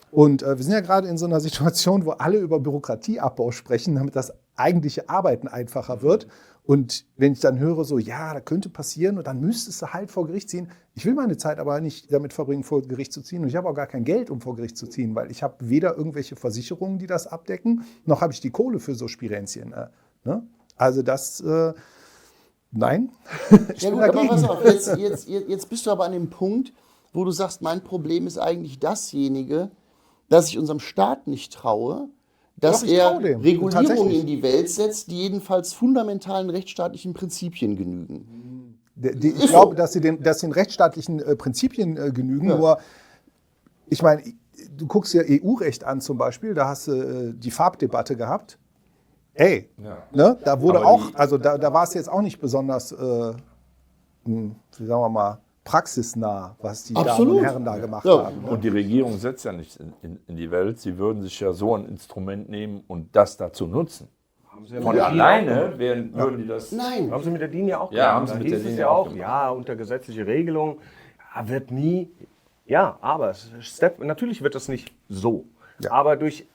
D: Und wir sind ja gerade in so einer Situation, wo alle über Bürokratieabbau sprechen, damit das eigentliche Arbeiten einfacher wird. Und wenn ich dann höre, so, ja, das könnte passieren und dann müsstest du halt vor Gericht ziehen. Ich will meine Zeit aber nicht damit verbringen, vor Gericht zu ziehen. Und ich habe auch gar kein Geld, um vor Gericht zu ziehen, weil ich habe weder irgendwelche Versicherungen, die das abdecken, noch habe ich die Kohle für so Spirenzchen. Ne? Also das, nein, ich
C: Ja
D: bin
C: gut, aber
D: dagegen.
C: pass auf, jetzt bist du aber an dem Punkt, wo du sagst, mein Problem ist eigentlich dasjenige, dass ich unserem Staat nicht traue, dass
D: Doch, ich
C: er
D: traue dem.
C: Regulierungen
D: Tatsächlich.
C: in die Welt setzt, die jedenfalls fundamentalen rechtsstaatlichen Prinzipien genügen.
D: Ich glaube, dass sie den rechtsstaatlichen Prinzipien genügen. Nur, ich meine, du guckst dir EU-Recht an zum Beispiel, da hast du die Farbdebatte gehabt. Ey, ne, da wurde
A: Aber
D: auch, also da war es jetzt auch nicht besonders, wie sagen wir mal, praxisnah, was die Damen
C: Absolut.
D: und Herren da gemacht
C: Ja.
D: haben. Ne?
A: Und die Regierung setzt ja nicht in die Welt. Sie würden sich ja so ein Instrument nehmen und das dazu nutzen. Von alleine würden die das...
C: Nein.
B: Haben Sie mit der DIN ja auch
A: Ja,
B: gemacht.
A: haben Sie
B: Da
A: mit der
B: hieß es
A: DIN
B: ja
A: auch
B: auch, ja, unter gesetzliche Regelung wird nie, ja, aber natürlich wird das nicht so.
D: Ja.
B: Aber durch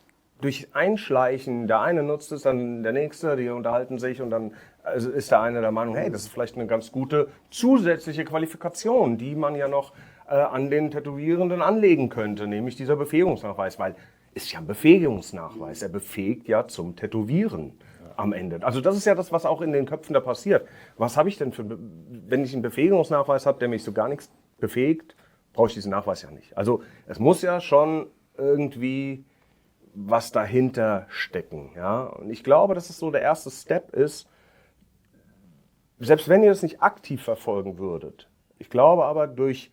B: Einschleichen, der eine nutzt es, dann der nächste, die unterhalten sich und dann ist der eine der Meinung, hey, das ist vielleicht eine ganz gute zusätzliche Qualifikation, die man ja noch an den Tätowierenden anlegen könnte, nämlich dieser Befähigungsnachweis, weil ist ja ein Befähigungsnachweis, er befähigt ja zum Tätowieren am Ende. Also das ist ja das, was auch in den Köpfen da passiert. Was habe ich denn wenn ich einen Befähigungsnachweis habe, der mich so gar nichts befähigt, brauche ich diesen Nachweis ja nicht. Also es muss ja schon irgendwie was dahinter stecken. Ja? Und ich glaube, dass es so der erste Step ist, selbst wenn ihr das nicht aktiv verfolgen würdet. Ich glaube aber, dass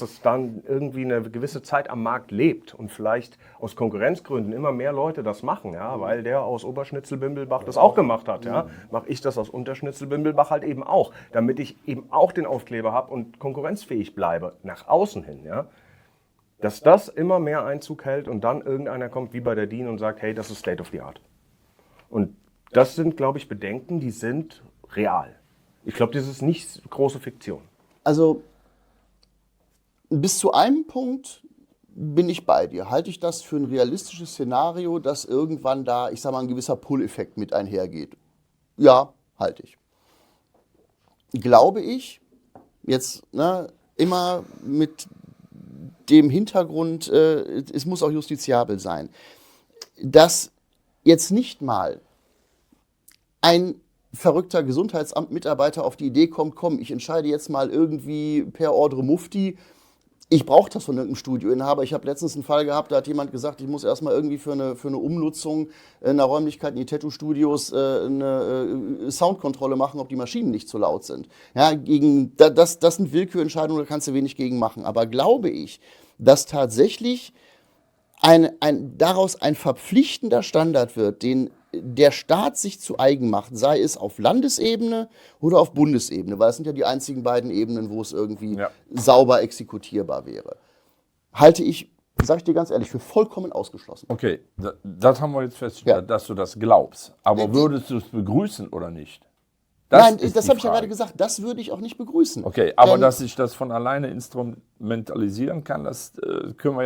B: es dann irgendwie eine gewisse Zeit am Markt lebt und vielleicht aus Konkurrenzgründen immer mehr Leute das machen, ja? Weil der aus Oberschnitzel-Bimbelbach das auch gemacht hat. Ja? Mache ich das aus Unterschnitzel-Bimbelbach halt eben auch, damit ich eben auch den Aufkleber habe und konkurrenzfähig bleibe, nach außen hin. Ja? Dass das immer mehr Einzug hält und dann irgendeiner kommt wie bei der DIN und sagt, hey, das ist State of the Art. Und das sind, glaube ich, Bedenken, die sind real. Ich glaube, das ist nicht große Fiktion.
C: Also bis zu einem Punkt bin ich bei dir. Halte ich das für ein realistisches Szenario, dass irgendwann da, ich sag mal, ein gewisser Pull-Effekt mit einhergeht? Ja, halte ich. Glaube ich, jetzt immer mit dem Hintergrund, es muss auch justiziabel sein, dass jetzt nicht mal ein verrückter Gesundheitsamtmitarbeiter auf die Idee kommt, komm, ich entscheide jetzt mal irgendwie per Ordre Mufti, ich brauche das von irgendeinem Studioinhaber. Ich habe letztens einen Fall gehabt, da hat jemand gesagt, ich muss erstmal irgendwie für eine Umnutzung einer Räumlichkeit in die Tattoo-Studios eine Soundkontrolle machen, ob die Maschinen nicht zu laut sind. Ja, das sind Willkürentscheidungen, da kannst du wenig gegen machen. Aber glaube ich, dass tatsächlich daraus ein verpflichtender Standard wird, den der Staat sich zu eigen macht, sei es auf Landesebene oder auf Bundesebene, weil das sind ja die einzigen beiden Ebenen, wo es irgendwie sauber exekutierbar wäre, halte ich, sage ich dir ganz ehrlich, für vollkommen ausgeschlossen.
A: Okay, das haben wir jetzt festgestellt, dass du das glaubst. Aber würdest du es begrüßen oder nicht?
C: Nein, das habe ich ja gerade gesagt, das würde ich auch nicht begrüßen.
A: Okay, aber dass sich das von alleine instrumentalisieren kann, das sehen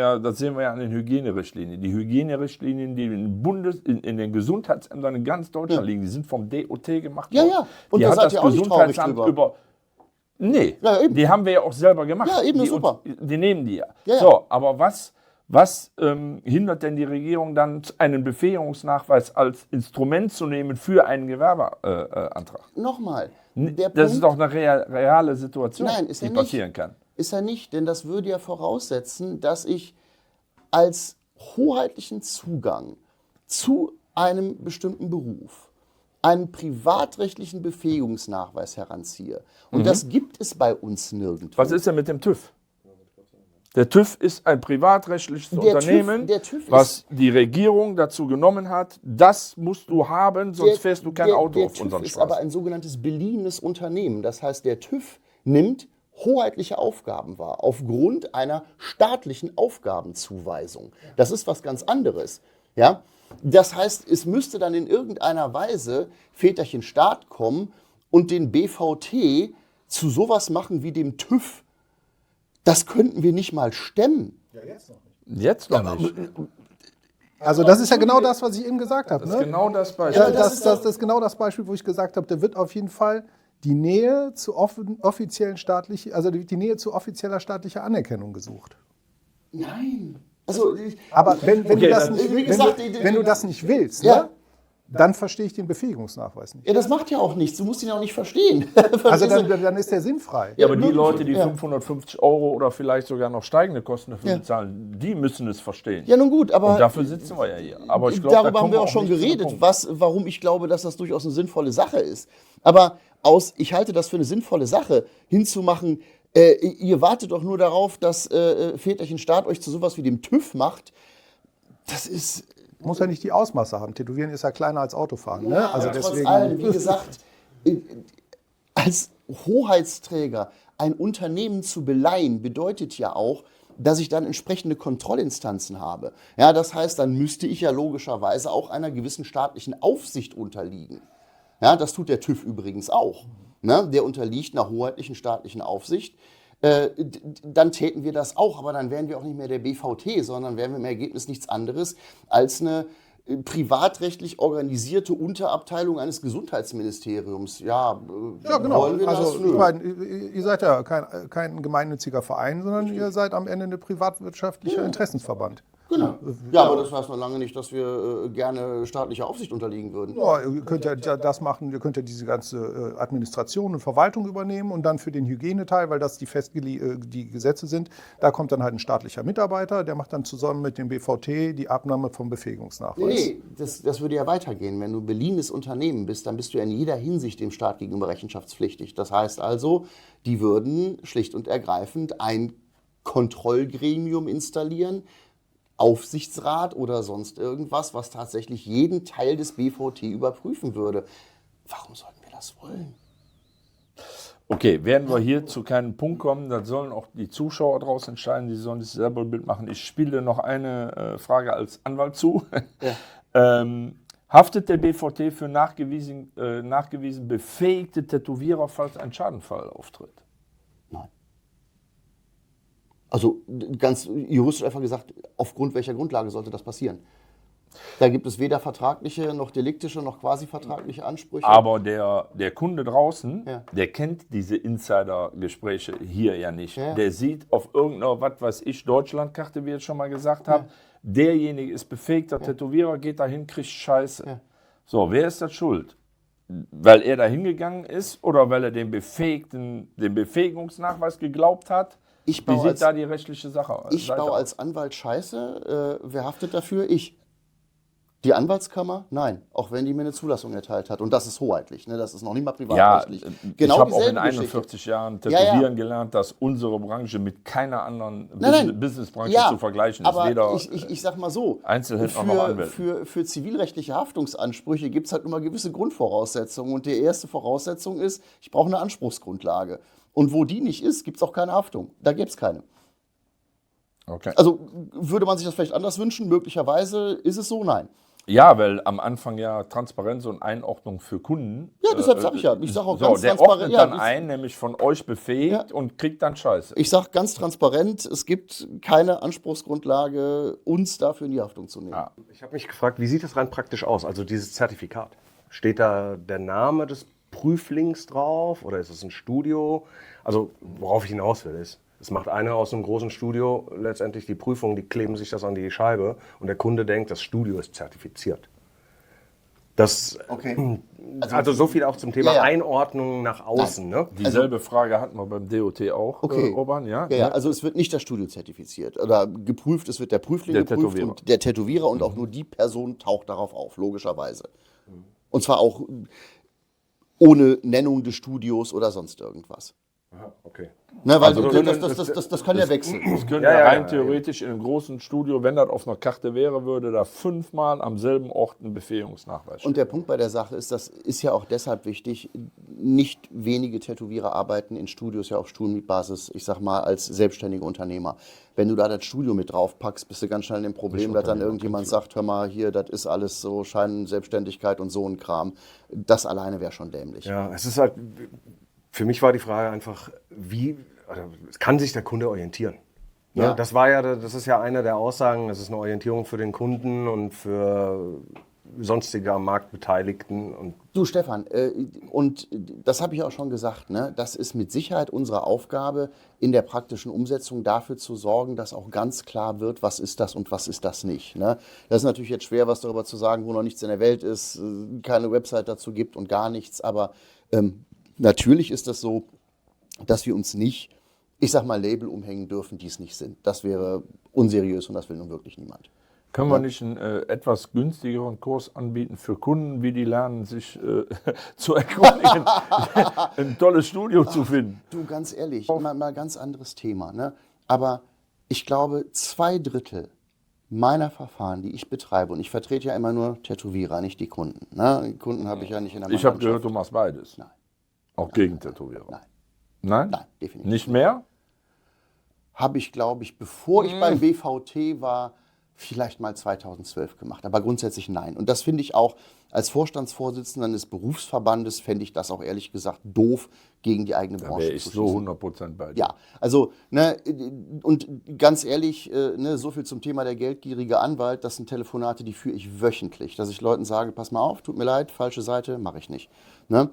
A: wir ja an den Hygienerichtlinien. Die Hygienerichtlinien, die in den Gesundheitsämtern in ganz Deutschland liegen, die sind vom DOT gemacht worden.
C: Ja, und da seid ihr auch nicht traurig drüber.
A: Nee, die haben wir ja auch selber gemacht.
C: Ja, eben, super.
A: Die nehmen die ja.
C: Ja.
A: So, aber was hindert denn die Regierung dann, einen Befähigungsnachweis als Instrument zu nehmen für einen Gewerbeantrag?
C: Nochmal.
A: Das ist doch eine reale Situation, die passieren kann.
C: Ist er nicht, denn das würde ja voraussetzen, dass ich als hoheitlichen Zugang zu einem bestimmten Beruf einen privatrechtlichen Befähigungsnachweis heranziehe. Und das gibt es bei uns nirgendwo.
A: Was ist denn mit dem TÜV? Der TÜV ist ein privatrechtliches Unternehmen, was die Regierung dazu genommen hat, das musst du haben, sonst fährst du kein Auto auf unseren Straßen.
C: Der TÜV ist aber ein sogenanntes beliehenes Unternehmen. Das heißt, der TÜV nimmt hoheitliche Aufgaben wahr, aufgrund einer staatlichen Aufgabenzuweisung. Das ist was ganz anderes. Ja? Das heißt, es müsste dann in irgendeiner Weise Väterchen Staat kommen und den BVT zu sowas machen wie dem TÜV. Das könnten wir nicht mal stemmen.
D: Ja, jetzt noch nicht.
A: Jetzt noch nicht.
D: Also das ist ja genau das, was ich eben gesagt habe.
A: Das ist genau das Beispiel.
D: Ja, das ist genau das Beispiel, wo ich gesagt habe, da wird auf jeden Fall die Nähe zu offizieller staatlicher staatlicher Anerkennung gesucht.
C: Nein. Also,
D: aber wenn du das nicht willst, ne? Dann verstehe ich den Befähigungsnachweis nicht.
C: Ja, das macht ja auch nichts. Du musst ihn ja auch nicht verstehen.
D: Also dann ist der sinnfrei.
A: Ja, aber die Leute, die 550 Euro oder vielleicht sogar noch steigende Kosten dafür bezahlen, die müssen es verstehen.
C: Ja, nun gut, aber
A: und dafür sitzen wir ja hier. Aber ich glaub,
C: darüber haben wir auch schon geredet, warum ich glaube, dass das durchaus eine sinnvolle Sache ist. Aber ich halte das für eine sinnvolle Sache, hinzumachen, ihr wartet doch nur darauf, dass Väterchen Staat euch zu sowas wie dem TÜV macht. Das ist...
D: Muss ja nicht die Ausmaße haben. Tätowieren ist ja kleiner als Autofahren. Ne?
C: Ja, also trotz allem, wie gesagt, als Hoheitsträger ein Unternehmen zu beleihen, bedeutet ja auch, dass ich dann entsprechende Kontrollinstanzen habe. Ja, das heißt, dann müsste ich ja logischerweise auch einer gewissen staatlichen Aufsicht unterliegen. Ja, das tut der TÜV übrigens auch. Ne? Der unterliegt einer hoheitlichen staatlichen Aufsicht. Dann täten wir das auch, aber dann wären wir auch nicht mehr der BVT, sondern wären wir im Ergebnis nichts anderes als eine privatrechtlich organisierte Unterabteilung eines Gesundheitsministeriums. Ja,
D: genau.
C: Wollen wir
D: also,
C: das? Nö.
D: Ich meine, ihr seid ja kein gemeinnütziger Verein, sondern ihr seid am Ende ein privatwirtschaftlicher Interessensverband.
C: Genau. Ja, aber das heißt noch lange nicht, dass wir gerne staatlicher Aufsicht unterliegen würden.
D: Ja, ihr könnt ja das machen, ihr könnt ja diese ganze Administration und Verwaltung übernehmen und dann für den Hygieneteil, weil das die Gesetze sind, da kommt dann halt ein staatlicher Mitarbeiter, der macht dann zusammen mit dem BVT die Abnahme vom Befähigungsnachweis.
C: Nee, das würde ja weitergehen. Wenn du ein beliehenes Unternehmen bist, dann bist du in jeder Hinsicht dem Staat gegenüber rechenschaftspflichtig. Das heißt also, die würden schlicht und ergreifend ein Kontrollgremium installieren, Aufsichtsrat oder sonst irgendwas, was tatsächlich jeden Teil des BVT überprüfen würde. Warum sollten wir das wollen?
A: Okay, werden wir hier zu keinem Punkt kommen, das sollen auch die Zuschauer daraus entscheiden, die sollen sich selber ein Bild machen. Ich spiele noch eine Frage als Anwalt zu. Ja. Haftet der BVT für nachgewiesen befähigte Tätowierer, falls ein Schadenfall auftritt?
C: Nein. Also ganz juristisch einfach gesagt, aufgrund welcher Grundlage sollte das passieren? Da gibt es weder vertragliche, noch deliktische, noch quasi vertragliche Ansprüche.
A: Aber der Kunde draußen, der kennt diese Insider-Gespräche hier ja nicht. Ja. Der sieht auf irgendeiner, was weiß ich, Deutschlandkarte, wie ich jetzt schon mal gesagt habe, derjenige ist befähigter Tätowierer, geht dahin, kriegt Scheiße. Ja. So, wer ist das schuld? weil er da hingegangen ist oder weil er den Befähigungsnachweis geglaubt hat?
C: Ich
A: Wie
C: baue
A: sieht
C: als-
A: da die rechtliche Sache
C: Ich
A: Seite
C: baue
A: aus?
C: als Anwalt Scheiße. Wer haftet dafür? Ich. Die Anwaltskammer? Nein. Auch wenn die mir eine Zulassung erteilt hat. Und das ist hoheitlich. Ne? Das ist noch nicht mal
A: Ja,
C: privatrechtlich.
A: ich habe auch in
C: dieselbe
A: 41 Jahren
C: Ja, ja.
A: Tätowieren gelernt, dass unsere Branche mit keiner anderen
C: Nein.
A: Businessbranche
C: Ja,
A: zu vergleichen ist.
C: aber
A: Weder
C: ich sag mal so,
A: Einzelhändler noch Anwälte.
C: für zivilrechtliche Haftungsansprüche gibt es halt immer gewisse Grundvoraussetzungen. Und die erste Voraussetzung ist, ich brauche eine Anspruchsgrundlage. Und wo die nicht ist, gibt es auch keine Haftung. Da gibt es keine.
A: Okay.
C: Also würde man sich das vielleicht anders wünschen? Möglicherweise ist es so, nein.
A: Ja, weil am Anfang ja Transparenz und Einordnung für Kunden.
C: Ja, deshalb sage ich ja. Ich sage auch
A: so,
C: ganz
A: der
C: transparent.
A: ordnet
C: Ja,
A: dann ein, nämlich von euch befähigt und kriegt dann Scheiße.
C: ich sage ganz transparent, es gibt keine Anspruchsgrundlage, uns dafür in die Haftung zu nehmen.
A: Ja.
B: Ich habe mich gefragt, wie sieht das rein praktisch aus? Also dieses Zertifikat. Steht da der Name des Prüflings drauf oder ist es ein Studio? Also worauf ich hinaus will ist, es macht einer aus einem großen Studio letztendlich die Prüfung, die kleben sich das an die Scheibe und der Kunde denkt, das Studio ist zertifiziert. Das,
C: Okay.
B: also so viel auch zum Thema
C: Ja, ja.
B: Einordnung nach außen. Ne?
A: Dieselbe Frage hatten wir beim DOT auch,
C: Okay.
A: Urban, ja?
C: Ja, also es wird nicht das Studio zertifiziert oder geprüft, es wird der Prüfling
A: Der
C: geprüft
A: Tätowierer.
C: und der Tätowierer und auch nur die Person taucht darauf auf, logischerweise. Und zwar auch ohne Nennung des Studios oder sonst irgendwas.
B: Aha, okay.
C: Ne, weil
A: Also
C: das kann ja wechseln.
A: Es könnte
B: Ja, ja,
A: rein
B: ja,
A: theoretisch in einem großen Studio, wenn das auf einer Karte wäre, würde da 5-mal am selben Ort ein Befähigungsnachweis stehen.
C: Und der Punkt bei der Sache ist, das ist ja auch deshalb wichtig, nicht wenige Tätowierer arbeiten in Studios ja auf Stuhlmietbasis, ich sag mal, als selbstständige Unternehmer. Wenn du da das Studio mit draufpackst, bist du ganz schnell in dem Problem, dass dann irgendjemand sagt, hör mal, hier, das ist alles so Scheinselbstständigkeit und so ein Kram. Das alleine wäre schon dämlich.
B: Ja, es ist halt, für mich war die Frage einfach, wie kann sich der Kunde orientieren? Ne?
C: Ja.
B: Das ist ja eine der Aussagen, das ist eine Orientierung für den Kunden und für sonstige am Markt Beteiligten. Und
C: Du Stefan, und das habe ich auch schon gesagt, ne? Das ist mit Sicherheit unsere Aufgabe, in der praktischen Umsetzung dafür zu sorgen, dass auch ganz klar wird, was ist das und was ist das nicht. Ne? Das ist natürlich jetzt schwer, was darüber zu sagen, wo noch nichts in der Welt ist, keine Website dazu gibt und gar nichts, aber natürlich ist das so, dass wir uns nicht, ich sag mal, Label umhängen dürfen, die es nicht sind. Das wäre unseriös und das will nun wirklich niemand.
A: Können wir nicht einen etwas günstigeren Kurs anbieten für Kunden, wie die lernen, sich zu erkundigen, ein tolles Studio zu finden?
C: Du, ganz ehrlich, mal ganz anderes Thema. Ne? Aber ich glaube, 2/3 meiner Verfahren, die ich betreibe, und ich vertrete ja immer nur Tätowierer, nicht die Kunden. Ne? Die Kunden habe ich ja nicht in der
A: Ich habe
C: Mannschaft.
A: gehört, du machst beides.
C: Nein.
A: Auch Gegentätowierer.
C: Nein.
A: Nein?
C: Nein, definitiv
A: Nicht mehr?
C: Habe ich, glaube ich, bevor ich beim BVT war, vielleicht mal 2012 gemacht. Aber grundsätzlich nein. Und das finde ich auch als Vorstandsvorsitzender des Berufsverbandes, fände ich das auch ehrlich gesagt doof, gegen die eigene
A: Da
C: Branche
A: wäre ich
C: zu
A: so
C: schießen.
A: 100% bei dir.
C: Ja, also, ne, und ganz ehrlich, ne, so viel zum Thema der geldgierige Anwalt, das sind Telefonate, die führe ich wöchentlich, dass ich Leuten sage, pass mal auf, tut mir leid, falsche Seite, mache ich nicht. Ne?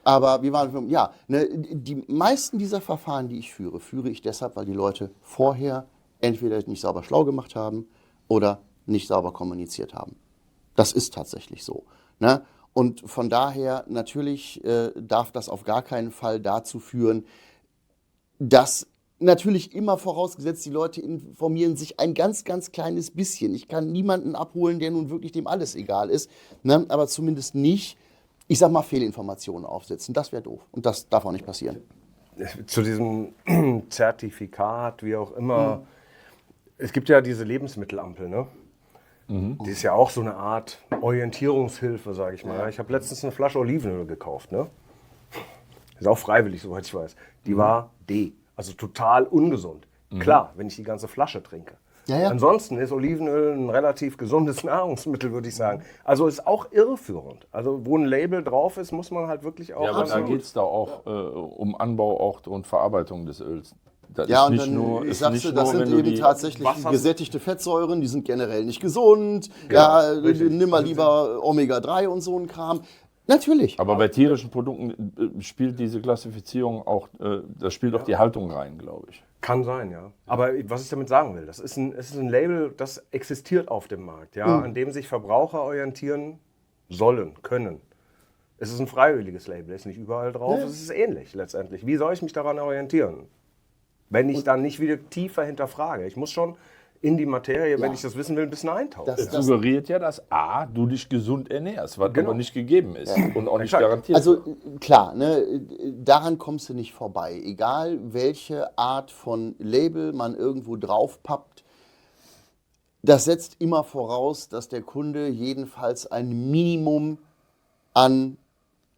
C: Aber wie waren wir? Ja, ne, die meisten dieser Verfahren, die ich führe ich deshalb, weil die Leute vorher entweder nicht sauber schlau gemacht haben oder nicht sauber kommuniziert haben. Das ist tatsächlich so. Ne? Und von daher natürlich darf das auf gar keinen Fall dazu führen, dass natürlich immer vorausgesetzt, die Leute informieren sich ein ganz, ganz kleines bisschen. Ich kann niemanden abholen, der nun wirklich dem alles egal ist, ne? Aber zumindest nicht, ich sag mal, Fehlinformationen aufsetzen. Das wäre doof und das darf auch nicht passieren.
B: zu diesem Zertifikat, wie auch immer, es gibt ja diese Lebensmittelampel, ne? Die ist ja auch so eine Art Orientierungshilfe, sage ich mal. Ich habe letztens eine Flasche Olivenöl gekauft, ne? Ist auch freiwillig, soweit ich weiß. Die war D, also total ungesund. Klar, wenn ich die ganze Flasche trinke.
C: Ja, ja.
B: Ansonsten ist Olivenöl ein relativ gesundes Nahrungsmittel, würde ich sagen. Also ist auch irreführend. Also wo ein Label drauf ist, muss man halt wirklich auch...
A: Ja, aber da
B: absolut-
A: geht es da auch um Anbauort und Verarbeitung des Öls. Das
C: Ja,
A: ist
C: und
A: nicht
C: dann,
A: nur,
C: ich
A: ist
C: sag's
A: nicht
C: dir, das
A: nur,
C: sind
A: wenn du
C: eben
A: die
C: tatsächlich
B: Wasser-
C: gesättigte Fettsäuren, die sind generell nicht gesund. Ja,
B: richtig.
C: nimm mal lieber Omega-3 und so ein Kram. Natürlich.
A: Aber bei tierischen Produkten spielt diese Klassifizierung auch, da spielt auch die Haltung rein, glaube ich.
B: Kann sein, ja. Aber was ich damit sagen will, es ist ein Label, das existiert auf dem Markt, ja, an dem sich Verbraucher orientieren sollen, können. Es ist ein freiwilliges Label, ist nicht überall drauf,
C: Ja.
B: es ist ähnlich letztendlich. Wie soll ich mich daran orientieren? Wenn ich dann nicht wieder tiefer hinterfrage. Ich muss schon in die Materie, wenn ich das wissen will, ein bisschen eintauchen.
A: Das suggeriert ja, dass A, du dich gesund ernährst, was aber nicht gegeben ist und auch nicht
B: Exakt.
A: garantiert.
C: Also klar, ne, daran kommst du nicht vorbei. Egal welche Art von Label man irgendwo draufpappt, das setzt immer voraus, dass der Kunde jedenfalls ein Minimum an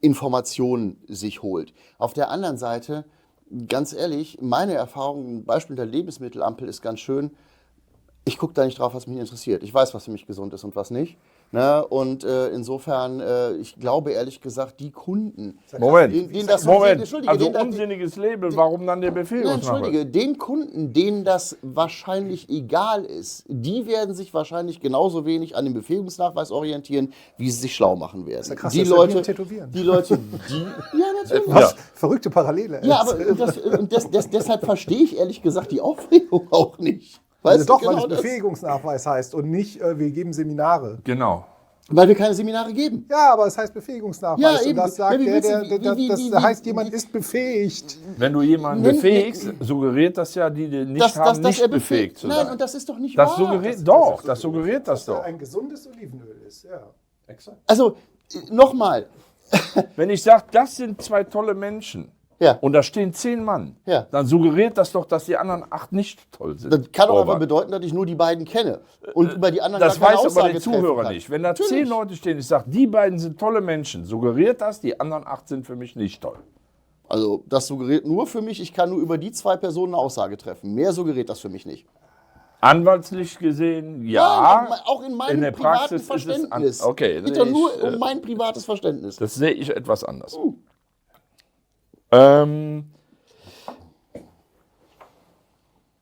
C: Informationen sich holt. Auf der anderen Seite, ganz ehrlich, meine Erfahrung, ein Beispiel der Lebensmittelampel ist ganz schön. Ich gucke da nicht drauf, was mich interessiert. Ich weiß, was für mich gesund ist und was nicht. Ne? Und insofern, ich glaube ehrlich gesagt, die Kunden,
A: Moment,
C: denen das
A: also
C: denen das-
A: unsinniges Label, warum dann der
C: Nein,
A: Befähigungsnachweis?
C: entschuldige, den Kunden, denen das wahrscheinlich egal ist, die werden sich wahrscheinlich genauso wenig an dem Befähigungsnachweis orientieren, wie sie sich schlau machen werden.
D: ja krass,
C: die
D: das ist ja wie
C: Leute,
D: im Tätowieren.
C: die Leute, die, ja natürlich.
A: Ja.
D: Verrückte Parallele.
C: Ja, aber deshalb verstehe ich ehrlich gesagt die Aufregung auch nicht. Weißt
D: Also doch,
C: du,
D: weil
C: genau
D: es
C: das,
D: Befähigungsnachweis heißt und nicht, wir geben Seminare.
A: Genau.
C: weil wir keine Seminare geben.
D: Ja, aber es heißt Befähigungsnachweis.
C: Ja,
D: und
C: eben.
D: das sagt
C: Ja, wie willst du-
D: das heißt, jemand ist befähigt.
A: Wenn du jemanden
C: Nenn-
A: befähigst, suggeriert das ja, die den nicht haben, nicht
C: er
A: befähigt zu
C: Nein,
A: sein.
C: und das ist doch nicht
A: Das
C: wahr.
A: suggeriert, doch, das suggeriert das
D: Dass er
A: doch.
D: ein gesundes Olivenöl ist, ja.
B: Exakt.
C: Also, nochmal.
A: Wenn ich sage, das sind zwei tolle Menschen
C: Ja.
A: und da stehen 10 Mann,
C: Ja.
A: dann suggeriert das doch, dass die anderen 8 nicht toll sind.
C: Das kann auch einfach
A: Torwart.
C: bedeuten, dass ich nur die beiden kenne und über die anderen
A: Das
C: gar keine
A: weiß aber
C: Aussage
A: der
C: treffen
A: Zuhörer
C: kann.
A: nicht. Wenn da
C: Natürlich.
A: 10 Leute stehen, ich sage, die beiden sind tolle Menschen, suggeriert das, die anderen 8 sind für mich nicht toll.
C: Also das suggeriert nur für mich, ich kann nur über die 2 Personen eine Aussage treffen. Mehr suggeriert das für mich nicht.
A: Anwaltlich gesehen, ja.
C: Nein, auch in meinem
A: in der
C: privaten
A: Praxis ist es
C: Verständnis.
A: okay,
C: Geht doch nur
A: ich,
C: um mein privates Verständnis.
A: das sehe ich etwas anders.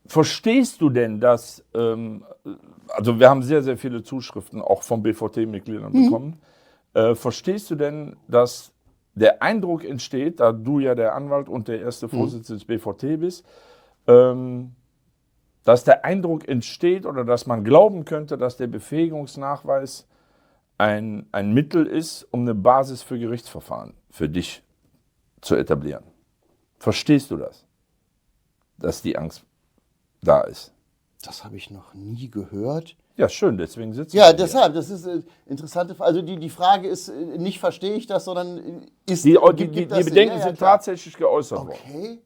A: Verstehst du denn, dass, also wir haben sehr, sehr viele Zuschriften auch von BVT-Mitgliedern bekommen, verstehst du denn, dass der Eindruck entsteht, da du ja der Anwalt und der erste Vorsitzende des BVT bist, dass der Eindruck entsteht oder dass man glauben könnte, dass der Befähigungsnachweis ein Mittel ist, um eine Basis für Gerichtsverfahren für dich zu etablieren? Verstehst du das? Dass die Angst da ist?
C: Das habe ich noch nie gehört.
A: Ja, schön, deswegen sitzen
C: Ja,
A: wir hier.
C: deshalb, das ist interessante Frage. Also die Frage ist, nicht verstehe ich das, sondern ist
A: Die
C: gibt das Sinn?
A: Bedenken
C: Ja,
A: sind
C: klar.
A: tatsächlich geäußert worden.
C: Okay.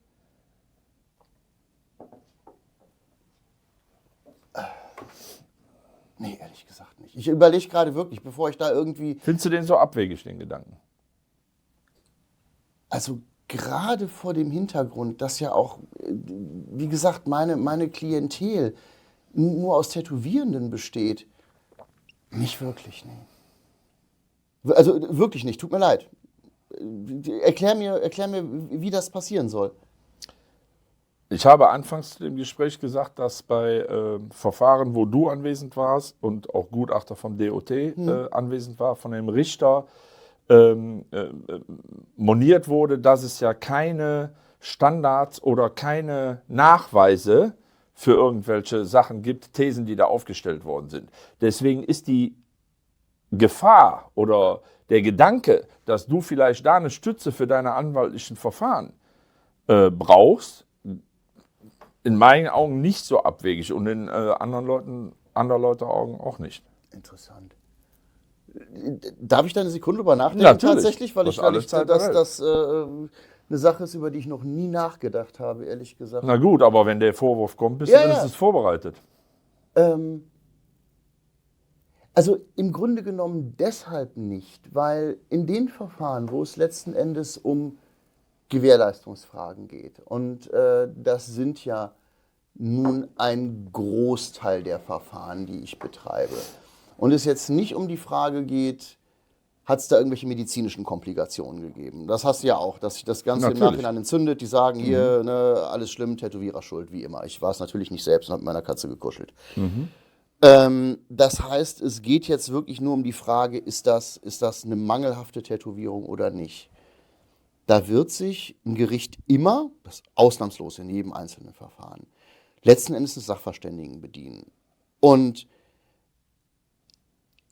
C: Nee, ehrlich gesagt nicht. Ich überlege gerade wirklich, bevor ich da irgendwie.
A: Findest du den so abwegig, den Gedanken?
C: Also gerade vor dem Hintergrund, dass ja auch, wie gesagt, meine Klientel nur aus Tätowierenden besteht. Nicht wirklich, nee. Also wirklich nicht, tut mir leid. Erklär mir, wie das passieren soll.
A: Ich habe anfangs im Gespräch gesagt, dass bei Verfahren, wo du anwesend warst und auch Gutachter vom DOT anwesend war, von dem Richter moniert wurde, dass es ja keine Standards oder keine Nachweise für irgendwelche Sachen gibt, Thesen, die da aufgestellt worden sind. Deswegen ist die Gefahr oder der Gedanke, dass du vielleicht da eine Stütze für deine anwaltlichen Verfahren brauchst, in meinen Augen nicht so abwegig und in anderer Leute Augen auch nicht.
C: Interessant. Darf ich da eine Sekunde drüber nachdenken?
A: Natürlich.
C: Tatsächlich, weil
A: Das
C: ich
A: alle Zeit der Welt.
C: das eine Sache ist, über die ich noch nie nachgedacht habe, ehrlich gesagt.
A: Na gut, aber wenn der Vorwurf kommt, bist
C: Ja,
A: du
C: ja.
A: mindestens vorbereitet.
C: Also im Grunde genommen deshalb nicht, weil in den Verfahren, wo es letzten Endes um Gewährleistungsfragen geht, und das sind ja nun ein Großteil der Verfahren, die ich betreibe, und es jetzt nicht um die Frage geht, hat es da irgendwelche medizinischen Komplikationen gegeben. Das hast du ja auch, dass sich das Ganze
A: Natürlich.
C: im Nachhinein entzündet, die sagen hier, ne, alles schlimm, Tätowierer schuld, wie immer. Ich war es natürlich nicht selbst und habe mit meiner Katze gekuschelt. Das heißt, es geht jetzt wirklich nur um die Frage, ist das eine mangelhafte Tätowierung oder nicht? Da wird sich ein Gericht immer, das ist ausnahmslos in jedem einzelnen Verfahren, letzten Endes des Sachverständigen bedienen. Und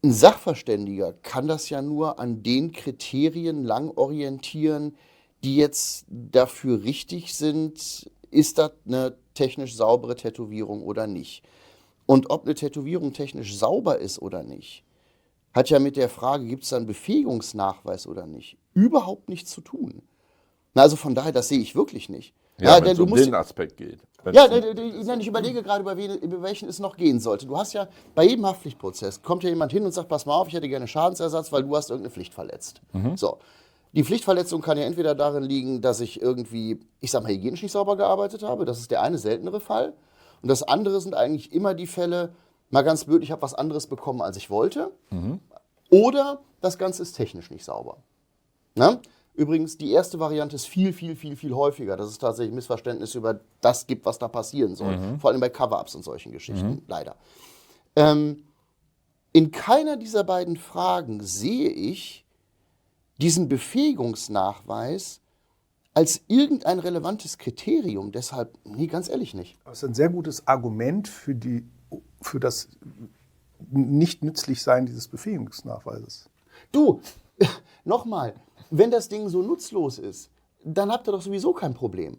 C: ein Sachverständiger kann das ja nur an den Kriterien lang orientieren, die jetzt dafür richtig sind, ist das eine technisch saubere Tätowierung oder nicht. Und ob eine Tätowierung technisch sauber ist oder nicht, hat ja mit der Frage, gibt es da einen Befähigungsnachweis oder nicht, überhaupt nichts zu tun. Na, also von daher, das sehe ich wirklich nicht.
A: Ja, wenn
C: denn
A: es
C: du
A: um
C: musst,
A: den Aspekt geht.
C: ja, ich überlege gerade, über welchen es noch gehen sollte. Du hast ja bei jedem Haftpflichtprozess, kommt ja jemand hin und sagt, pass mal auf, ich hätte gerne Schadensersatz, weil du hast irgendeine Pflicht verletzt. So. Die Pflichtverletzung kann ja entweder darin liegen, dass ich irgendwie, ich sag mal, hygienisch nicht sauber gearbeitet habe. Das ist der eine seltenere Fall. Und das andere sind eigentlich immer die Fälle, mal ganz blöd, ich habe was anderes bekommen, als ich wollte. Oder das Ganze ist technisch nicht sauber. Na? Übrigens, die erste Variante ist viel, viel, viel, viel häufiger, dass es tatsächlich Missverständnisse über das gibt, was da passieren soll. Vor allem bei Cover-Ups und solchen Geschichten, leider. In keiner dieser beiden Fragen sehe ich diesen Befähigungsnachweis als irgendein relevantes Kriterium. Deshalb, nee, ganz ehrlich nicht.
D: Das ist ein sehr gutes Argument für das Nicht-Nützlich-Sein dieses Befähigungsnachweises.
C: Du, nochmal, wenn das Ding so nutzlos ist, dann habt ihr doch sowieso kein Problem.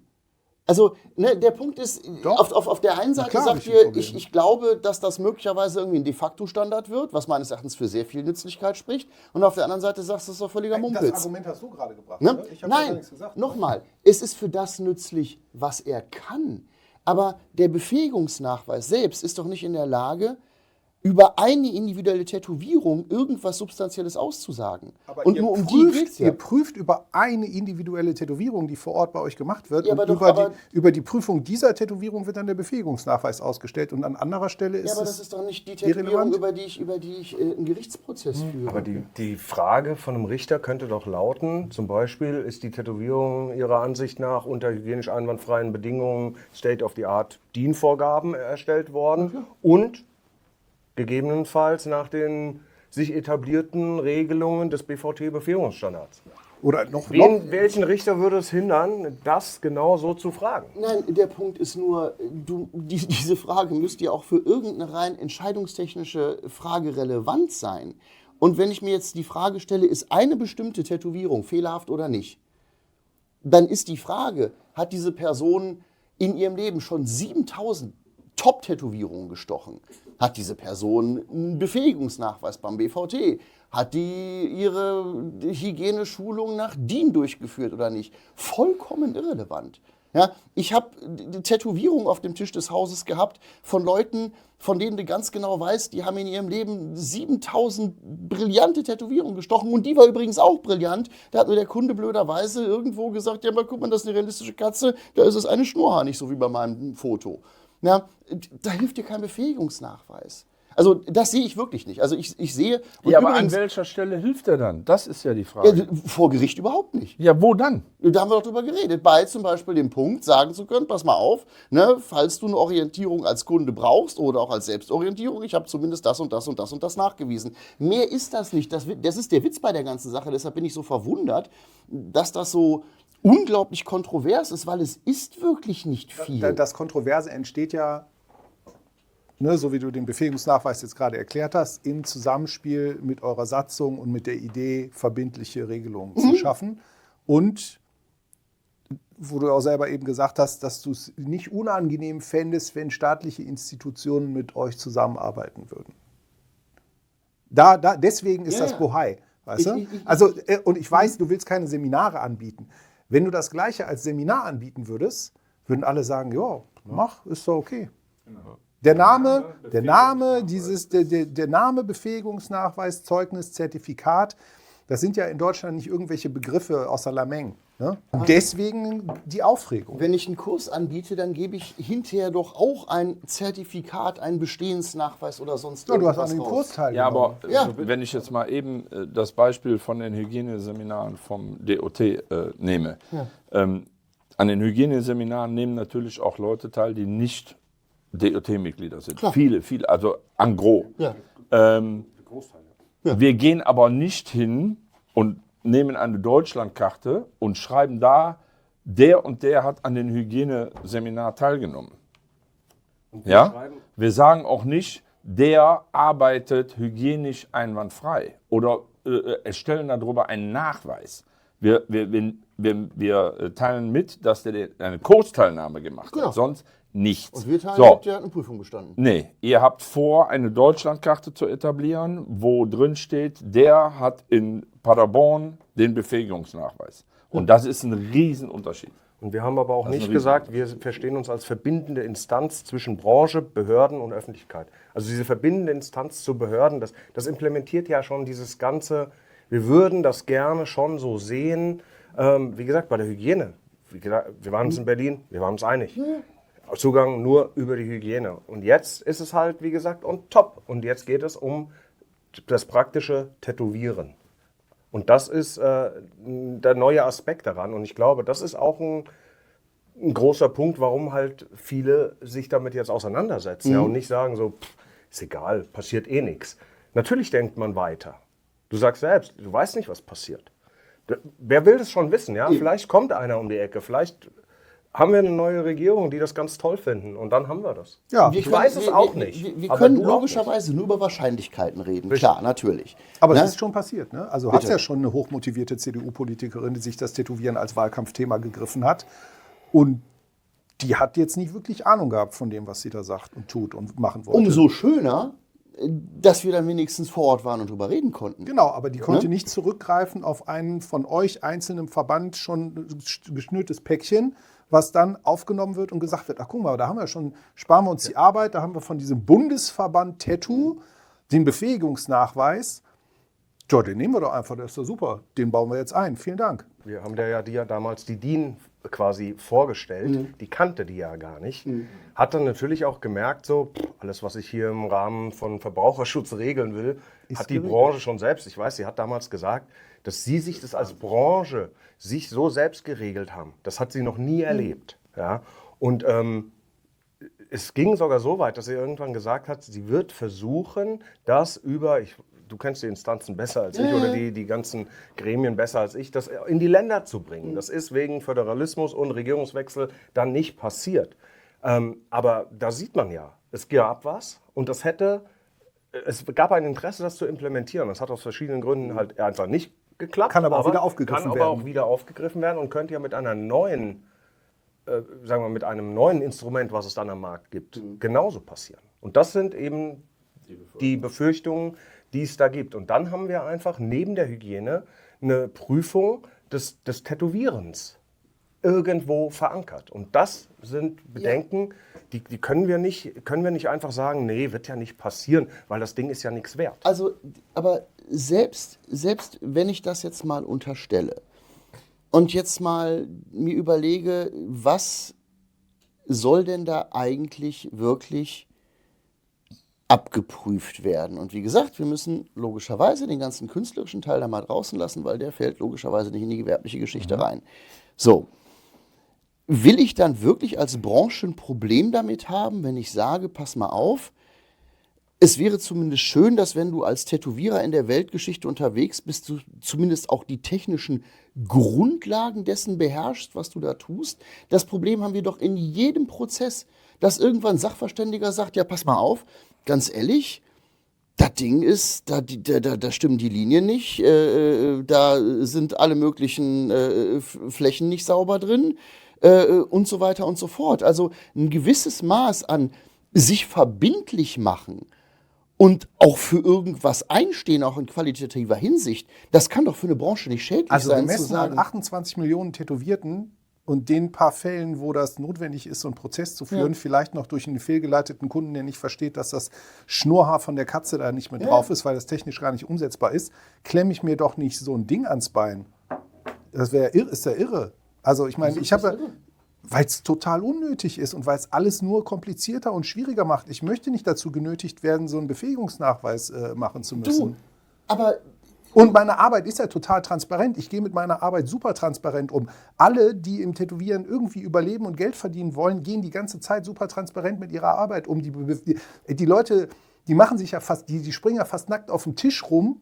C: Also, ne, der Punkt ist,
D: Doch.
C: auf der einen Seite
D: klar, hab
C: sagt
D: ich ein
C: ihr,
D: Problem.
C: ich glaube, dass das möglicherweise irgendwie ein De-facto-Standard wird, was meines Erachtens für sehr viel Nützlichkeit spricht. Und auf der anderen Seite sagst du, das ist doch völliger Mumpitz.
D: Das Argument hast du gerade gebracht.
C: Ne?
D: Ne? Ich habe ja gar
C: Nein,
D: nichts gesagt.
C: nochmal, es ist für das nützlich, was er kann. Aber der Befähigungsnachweis selbst ist doch nicht in der Lage, über eine individuelle Tätowierung irgendwas Substanzielles auszusagen.
D: Aber
C: und
D: ihr
C: nur um die geht's ja.
D: Ihr prüft über eine individuelle Tätowierung, die vor Ort bei euch gemacht wird.
C: Ja,
D: und
C: aber doch,
D: über die Prüfung dieser Tätowierung wird dann der Befähigungsnachweis ausgestellt. Und an anderer Stelle ist
C: Ja, aber
D: es
C: das ist doch nicht die Tätowierung,
D: irrelevant.
C: über die ich einen Gerichtsprozess führe.
B: Aber die Frage von einem Richter könnte doch lauten, zum Beispiel, ist die Tätowierung Ihrer Ansicht nach unter hygienisch einwandfreien Bedingungen State-of-the-Art DIN-Vorgaben erstellt worden und gegebenenfalls nach den sich etablierten Regelungen des BVT-Befähigungsstandards.
D: Oder noch
B: Welchen Richter würde es hindern, das genau so zu fragen?
C: Nein, der Punkt ist nur, diese Frage müsste ja auch für irgendeine rein entscheidungstechnische Frage relevant sein. Und wenn ich mir jetzt die Frage stelle, ist eine bestimmte Tätowierung fehlerhaft oder nicht, dann ist die Frage, hat diese Person in ihrem Leben schon 7000 Top-Tätowierungen gestochen? Hat diese Person einen Befähigungsnachweis beim BVT? Hat die ihre Hygieneschulung nach DIN durchgeführt oder nicht? Vollkommen irrelevant. Ja, ich habe Tätowierungen auf dem Tisch des Hauses gehabt von Leuten, von denen du ganz genau weißt, die haben in ihrem Leben 7000 brillante Tätowierungen gestochen. Und die war übrigens auch brillant. Da hat nur der Kunde blöderweise irgendwo gesagt, ja, mal guck mal, das ist eine realistische Katze, da ist es eine Schnurrhaar, nicht so wie bei meinem Foto. Ja, da hilft dir kein Befähigungsnachweis. Also das sehe ich wirklich nicht. Also ich sehe... Und
A: Ja, aber an
C: übrigens,
A: welcher Stelle hilft er dann? Das ist ja die Frage.
C: ja, vor Gericht überhaupt nicht.
A: Ja, wo dann?
C: Da haben wir doch drüber geredet. Bei zum Beispiel dem Punkt, sagen zu können, pass mal auf, ne, falls du eine Orientierung als Kunde brauchst oder auch als Selbstorientierung, ich habe zumindest das und das und das und das nachgewiesen. Mehr ist das nicht. Das ist der Witz bei der ganzen Sache. Deshalb bin ich so verwundert, dass das so unglaublich kontrovers ist, weil es ist wirklich nicht viel.
D: Das Kontroverse entsteht ja, ne, so wie du den Befähigungsnachweis jetzt gerade erklärt hast, im Zusammenspiel mit eurer Satzung und mit der Idee, verbindliche Regelungen zu schaffen. Und wo du auch selber eben gesagt hast, dass du es nicht unangenehm fändest, wenn staatliche Institutionen mit euch zusammenarbeiten würden. Deswegen ist
C: Ja,
D: das
C: ja.
D: Bohai. Weißt du?
C: Ich-
D: Also, und ich weiß, du willst keine Seminare anbieten. Wenn du das Gleiche als Seminar anbieten würdest, würden alle sagen, ja, mach, ist doch okay. Der Name, Befähigungsnachweis, Zeugnis, Zertifikat, das sind ja in Deutschland nicht irgendwelche Begriffe außer Lameng. Ne? Und deswegen die Aufregung.
C: Wenn ich einen Kurs anbiete, dann gebe ich hinterher doch auch ein Zertifikat, einen Bestehensnachweis oder sonst
D: Ja, du hast
C: irgendwas
D: an dem
C: raus.
D: Kurs
A: Ja,
D: teilgenommen.
A: aber
C: Ja.
A: wenn ich jetzt mal eben das Beispiel von den Hygieneseminaren vom DOT nehme. An den Hygieneseminaren nehmen natürlich auch Leute teil, die nicht DOT-Mitglieder sind.
C: Klar.
A: Viele, also en gros.
C: Ja.
A: Wir gehen aber nicht hin und nehmen eine Deutschlandkarte und schreiben da, der und der hat an den Hygieneseminar teilgenommen. Ja? Wir sagen auch nicht, der arbeitet hygienisch einwandfrei oder erstellen darüber einen Nachweis. Wir teilen mit, dass der eine Kursteilnahme gemacht
C: Genau.
A: hat, sonst nichts.
C: Und wir teilen
A: So.
C: mit, der hat eine Prüfung bestanden.
A: Nee, ihr habt vor, eine Deutschlandkarte zu etablieren, wo drin steht, der hat in Paderborn den Befähigungsnachweis. Und das ist ein Riesenunterschied.
B: Und wir haben aber auch
A: Das ist
B: nicht
A: ein
B: gesagt, wir verstehen uns als verbindende Instanz zwischen Branche, Behörden und Öffentlichkeit. Also diese verbindende Instanz zu Behörden, das implementiert ja schon dieses ganze, wir würden das gerne schon so sehen, wie gesagt, bei der Hygiene. Wie gesagt, wir waren uns in Berlin, wir waren uns einig. Zugang nur über die Hygiene. Und jetzt ist es halt, wie gesagt, on top. Und jetzt geht es um das praktische Tätowieren. Und das ist der neue Aspekt daran. Und ich glaube, das ist auch ein großer Punkt, warum halt viele sich damit jetzt auseinandersetzen. Ja, und nicht sagen so, ist egal, passiert eh nichts. Natürlich denkt man weiter. Du sagst selbst, du weißt nicht, was passiert. Wer will das schon wissen? Ja? Vielleicht kommt einer um die Ecke, vielleicht haben wir eine neue Regierung, die das ganz toll finden. Und dann haben wir das.
D: Ja.
B: Ich weiß es auch nicht.
C: Wir
B: aber
C: können
B: du auch
C: logischerweise nur über Wahrscheinlichkeiten reden. Klar, natürlich.
D: Aber
C: Ne?
D: es ist schon passiert. Ne? Also hat es ja schon eine hochmotivierte CDU-Politikerin, die sich das Tätowieren als Wahlkampfthema gegriffen hat. Und die hat jetzt nicht wirklich Ahnung gehabt von dem, was sie da sagt und tut und machen wollte.
C: Umso schöner, dass wir dann wenigstens vor Ort waren und drüber reden konnten.
D: Genau, aber die konnte nicht zurückgreifen auf einen von euch einzelnen Verband schon geschnürtes Päckchen, was dann aufgenommen wird und gesagt wird, ach guck mal, da haben wir schon, sparen wir uns die Arbeit, da haben wir von diesem Bundesverband Tattoo den Befähigungsnachweis. Ja, den nehmen wir doch einfach, das ist doch super, den bauen wir jetzt ein, vielen Dank.
B: Wir haben dir ja damals die DIN quasi vorgestellt, die kannte die ja gar nicht. Hat dann natürlich auch gemerkt, so alles, was ich hier im Rahmen von Verbraucherschutz regeln will, hat die Branche schon selbst. Ich weiß, sie hat damals gesagt, dass sie sich das als Branche sich so selbst geregelt haben. Das hat sie noch nie erlebt. Ja? Und es ging sogar so weit, dass sie irgendwann gesagt hat, sie wird versuchen, das über, du kennst die Instanzen besser als ich oder die ganzen Gremien besser als ich, das in die Länder zu bringen. Das ist wegen Föderalismus und Regierungswechsel dann nicht passiert. Aber da sieht man ja, es gab was und es gab ein Interesse, das zu implementieren. Das hat aus verschiedenen Gründen halt einfach nicht geklappt.
D: Kann aber auch wieder aufgegriffen werden.
B: Kann aber auch wieder aufgegriffen werden und könnte ja mit einer neuen, sagen wir, mit einem neuen Instrument, was es dann am Markt gibt, genauso passieren. Und das sind eben die Befürchtungen, die es da gibt. Und dann haben wir einfach neben der Hygiene eine Prüfung des Tätowierens irgendwo verankert. Und das sind Bedenken, die können wir nicht einfach sagen, nee, wird ja nicht passieren, weil das Ding ist ja nichts wert.
C: Also, aber selbst wenn ich das jetzt mal unterstelle und jetzt mal mir überlege, was soll denn da eigentlich wirklich abgeprüft werden? Und wie gesagt, wir müssen logischerweise den ganzen künstlerischen Teil da mal draußen lassen, weil der fällt logischerweise nicht in die gewerbliche Geschichte rein. So, will ich dann wirklich als Branche ein Problem damit haben, wenn ich sage, pass mal auf, es wäre zumindest schön, dass wenn du als Tätowierer in der Weltgeschichte unterwegs bist, du zumindest auch die technischen Grundlagen dessen beherrschst, was du da tust. Das Problem haben wir doch in jedem Prozess, dass irgendwann ein Sachverständiger sagt, ja pass mal auf, ganz ehrlich, das Ding ist, da stimmen die Linien nicht, da sind alle möglichen Flächen nicht sauber drin und so weiter und so fort. Also ein gewisses Maß an sich verbindlich machen und auch für irgendwas einstehen, auch in qualitativer Hinsicht, das kann doch für eine Branche nicht schädlich
D: Also
C: sein, zu
D: gemessen an
C: sagen,
D: 28 Millionen Tätowierten und den paar Fällen, wo das notwendig ist, so einen Prozess zu führen, vielleicht noch durch einen fehlgeleiteten Kunden, der nicht versteht, dass das Schnurrhaar von der Katze da nicht mit drauf ist, weil das technisch gar nicht umsetzbar ist, klemme ich mir doch nicht so ein Ding ans Bein. Das ist ja irre. Also ich meine, weil es total unnötig ist und weil es alles nur komplizierter und schwieriger macht. Ich möchte nicht dazu genötigt werden, so einen Befähigungsnachweis machen zu müssen.
C: aber
D: Und meine Arbeit ist ja total transparent. Ich gehe mit meiner Arbeit super transparent um. Alle, die im Tätowieren irgendwie überleben und Geld verdienen wollen, gehen die ganze Zeit super transparent mit ihrer Arbeit um. Die Leute, die machen sich ja fast, die springen ja fast nackt auf dem Tisch rum,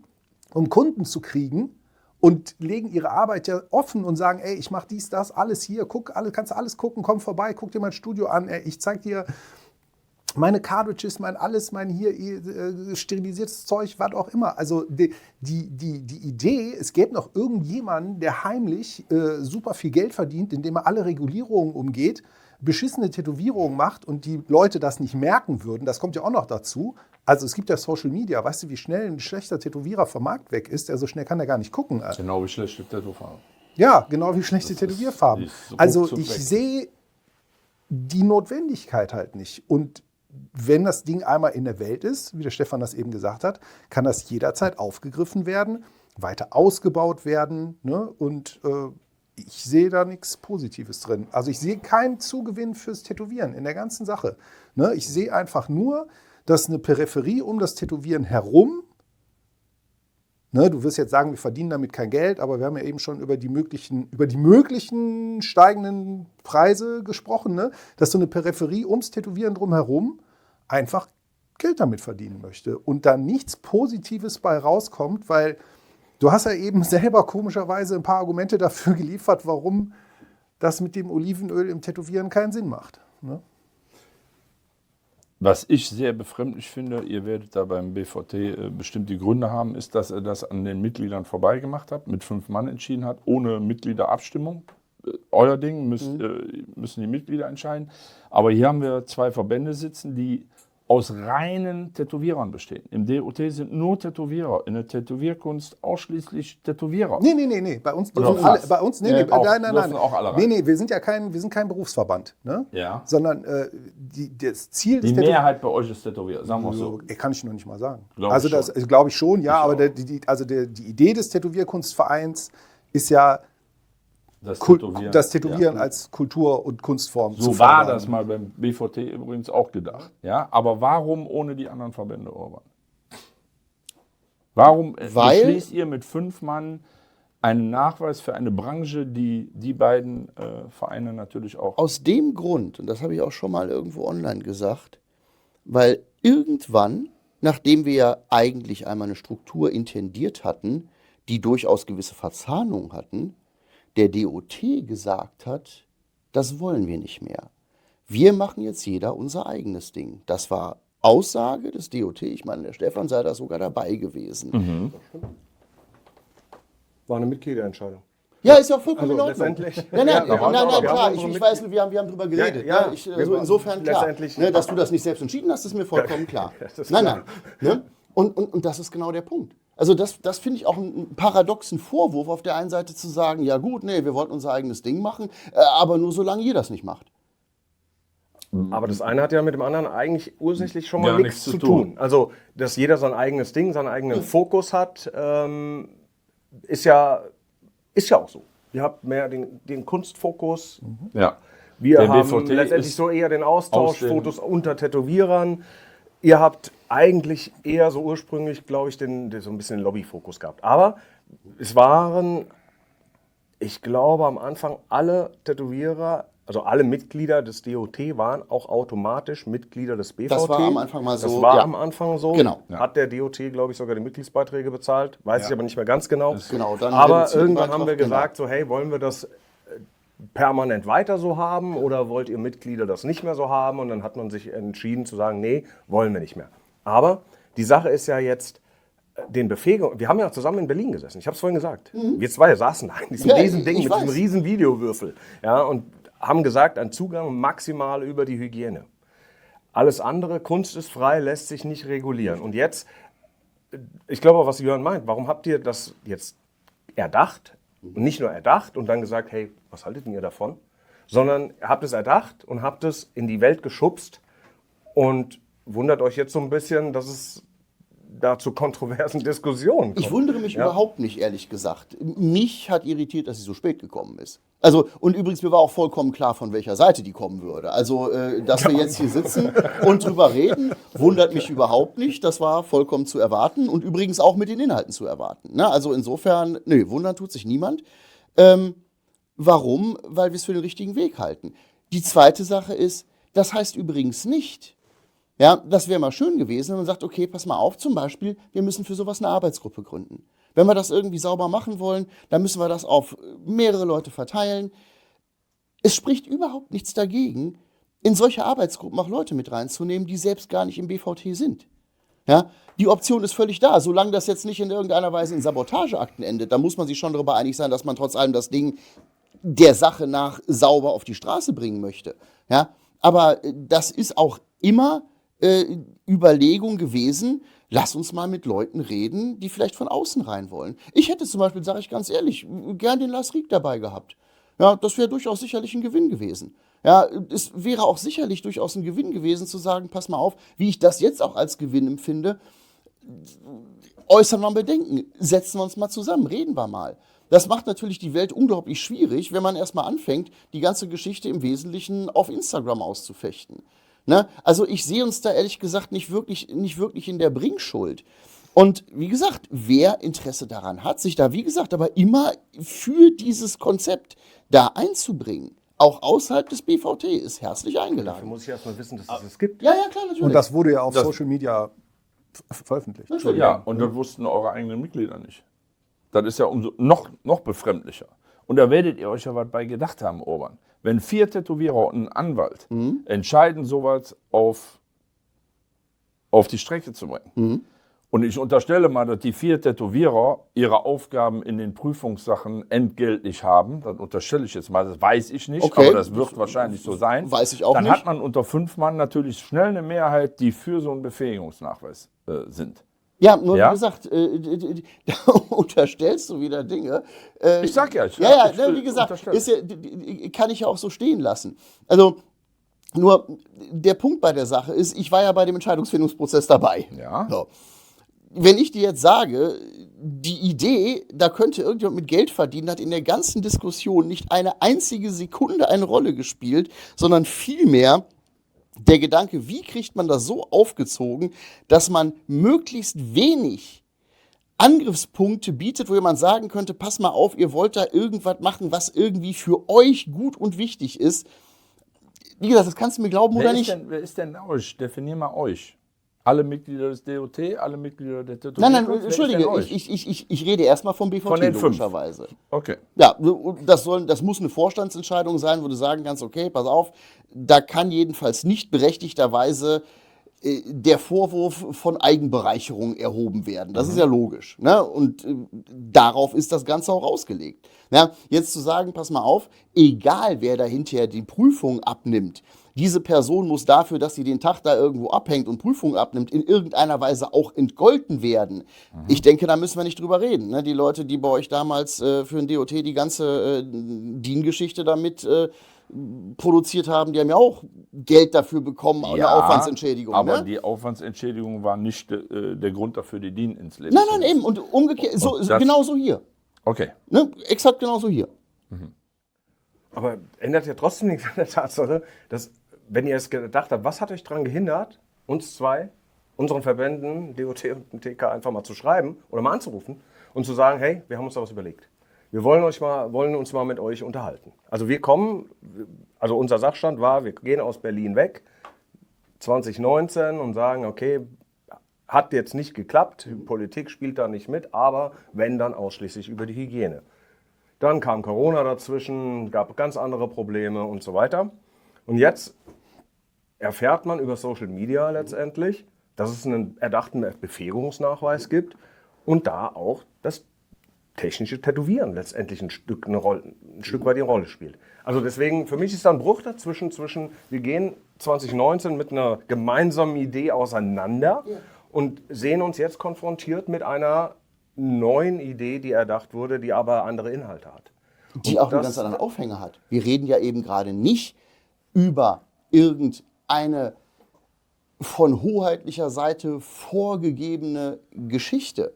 D: um Kunden zu kriegen und legen ihre Arbeit ja offen und sagen, ey, ich mache dies, das, alles hier, kannst du alles gucken, komm vorbei, guck dir mein Studio an, ey, ich zeig dir meine Cartridges, mein alles, mein hier sterilisiertes Zeug, was auch immer. Also die Idee, es gäbe noch irgendjemanden, der heimlich super viel Geld verdient, indem er alle Regulierungen umgeht, beschissene Tätowierungen macht und die Leute das nicht merken würden, das kommt ja auch noch dazu. Also es gibt ja Social Media, weißt du, wie schnell ein schlechter Tätowierer vom Markt weg ist? So schnell kann er gar nicht gucken.
A: Genau wie schlechte Tattoo-Farben.
D: Ja, genau wie schlechte Tätowierfarben.
A: die ist
D: Also
A: ruckzuck
D: ich
A: weg.
D: sehe die Notwendigkeit halt nicht. Und wenn das Ding einmal in der Welt ist, wie der Stefan das eben gesagt hat, kann das jederzeit aufgegriffen werden, weiter ausgebaut werden. Ne? Und ich sehe da nichts Positives drin. Also ich sehe keinen Zugewinn fürs Tätowieren in der ganzen Sache. Ne? Ich sehe einfach nur, dass eine Peripherie um das Tätowieren herum, ne, du wirst jetzt sagen, wir verdienen damit kein Geld, aber wir haben ja eben schon über die möglichen steigenden Preise gesprochen, ne, dass so eine Peripherie ums Tätowieren drumherum einfach Geld damit verdienen möchte und da nichts Positives bei rauskommt, weil du hast ja eben selber komischerweise ein paar Argumente dafür geliefert, warum das mit dem Olivenöl im Tätowieren keinen Sinn macht. Ne?
A: Was ich sehr befremdlich finde, ihr werdet da beim BVT bestimmt die Gründe haben, ist, dass er das an den Mitgliedern vorbeigemacht hat, mit 5 Mann entschieden hat, ohne Mitgliederabstimmung. Euer Ding müssen die Mitglieder entscheiden. Aber hier haben wir 2 Verbände sitzen, die aus reinen Tätowierern bestehen. Im DOT sind nur Tätowierer, in der Tätowierkunst ausschließlich Tätowierer.
D: Nee. Bei uns
A: Oder
D: dürfen alle,
A: fast.
D: bei uns,
A: Ja, auch,
D: nein.
A: dürfen auch alle rein.
D: Nee, wir sind kein Berufsverband, ne?
A: Ja.
D: Sondern das Ziel
A: Die
D: des
A: Mehrheit bei euch ist Tätowierer, sagen wir es so.
D: Kann ich noch nicht mal sagen.
A: Glaub
D: Also
A: ich
D: das
A: schon.
D: glaube ich schon, ja,
A: Ich
D: aber
A: auch.
D: die Idee des Tätowierkunstvereins ist ja
A: Das
D: das Tätowieren
A: ja.
D: als Kultur- und Kunstform
A: So
D: zu
A: war
D: fördern.
A: das mal beim BVT übrigens auch gedacht. Ja, aber warum ohne die anderen Verbände, Orban? Warum
C: Weil-
A: beschließt ihr mit 5 Mann einen Nachweis für eine Branche, die die beiden Vereine natürlich auch...
C: Aus dem Grund, und das habe ich auch schon mal irgendwo online gesagt, weil irgendwann, nachdem wir ja eigentlich einmal eine Struktur intendiert hatten, die durchaus gewisse Verzahnung hatten, der DOT gesagt hat, das wollen wir nicht mehr. Wir machen jetzt jeder unser eigenes Ding. Das war Aussage des DOT. Ich meine, der Stefan sei da sogar dabei gewesen.
B: War eine Mitgliederentscheidung.
C: Ja, ist ja vollkommen
B: Also
C: in Ordnung.
B: letztendlich-
C: Nein,
B: Ja, wir haben
C: klar.
B: unsere
C: Ich
B: Mitglied-
C: weiß, wir haben drüber geredet.
B: Ja,
C: ne?
B: wir
C: Also
B: waren
C: insofern klar.
B: letztendlich-
C: Ne, dass du das nicht selbst entschieden hast, ist mir vollkommen klar.
B: das ist
C: Nein. Ne? Und das ist genau der Punkt. Also das finde ich auch einen paradoxen Vorwurf, auf der einen Seite zu sagen, ja gut, nee, wir wollten unser eigenes Ding machen, aber nur solange ihr das nicht macht.
B: Aber das eine hat ja mit dem anderen eigentlich ursächlich schon mal
A: Ja,
B: nichts zu tun. Also, dass jeder sein eigenes Ding, seinen eigenen Fokus hat, ist ja auch so. Ihr habt mehr den Kunstfokus.
A: Ja.
B: Wir
A: Der
B: haben
A: BVT
B: letztendlich
A: ist
B: so eher den Austausch,
A: aus den-
B: Fotos unter Tätowierern. Ihr habt eigentlich eher so ursprünglich, glaube ich, so ein bisschen den Lobbyfokus gehabt. Aber es waren, ich glaube, am Anfang alle Tätowierer, also alle Mitglieder des DOT waren auch automatisch Mitglieder des BVT.
C: Das war am Anfang mal so,
B: Das war
C: ja.
B: am Anfang so.
C: Genau.
B: Hat der DOT, glaube ich, sogar die Mitgliedsbeiträge bezahlt. Weiß ich aber nicht mehr ganz genau.
C: Genau, dann
B: Aber
C: reduzierten
B: irgendwann
C: Beitrag,
B: haben wir
C: genau.
B: gesagt, so hey, wollen wir das permanent weiter so haben oder wollt ihr Mitglieder das nicht mehr so haben? Und dann hat man sich entschieden zu sagen, nee, wollen wir nicht mehr. Aber die Sache ist ja jetzt, den Befähigung, wir haben ja zusammen in Berlin gesessen, ich habe es vorhin gesagt. Wir 2 saßen da in diesem
C: Ja,
B: riesen Ding
C: ich
B: mit diesem
C: weiß.
B: riesen Videowürfel. Ja, und haben gesagt, ein Zugang maximal über die Hygiene. Alles andere, Kunst ist frei, lässt sich nicht regulieren. Und jetzt, ich glaube, was Jörn meint, warum habt ihr das jetzt erdacht? Und nicht nur erdacht und dann gesagt, hey, was haltet denn ihr davon? Sondern ihr habt es erdacht und habt es in die Welt geschubst und wundert euch jetzt so ein bisschen, dass es da zu kontroversen Diskussionen kommt.
C: Ich wundere mich überhaupt nicht, ehrlich gesagt. Mich hat irritiert, dass sie so spät gekommen ist. Also, und übrigens, mir war auch vollkommen klar, von welcher Seite die kommen würde. Also, dass wir jetzt hier sitzen und drüber reden, wundert mich überhaupt nicht. Das war vollkommen zu erwarten und übrigens auch mit den Inhalten zu erwarten. Ne? Also insofern, nö, wundern tut sich niemand. Warum? Weil wir es für den richtigen Weg halten. Die zweite Sache ist, das heißt übrigens nicht, ja, das wäre mal schön gewesen, wenn man sagt, okay, pass mal auf, zum Beispiel, wir müssen für sowas eine Arbeitsgruppe gründen. Wenn wir das irgendwie sauber machen wollen, dann müssen wir das auf mehrere Leute verteilen. Es spricht überhaupt nichts dagegen, in solche Arbeitsgruppen auch Leute mit reinzunehmen, die selbst gar nicht im BVT sind. Ja, die Option ist völlig da, solange das jetzt nicht in irgendeiner Weise in Sabotageakten endet. Da muss man sich schon darüber einig sein, dass man trotz allem das Ding der Sache nach sauber auf die Straße bringen möchte. Ja, aber das ist auch immer Überlegung gewesen, lass uns mal mit Leuten reden, die vielleicht von außen rein wollen. Ich hätte zum Beispiel, sage ich ganz ehrlich, gern den Lars Rieck dabei gehabt. Ja, das wäre durchaus sicherlich ein Gewinn gewesen. Ja, es wäre auch sicherlich durchaus ein Gewinn gewesen, zu sagen, pass mal auf, wie ich das jetzt auch als Gewinn empfinde, äußern wir Bedenken, setzen wir uns mal zusammen, reden wir mal. Das macht natürlich die Welt unglaublich schwierig, wenn man erstmal anfängt, die ganze Geschichte im Wesentlichen auf Instagram auszufechten. Ne? Also ich sehe uns da ehrlich gesagt nicht wirklich in der Bringschuld. Und wie gesagt, wer Interesse daran hat, sich da, wie gesagt, aber immer für dieses Konzept da einzubringen, auch außerhalb des BVT, ist herzlich
B: Dafür
C: eingeladen.
B: muss ich erstmal wissen, dass es gibt.
C: Ja, klar, natürlich.
D: Und das wurde ja auf
A: Das-
D: Social Media veröffentlicht.
A: Ja, und das wussten eure eigenen Mitglieder nicht. Das ist ja umso noch befremdlicher. Und da werdet ihr euch ja was bei gedacht haben, Orban. Wenn 4 Tätowierer und ein Anwalt entscheiden, sowas auf die Strecke zu bringen. Und ich unterstelle mal, dass die 4 Tätowierer ihre Aufgaben in den Prüfungssachen entgeltlich haben. Das unterstelle ich jetzt mal, das weiß ich nicht,
C: Okay.
A: aber das wird wahrscheinlich so sein.
C: Weiß ich auch
A: Dann
C: nicht.
A: hat man unter 5 Mann natürlich schnell eine Mehrheit, die für so einen Befähigungsnachweis sind.
C: Ja, nur
A: Ja?
C: wie gesagt, da unterstellst du wieder Dinge.
A: Ich sag ja, ich
C: Wie gesagt,
A: unterstelle.
C: ist ja, kann ich ja auch so stehen lassen. Also, nur der Punkt bei der Sache ist, ich war ja bei dem Entscheidungsfindungsprozess dabei.
A: Ja.
C: So. Wenn ich dir jetzt sage, die Idee, da könnte irgendjemand mit Geld verdienen, hat in der ganzen Diskussion nicht eine einzige Sekunde eine Rolle gespielt, sondern vielmehr der Gedanke, wie kriegt man das so aufgezogen, dass man möglichst wenig Angriffspunkte bietet, wo jemand sagen könnte, pass mal auf, ihr wollt da irgendwas machen, was irgendwie für euch gut und wichtig ist. Wie gesagt, das kannst du mir glauben oder nicht.
A: Wer ist denn euch? Definier mal euch. Alle Mitglieder des DOT, alle Mitglieder der TTO.
C: Nein, entschuldige, ich rede erstmal vom BVT
A: Von den 5.
C: logischerweise.
A: Okay.
C: Ja, das muss eine Vorstandsentscheidung sein, wo du sagen kannst, okay, pass auf, da kann jedenfalls nicht berechtigterweise der Vorwurf von Eigenbereicherung erhoben werden. Das ist ja logisch. Ne? Und darauf ist das Ganze auch ausgelegt. Ja, jetzt zu sagen, pass mal auf, egal wer da hinterher die Prüfung abnimmt, diese Person muss dafür, dass sie den Tag da irgendwo abhängt und Prüfungen abnimmt, in irgendeiner Weise auch entgolten werden. Ich denke, da müssen wir nicht drüber reden. Ne? Die Leute, die bei euch damals für den DOT die ganze DIN-Geschichte damit produziert haben, die haben ja auch Geld dafür bekommen, eine Aufwandsentschädigung.
A: Aber
C: Ne?
A: die Aufwandsentschädigung war nicht der Grund dafür, die DIN ins Leben
C: Nein,
A: zu
C: nein,
A: rufen.
C: eben. Und umgekehrt, genauso hier.
A: Okay.
C: Ne? Exakt genauso hier.
B: Aber ändert ja trotzdem nichts an der Tatsache, dass, wenn ihr es gedacht habt, was hat euch daran gehindert, uns zwei, unseren Verbänden, DOT und TK, einfach mal zu schreiben oder mal anzurufen und zu sagen, hey, wir haben uns da was überlegt. Wir wollen uns mal mit euch unterhalten. Also wir kommen, also unser Sachstand war, wir gehen aus Berlin weg, 2019 und sagen, okay, hat jetzt nicht geklappt, Politik spielt da nicht mit, aber wenn, dann ausschließlich über die Hygiene. Dann kam Corona dazwischen, gab ganz andere Probleme und so weiter. Und jetzt erfährt man über Social Media letztendlich, dass es einen erdachten Befähigungsnachweis gibt und da auch das technische Tätowieren letztendlich ein Stück weit die Rolle spielt. Also deswegen, für mich ist da ein Bruch dazwischen, wir gehen 2019 mit einer gemeinsamen Idee auseinander und sehen uns jetzt konfrontiert mit einer neuen Idee, die erdacht wurde, die aber andere Inhalte hat.
C: Die auch einen ganz anderen Aufhänger hat. Wir reden ja eben gerade nicht über irgendeine von hoheitlicher Seite vorgegebene Geschichte.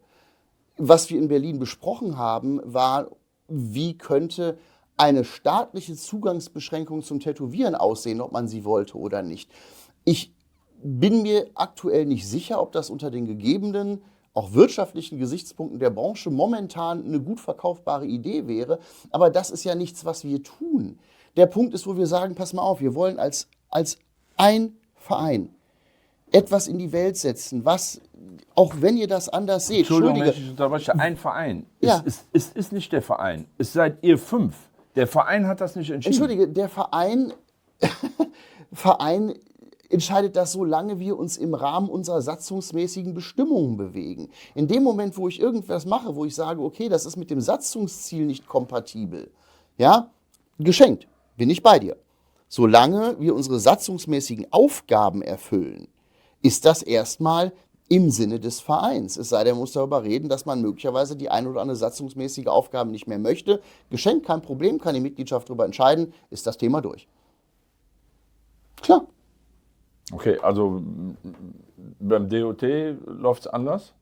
C: Was wir in Berlin besprochen haben, war, wie könnte eine staatliche Zugangsbeschränkung zum Tätowieren aussehen, ob man sie wollte oder nicht. Ich bin mir aktuell nicht sicher, ob das unter den gegebenen, auch wirtschaftlichen Gesichtspunkten der Branche momentan eine gut verkaufbare Idee wäre. Aber das ist ja nichts, was wir tun. Der Punkt ist, wo wir sagen, pass mal auf, wir wollen als ein Verein etwas in die Welt setzen, was, auch wenn ihr das anders seht,
A: Entschuldigung, wenn ich unterbreche, ein Verein.
C: Ja.
A: Es ist nicht der Verein. Es seid ihr 5. Der Verein hat das nicht entschieden.
C: Entschuldige, der Verein Verein entscheidet das, solange wir uns im Rahmen unserer satzungsmäßigen Bestimmungen bewegen. In dem Moment, wo ich irgendwas mache, wo ich sage, okay, das ist mit dem Satzungsziel nicht kompatibel, ja, geschenkt, bin ich bei dir. Solange wir unsere satzungsmäßigen Aufgaben erfüllen, ist das erstmal im Sinne des Vereins. Es sei denn, man muss darüber reden, dass man möglicherweise die eine oder andere satzungsmäßige Aufgabe nicht mehr möchte. Geschenkt, kein Problem, kann die Mitgliedschaft darüber entscheiden, ist das Thema durch. Klar.
A: Okay, also beim DOT läuft es anders.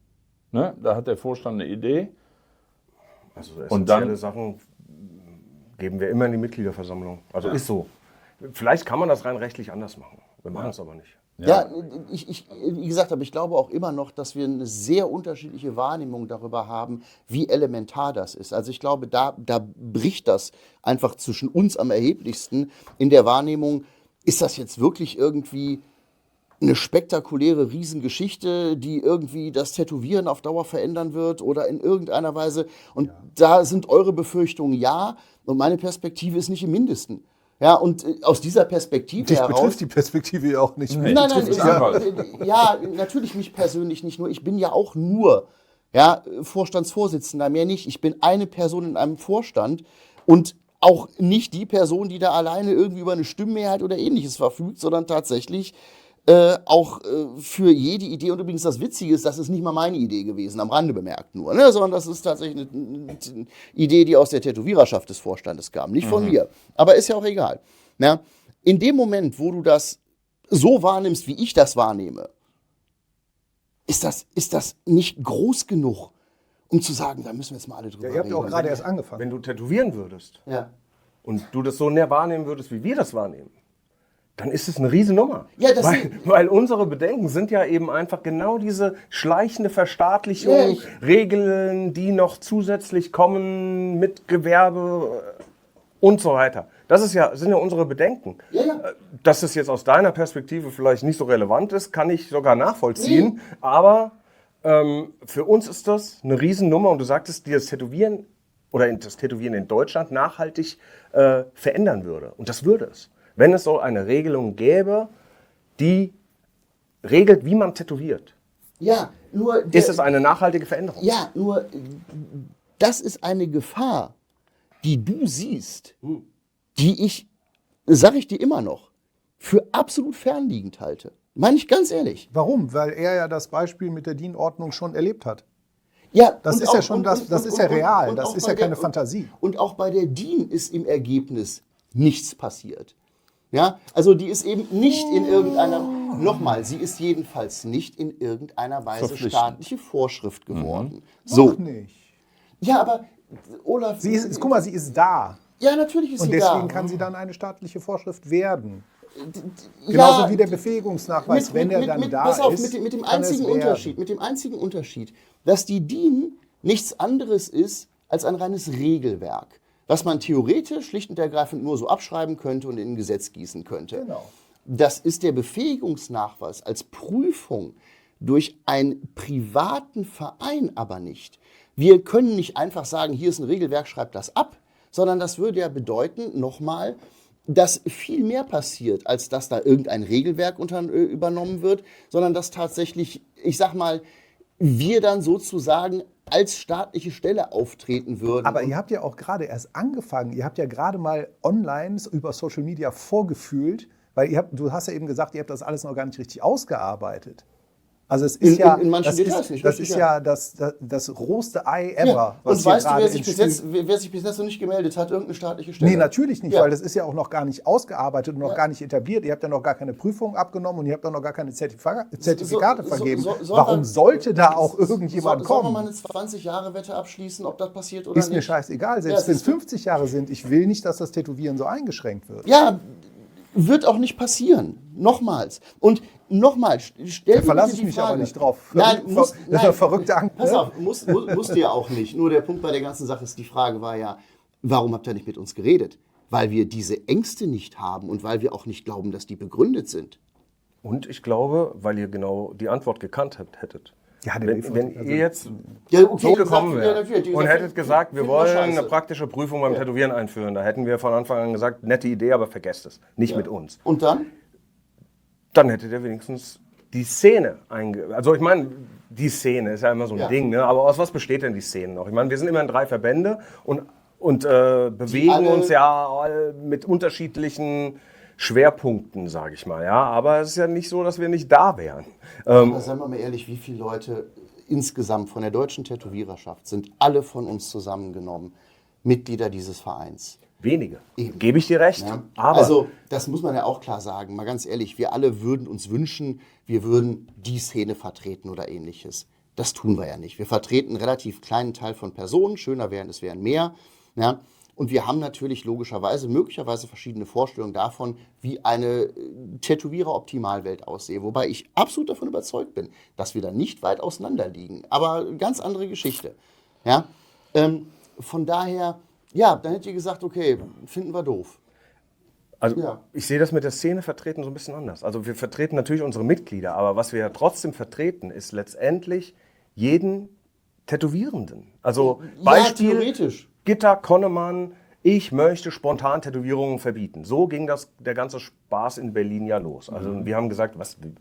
A: Ne? Da hat der Vorstand eine Idee.
B: Also
A: Und
B: essentielle
A: dann-
B: Sachen geben wir immer in die Mitgliederversammlung. Also ist so. Vielleicht kann man das rein rechtlich anders machen. Wir machen es aber nicht.
C: Ja, wie gesagt, aber ich glaube auch immer noch, dass wir eine sehr unterschiedliche Wahrnehmung darüber haben, wie elementar das ist. Also ich glaube, da bricht das einfach zwischen uns am erheblichsten in der Wahrnehmung, ist das jetzt wirklich irgendwie eine spektakuläre Riesengeschichte, die irgendwie das Tätowieren auf Dauer verändern wird oder in irgendeiner Weise. Und da sind eure Befürchtungen ja und meine Perspektive ist nicht im Mindesten. Ja, und aus dieser Perspektive
D: Dich
C: heraus...
D: betrifft die Perspektive ja auch nicht.
A: Nee.
C: Nein,
A: betrifft dich
C: ja,
A: einfach.
C: ja, natürlich mich persönlich nicht nur. Ich bin ja auch nur Vorstandsvorsitzender, mehr nicht. Ich bin eine Person in einem Vorstand und auch nicht die Person, die da alleine irgendwie über eine Stimmenmehrheit oder Ähnliches verfügt, sondern tatsächlich auch für jede Idee. Und übrigens das Witzige ist, das ist nicht mal meine Idee gewesen, am Rande bemerkt nur, ne? Sondern das ist tatsächlich eine Idee, die aus der Tätowiererschaft des Vorstandes kam, nicht von mir. Aber ist ja auch egal. Ja? In dem Moment, wo du das so wahrnimmst, wie ich das wahrnehme, ist das nicht groß genug, um zu sagen, da müssen wir jetzt mal alle drüber
D: Ja, ihr habt ja auch
C: reden.
D: gerade erst angefangen.
B: Wenn du tätowieren würdest
C: Ja.
B: und du das so näher wahrnehmen würdest, wie wir das wahrnehmen, dann ist es eine Riesennummer.
C: Ja, das
B: weil unsere Bedenken sind ja eben einfach genau diese schleichende Verstaatlichung,
C: Ja, ich-
B: Regeln, die noch zusätzlich kommen mit Gewerbe und so weiter. Das sind ja unsere Bedenken.
C: Ja.
B: Dass es jetzt aus deiner Perspektive vielleicht nicht so relevant ist, kann ich sogar nachvollziehen. Aber für uns ist das eine Riesennummer. Und du sagtest, das Tätowieren in Deutschland nachhaltig verändern würde. Und das würde es. Wenn es so eine Regelung gäbe, die regelt, wie man tätowiert,
C: Ja, nur
B: ist es eine nachhaltige Veränderung.
C: Ja, nur das ist eine Gefahr, die du siehst, die ich, sage ich dir immer noch, für absolut fernliegend halte. Meine ich ganz ehrlich.
D: Warum? Weil er ja das Beispiel mit der DIN-Ordnung schon erlebt hat.
C: Ja,
D: Das
C: und
D: ist ja
C: auch-
D: schon,
C: und-
D: das
C: und-
D: ist ja
C: und-
D: real,
C: und
D: das
C: auch
D: ist
C: bei
D: ja keine
C: der-
D: Fantasie.
C: Und auch bei der DIN ist im Ergebnis nichts passiert. Ja, also die ist eben nicht in irgendeiner, nochmal, sie ist jedenfalls nicht in irgendeiner Weise
A: Verpflichtend.
C: staatliche Vorschrift geworden. So.
D: Noch nicht.
C: Ja, aber Olaf.
D: Guck mal, sie ist da.
C: Ja, natürlich ist
D: Und
C: sie
D: deswegen
C: da.
D: kann sie dann eine staatliche Vorschrift werden.
C: Ja,
D: Genauso wie der Befähigungsnachweis, wenn er dann da
C: pass auf,
D: ist.
C: mit dem
D: kann es
C: einzigen
D: werden.
C: Unterschied, dass die DIN nichts anderes ist als ein reines Regelwerk, was man theoretisch schlicht und ergreifend nur so abschreiben könnte und in ein Gesetz gießen könnte.
D: Genau.
C: Das ist der Befähigungsnachweis als Prüfung durch einen privaten Verein aber nicht. Wir können nicht einfach sagen, hier ist ein Regelwerk, schreibt das ab, sondern das würde ja bedeuten, nochmal, dass viel mehr passiert, als dass da irgendein Regelwerk übernommen wird, sondern dass tatsächlich, ich sag mal, wir dann sozusagen als staatliche Stelle auftreten würden.
D: Aber ihr habt ja auch gerade erst angefangen. Ihr habt ja gerade mal online über Social Media vorgefühlt, weil du hast ja eben gesagt, ihr habt das alles noch gar nicht richtig ausgearbeitet. Also es ist
C: In manchen Details nicht,
D: das
C: richtig,
D: ist ja das rohste Ei ever.
C: ja.
D: was
C: Und
D: hier
C: weißt du,
D: gerade
C: wer sich,
D: ins
C: bis
D: Spiel-
C: jetzt, wer sich bis jetzt noch nicht gemeldet hat, irgendeine staatliche Stelle?
D: Nee, natürlich nicht,
C: Ja.
D: weil das ist ja auch noch gar nicht ausgearbeitet und noch gar nicht etabliert. Ihr habt ja noch gar keine Prüfung abgenommen und ihr habt auch noch gar keine Zertifikate vergeben. Warum sollte da auch irgendjemand
C: Sollen wir mal
D: kommen?
C: eine 20-Jahre-Wette abschließen, ob das passiert oder
D: Ist mir
C: nicht?
D: scheißegal,
C: Ja,
D: selbst
C: es
D: wenn es
C: ist-
D: 50 Jahre sind. Ich will nicht, dass das Tätowieren so eingeschränkt wird.
C: Ja, wird auch nicht passieren. Nochmals. Und nochmals, stell dir
D: verlasse
C: bitte
D: ich
C: die
D: mich
C: Frage.
D: aber nicht drauf.
C: Nein,
D: Das ist eine verrückte Angst,
C: Pass
D: ne?
C: auf, musst du ja auch nicht. Nur der Punkt bei der ganzen Sache ist, die Frage war ja, warum habt ihr nicht mit uns geredet? Weil wir diese Ängste nicht haben und weil wir auch nicht glauben, dass die begründet sind.
B: Und ich glaube, weil ihr genau die Antwort gekannt hättet.
D: Ja, der
B: Wenn
D: Brief-
B: ihr jetzt
C: Ja, okay,
B: so gekommen
C: ja,
B: wärt
C: natürlich,
B: und hättet gesagt, wir
C: finden wir
B: wollen
C: scheiße.
B: eine praktische Prüfung beim Tätowieren einführen, da hätten wir von Anfang an gesagt, nette Idee, aber vergesst es. Nicht mit uns.
C: Und dann?
B: dann hätte der wenigstens die Szene Also ich meine, die Szene ist ja immer so ein Ding, ne? Aber aus was besteht denn die Szene noch? Ich meine, wir sind immer in 3 Verbände und bewegen uns ja mit unterschiedlichen Schwerpunkten, sage ich mal. Ja? Aber es ist ja nicht so, dass wir nicht da wären.
C: Aber seien wir mal ehrlich, wie viele Leute insgesamt von der deutschen Tätowiererschaft sind alle von uns zusammengenommen Mitglieder dieses Vereins?
B: Wenige. Gebe ich dir recht.
C: Ja.
B: Aber
C: also, das muss man ja auch klar sagen. Mal ganz ehrlich, wir alle würden uns wünschen, wir würden die Szene vertreten oder ähnliches. Das tun wir ja nicht. Wir vertreten einen relativ kleinen Teil von Personen. Schöner wären, es wären mehr. Ja. Und wir haben natürlich logischerweise, möglicherweise verschiedene Vorstellungen davon, wie eine Tätowierer-Optimalwelt aussehe. Wobei ich absolut davon überzeugt bin, dass wir da nicht weit auseinander liegen. Aber ganz andere Geschichte. Ja. Von daher, ja, dann hätte ihr gesagt, okay, finden wir doof.
B: Also
C: Ja.
B: ich sehe das mit der Szene vertreten so ein bisschen anders. Also wir vertreten natürlich unsere Mitglieder, aber was wir ja trotzdem vertreten, ist letztendlich jeden Tätowierenden. Also Beispiel,
C: theoretisch.
B: Gitta Konnemann, ich möchte spontan Tätowierungen verbieten. So ging der ganze Spaß in Berlin ja los. Also wir haben gesagt,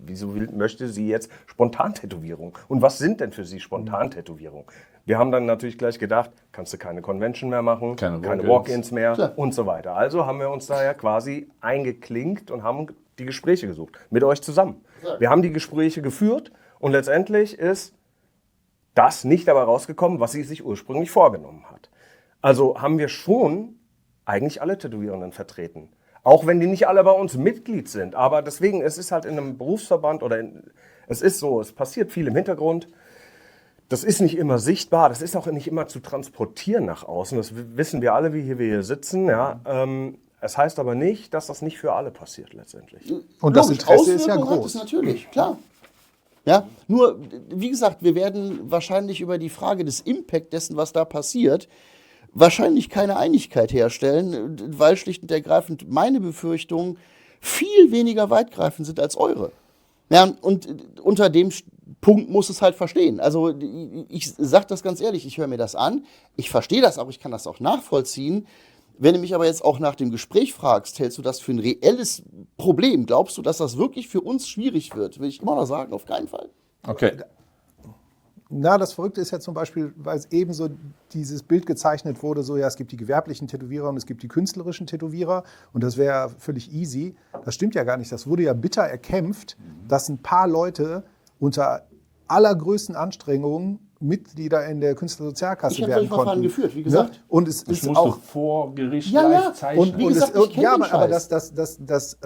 B: wieso möchte sie jetzt Spontan-Tätowierungen? Und was sind denn für sie Spontan-Tätowierungen? Wir haben dann natürlich gleich gedacht, kannst du keine Convention mehr machen, keine Walk-ins mehr
C: Klar.
B: und so weiter. Also haben wir uns da ja quasi eingeklinkt und haben die Gespräche gesucht, mit euch zusammen. Wir haben die Gespräche geführt und letztendlich ist das nicht dabei rausgekommen, was sie sich ursprünglich vorgenommen hat. Also haben wir schon eigentlich alle Tätowierenden vertreten. Auch wenn die nicht alle bei uns Mitglied sind. Aber deswegen, es ist halt in einem Berufsverband es ist so, es passiert viel im Hintergrund. Das ist nicht immer sichtbar, das ist auch nicht immer zu transportieren nach außen. Das wissen wir alle, wie wir hier sitzen. Ja. Es heißt aber nicht, dass das nicht für alle passiert letztendlich.
D: Und das
C: Logisch,
D: Interesse ist ja
C: Auswirkungen hat
D: groß.
C: es natürlich, klar. Ja, nur, wie gesagt, wir werden wahrscheinlich über die Frage des Impact dessen, was da passiert, wahrscheinlich keine Einigkeit herstellen, weil schlicht und ergreifend meine Befürchtungen viel weniger weitgreifend sind als eure. Ja, und unter dem Punkt muss es halt verstehen. Also ich sage das ganz ehrlich, ich höre mir das an, ich verstehe das auch, ich kann das auch nachvollziehen. Wenn du mich aber jetzt auch nach dem Gespräch fragst, hältst du das für ein reelles Problem? Glaubst du, dass das wirklich für uns schwierig wird? Will ich immer noch sagen, auf keinen Fall.
A: Okay.
D: Na, das Verrückte ist ja zum Beispiel, weil es eben so dieses Bild gezeichnet wurde, so ja, es gibt die gewerblichen Tätowierer und es gibt die künstlerischen Tätowierer und das wäre ja völlig easy. Das stimmt ja gar nicht. Das wurde ja bitter erkämpft, dass ein paar Leute unter allergrößten Anstrengungen Mitglieder in der Künstlersozialkasse
C: Ich habe
D: werden
C: solche Verfahren
D: konnten.
C: geführt, wie gesagt.
D: Ne? Und es
A: Das
D: ist
A: musst du
D: auch
A: vor Gericht
C: Ja,
A: gleich
C: ja.
A: zeichnen.
C: Wie gesagt, ich kenn den
D: aber
C: Scheiß.
D: das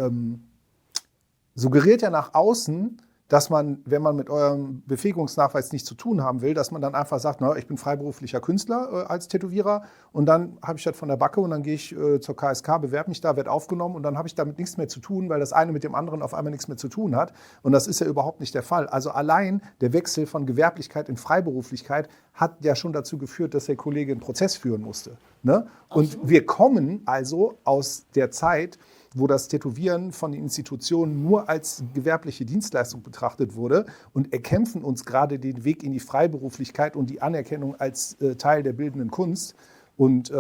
D: suggeriert ja nach außen, dass man, wenn man mit eurem Befähigungsnachweis nichts zu tun haben will, dass man dann einfach sagt, na, ich bin freiberuflicher Künstler als Tätowierer und dann habe ich das von der Backe und dann gehe ich zur KSK, bewerbe mich da, werde aufgenommen und dann habe ich damit nichts mehr zu tun, weil das eine mit dem anderen auf einmal nichts mehr zu tun hat. Und das ist ja überhaupt nicht der Fall. Also allein der Wechsel von Gewerblichkeit in Freiberuflichkeit hat ja schon dazu geführt, dass der Kollege einen Prozess führen musste. Ne? Und wir kommen also aus der Zeit, wo das Tätowieren von den Institutionen nur als gewerbliche Dienstleistung betrachtet wurde und erkämpfen uns gerade den Weg in die Freiberuflichkeit und die Anerkennung als Teil der bildenden Kunst. Und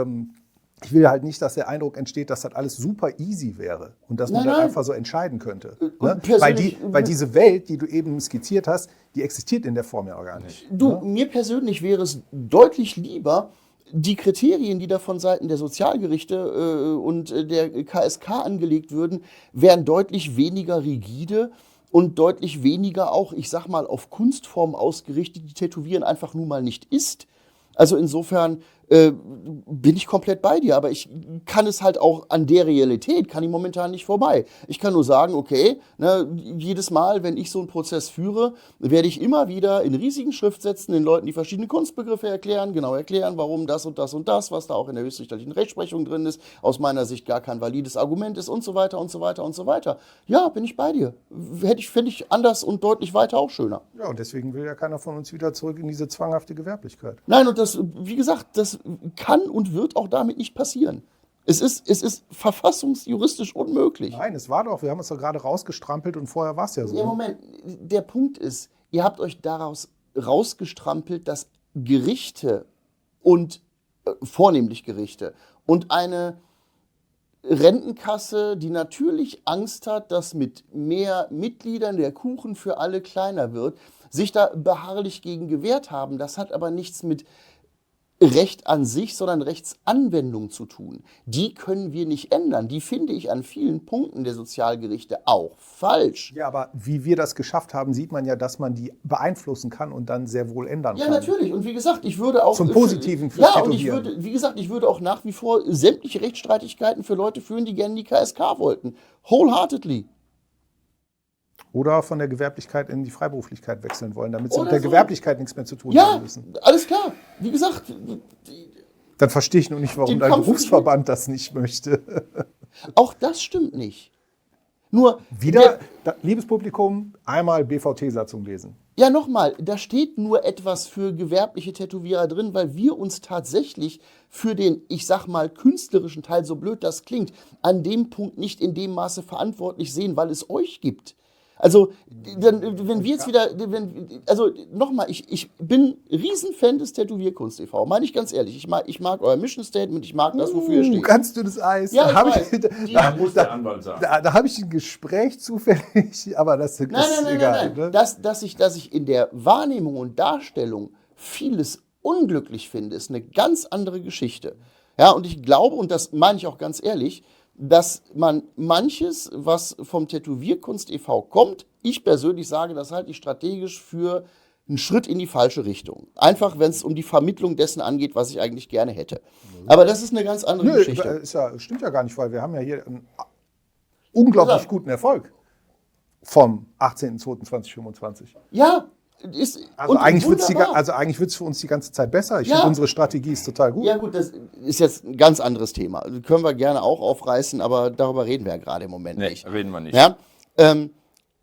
D: ich will halt nicht, dass der Eindruck entsteht, dass das alles super easy wäre und dass man
C: Nein,
D: das
C: nein.
D: einfach so entscheiden könnte.
C: Und
D: Ne?
C: persönlich-
D: Weil diese Welt, die du eben skizziert hast, die existiert in der Form ja auch gar nicht.
C: Du, mir persönlich wäre es deutlich lieber, die Kriterien, die da von Seiten der Sozialgerichte und der KSK angelegt würden, wären deutlich weniger rigide und deutlich weniger auch, ich sag mal, auf Kunstform ausgerichtet, die Tätowieren einfach nun mal nicht ist. Also insofern bin ich komplett bei dir, aber ich kann es halt auch an der Realität, kann ich momentan nicht vorbei. Ich kann nur sagen, okay, ne, jedes Mal, wenn ich so einen Prozess führe, werde ich immer wieder in riesigen Schriftsätzen den Leuten die verschiedenen Kunstbegriffe erklären, genau erklären, warum das und das und das, was da auch in der höchstrichterlichen Rechtsprechung drin ist, aus meiner Sicht gar kein valides Argument ist und so weiter und so weiter und so weiter. Ja, bin ich bei dir. Fände ich anders und deutlich weiter auch schöner.
D: Ja, und deswegen will ja keiner von uns wieder zurück in diese zwanghafte Gewerblichkeit.
C: Nein, und das, wie gesagt, das kann und wird auch damit nicht passieren. Es ist verfassungsjuristisch unmöglich.
D: Nein, es war doch, wir haben uns doch gerade rausgestrampelt und vorher war es ja so.
C: Ja, Moment, der Punkt ist, ihr habt euch daraus rausgestrampelt, dass Gerichte und vornehmlich Gerichte und eine Rentenkasse, die natürlich Angst hat, dass mit mehr Mitgliedern der Kuchen für alle kleiner wird, sich da beharrlich gegen gewehrt haben. Das hat aber nichts mit Recht an sich, sondern Rechtsanwendung zu tun. Die können wir nicht ändern. Die finde ich an vielen Punkten der Sozialgerichte auch falsch.
D: Ja, aber wie wir das geschafft haben, sieht man ja, dass man die beeinflussen kann und dann sehr wohl ändern
C: Ja,
D: kann.
C: natürlich. Und wie gesagt, ich würde auch...
D: Zum Positiven fürs
C: Ja, und ich
D: Tätowieren.
C: würde, wie gesagt, ich würde auch nach wie vor sämtliche Rechtsstreitigkeiten für Leute führen, die gerne in die KSK wollten. Wholeheartedly.
D: Oder von der Gewerblichkeit in die Freiberuflichkeit wechseln wollen, damit sie
C: Oder
D: mit der
C: so.
D: Gewerblichkeit nichts mehr zu tun
C: Ja,
D: haben müssen.
C: alles klar. Wie gesagt,
D: Dann verstehe ich nur nicht, warum
C: Den
D: dein
C: Kampf-
D: Berufsverband das nicht möchte.
C: auch das stimmt nicht. Nur,
D: Wieder, liebes Publikum, einmal BVT-Satzung lesen.
C: ja, nochmal, da steht nur etwas für gewerbliche Tätowierer drin, weil wir uns tatsächlich für den, ich sag mal, künstlerischen Teil, so blöd das klingt, an dem Punkt nicht in dem Maße verantwortlich sehen, weil es euch gibt. Also, wenn wir jetzt wieder, also nochmal, ich bin Riesenfan des Tätowierkunst e.V., meine ich ganz ehrlich. Ich mag euer Mission Statement, ich mag das, wofür ihr steht.
D: Ganz dünnes Eis.
C: Ja, ich
D: Da hab
C: weiß.
A: Da muss der Anwalt sagen.
D: Da habe ich ein Gespräch zufällig, aber das ist egal.
C: Nein.
D: Ne?
C: Dass ich in der Wahrnehmung und Darstellung vieles unglücklich finde, ist eine ganz andere Geschichte. Ja, und ich glaube, und das meine ich auch ganz ehrlich, dass man manches, was vom Tätowierkunst e.V. kommt, ich persönlich sage, das halte ich strategisch für einen Schritt in die falsche Richtung. Einfach, wenn es um die Vermittlung dessen angeht, was ich eigentlich gerne hätte. Aber das ist eine ganz andere
D: Nö,
C: Geschichte.
D: stimmt ja gar nicht, weil wir haben ja hier einen unglaublich
C: Ja.
D: guten Erfolg vom 18.02.2025.
C: Ja, ist
D: Also
C: und
D: eigentlich wird
C: wunderbar.
D: es für uns die ganze Zeit besser. Ich
C: Ja.
D: finde, unsere Strategie ist total gut.
C: Ja gut, das ist jetzt ein ganz anderes Thema. Das können wir gerne auch aufreißen, aber darüber reden wir ja gerade im Moment
A: Nee,
C: nicht.
A: reden wir nicht.
C: Ja?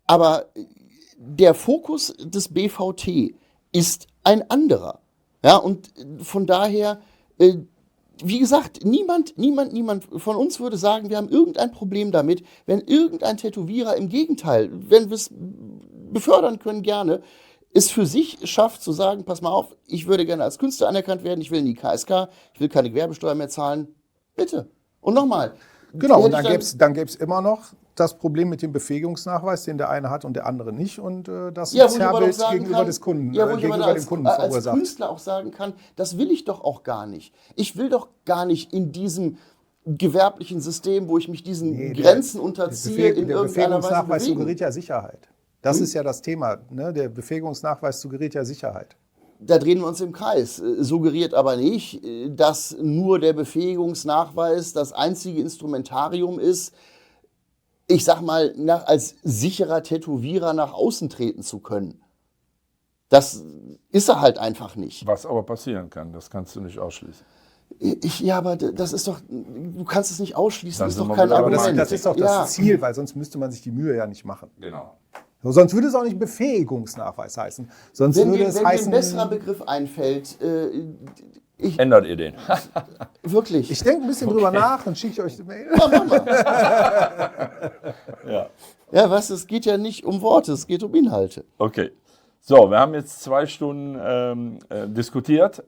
C: Aber der Fokus des BVT ist ein anderer. Ja, und von daher, wie gesagt, niemand von uns würde sagen, wir haben irgendein Problem damit, wenn irgendein Tätowierer, im Gegenteil, wenn wir es befördern können, gerne, es für sich schafft zu sagen, pass mal auf, ich würde gerne als Künstler anerkannt werden, ich will in die KSK, ich will keine Gewerbesteuer mehr zahlen, bitte. Und nochmal.
D: Genau, und
C: hätte ich
D: dann gäbe es immer noch das Problem mit dem Befähigungsnachweis, den der eine hat und der andere nicht. Und das
C: Ja, wo ich aber doch
D: Zerrbild
C: sagen
D: gegenüber
C: kann,
D: des Kunden,
C: ja, wo ich aber
D: gegenüber
C: als,
D: dem Kunden
C: als
D: verursacht.
C: Künstler auch sagen kann, das will ich doch auch gar nicht. Ich will doch gar nicht in diesem gewerblichen System, wo ich mich diesen
D: Nee,
C: Grenzen unterziehe, in
D: der
C: irgendeiner Weise
D: Befähigungsnachweis
C: bewegen.
D: suggeriert ja Sicherheit. Das ist ja das Thema. Ne? Der Befähigungsnachweis suggeriert ja Sicherheit.
C: Da drehen wir uns im Kreis. Suggeriert aber nicht, dass nur der Befähigungsnachweis das einzige Instrumentarium ist, ich sag mal, als sicherer Tätowierer nach außen treten zu können. Das ist er halt einfach nicht.
A: Was aber passieren kann, das kannst du nicht ausschließen.
C: Ja, aber das ist doch, du kannst es nicht ausschließen,
A: Dann
C: das ist
A: sind
C: doch
A: wir
C: kein
A: wieder
D: Aber
C: Argument.
D: das ist doch das
C: Ja.
D: Ziel, weil sonst müsste man sich die Mühe ja nicht machen.
A: Genau.
D: So, sonst würde es auch nicht Befähigungsnachweis heißen. Sonst
C: Wenn
D: würde
C: dir
D: es
C: ein
D: heißen.
C: besserer Begriff einfällt,
A: Ändert ihr den?
C: wirklich.
D: Ich denke ein bisschen drüber nach, dann schicke ich euch eine Mail.
C: Ja, mach mal.
A: Ja.
C: Ja, was, es geht ja nicht um Worte, es geht um Inhalte.
A: Okay. So, wir haben jetzt 2 Stunden diskutiert.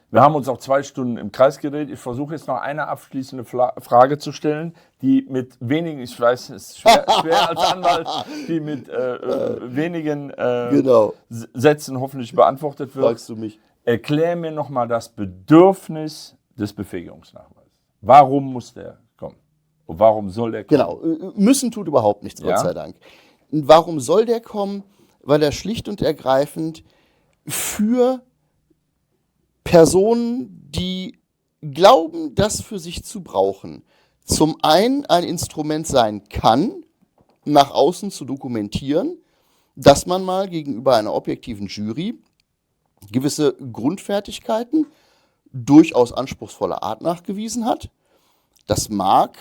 A: Wir haben uns auch 2 Stunden im Kreis gedreht. Ich versuche jetzt noch eine abschließende Frage zu stellen, die mit wenigen, ich weiß, es ist schwer als Anwalt, die mit wenigen
C: Genau.
A: Sätzen hoffentlich beantwortet wird.
C: Fragst du mich.
A: Erklär mir nochmal das Bedürfnis des Befähigungsnachweises. Warum muss der kommen? Und warum soll der kommen?
C: Genau, müssen tut überhaupt nichts,
A: Ja.
C: Gott sei Dank. Und warum soll der kommen? Weil er schlicht und ergreifend für Personen, die glauben, das für sich zu brauchen, zum einen ein Instrument sein kann, nach außen zu dokumentieren, dass man mal gegenüber einer objektiven Jury gewisse Grundfertigkeiten durchaus anspruchsvoller Art nachgewiesen hat. Das mag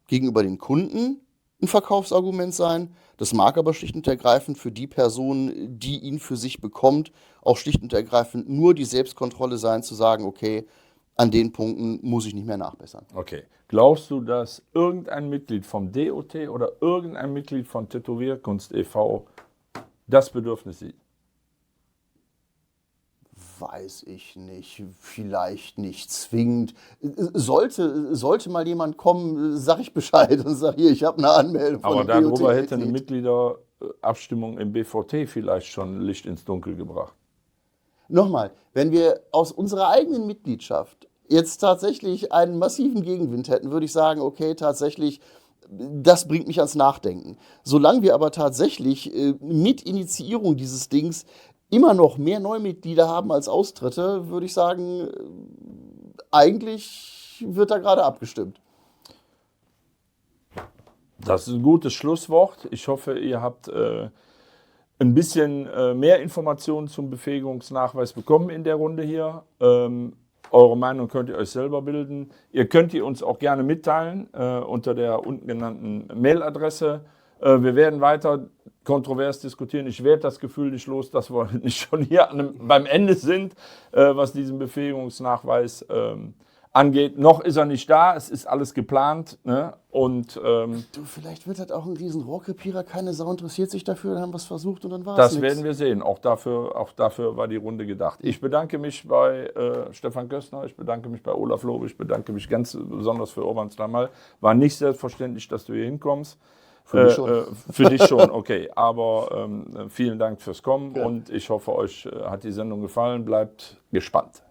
C: gegenüber den Kunden ein Verkaufsargument sein, das mag aber schlicht und ergreifend für die Person, die ihn für sich bekommt, auch schlicht und ergreifend nur die Selbstkontrolle sein, zu sagen, okay, an den Punkten muss ich nicht mehr nachbessern.
A: Okay. Glaubst du, dass irgendein Mitglied vom DOT oder irgendein Mitglied von Tätowierkunst e.V. das Bedürfnis sieht?
C: weiß ich nicht, vielleicht nicht zwingend. Sollte mal jemand kommen, sag ich Bescheid und sag hier, ich habe eine Anmeldung von
A: Aber
C: einem
A: darüber hätte eine
C: BOT-Mitglied.
A: Mitgliederabstimmung im BVT vielleicht schon Licht ins Dunkel gebracht.
C: Nochmal, wenn wir aus unserer eigenen Mitgliedschaft jetzt tatsächlich einen massiven Gegenwind hätten, würde ich sagen, okay, tatsächlich, das bringt mich ans Nachdenken. Solange wir aber tatsächlich mit Initiierung dieses Dings immer noch mehr Neumitglieder haben als Austritte, würde ich sagen, eigentlich wird da gerade abgestimmt.
A: Das ist ein gutes Schlusswort. Ich hoffe, ihr habt ein bisschen mehr Informationen zum Befähigungsnachweis bekommen in der Runde hier. Eure Meinung könnt ihr euch selber bilden. Ihr könnt die uns auch gerne mitteilen unter der unten genannten Mailadresse. Wir werden weiter kontrovers diskutieren. Ich werde das Gefühl nicht los, dass wir nicht schon hier beim Ende sind, was diesen Befähigungsnachweis angeht. Noch ist er nicht da, es ist alles geplant. Ne? Und
C: Du, vielleicht wird das auch ein riesen Rohrkrepierer, keine Sau interessiert sich dafür, dann haben wir es versucht und dann war es
A: das
C: nichts.
A: werden wir sehen. Auch dafür war die Runde gedacht. Ich bedanke mich bei Stefan Gössner, ich bedanke mich bei Olaf Lobe, ich bedanke mich ganz besonders für Urban Stamal. War nicht selbstverständlich, dass du hier hinkommst.
C: Für mich schon.
A: Für dich schon, okay. Aber vielen Dank fürs Kommen und ich hoffe, euch hat die Sendung gefallen. Bleibt gespannt.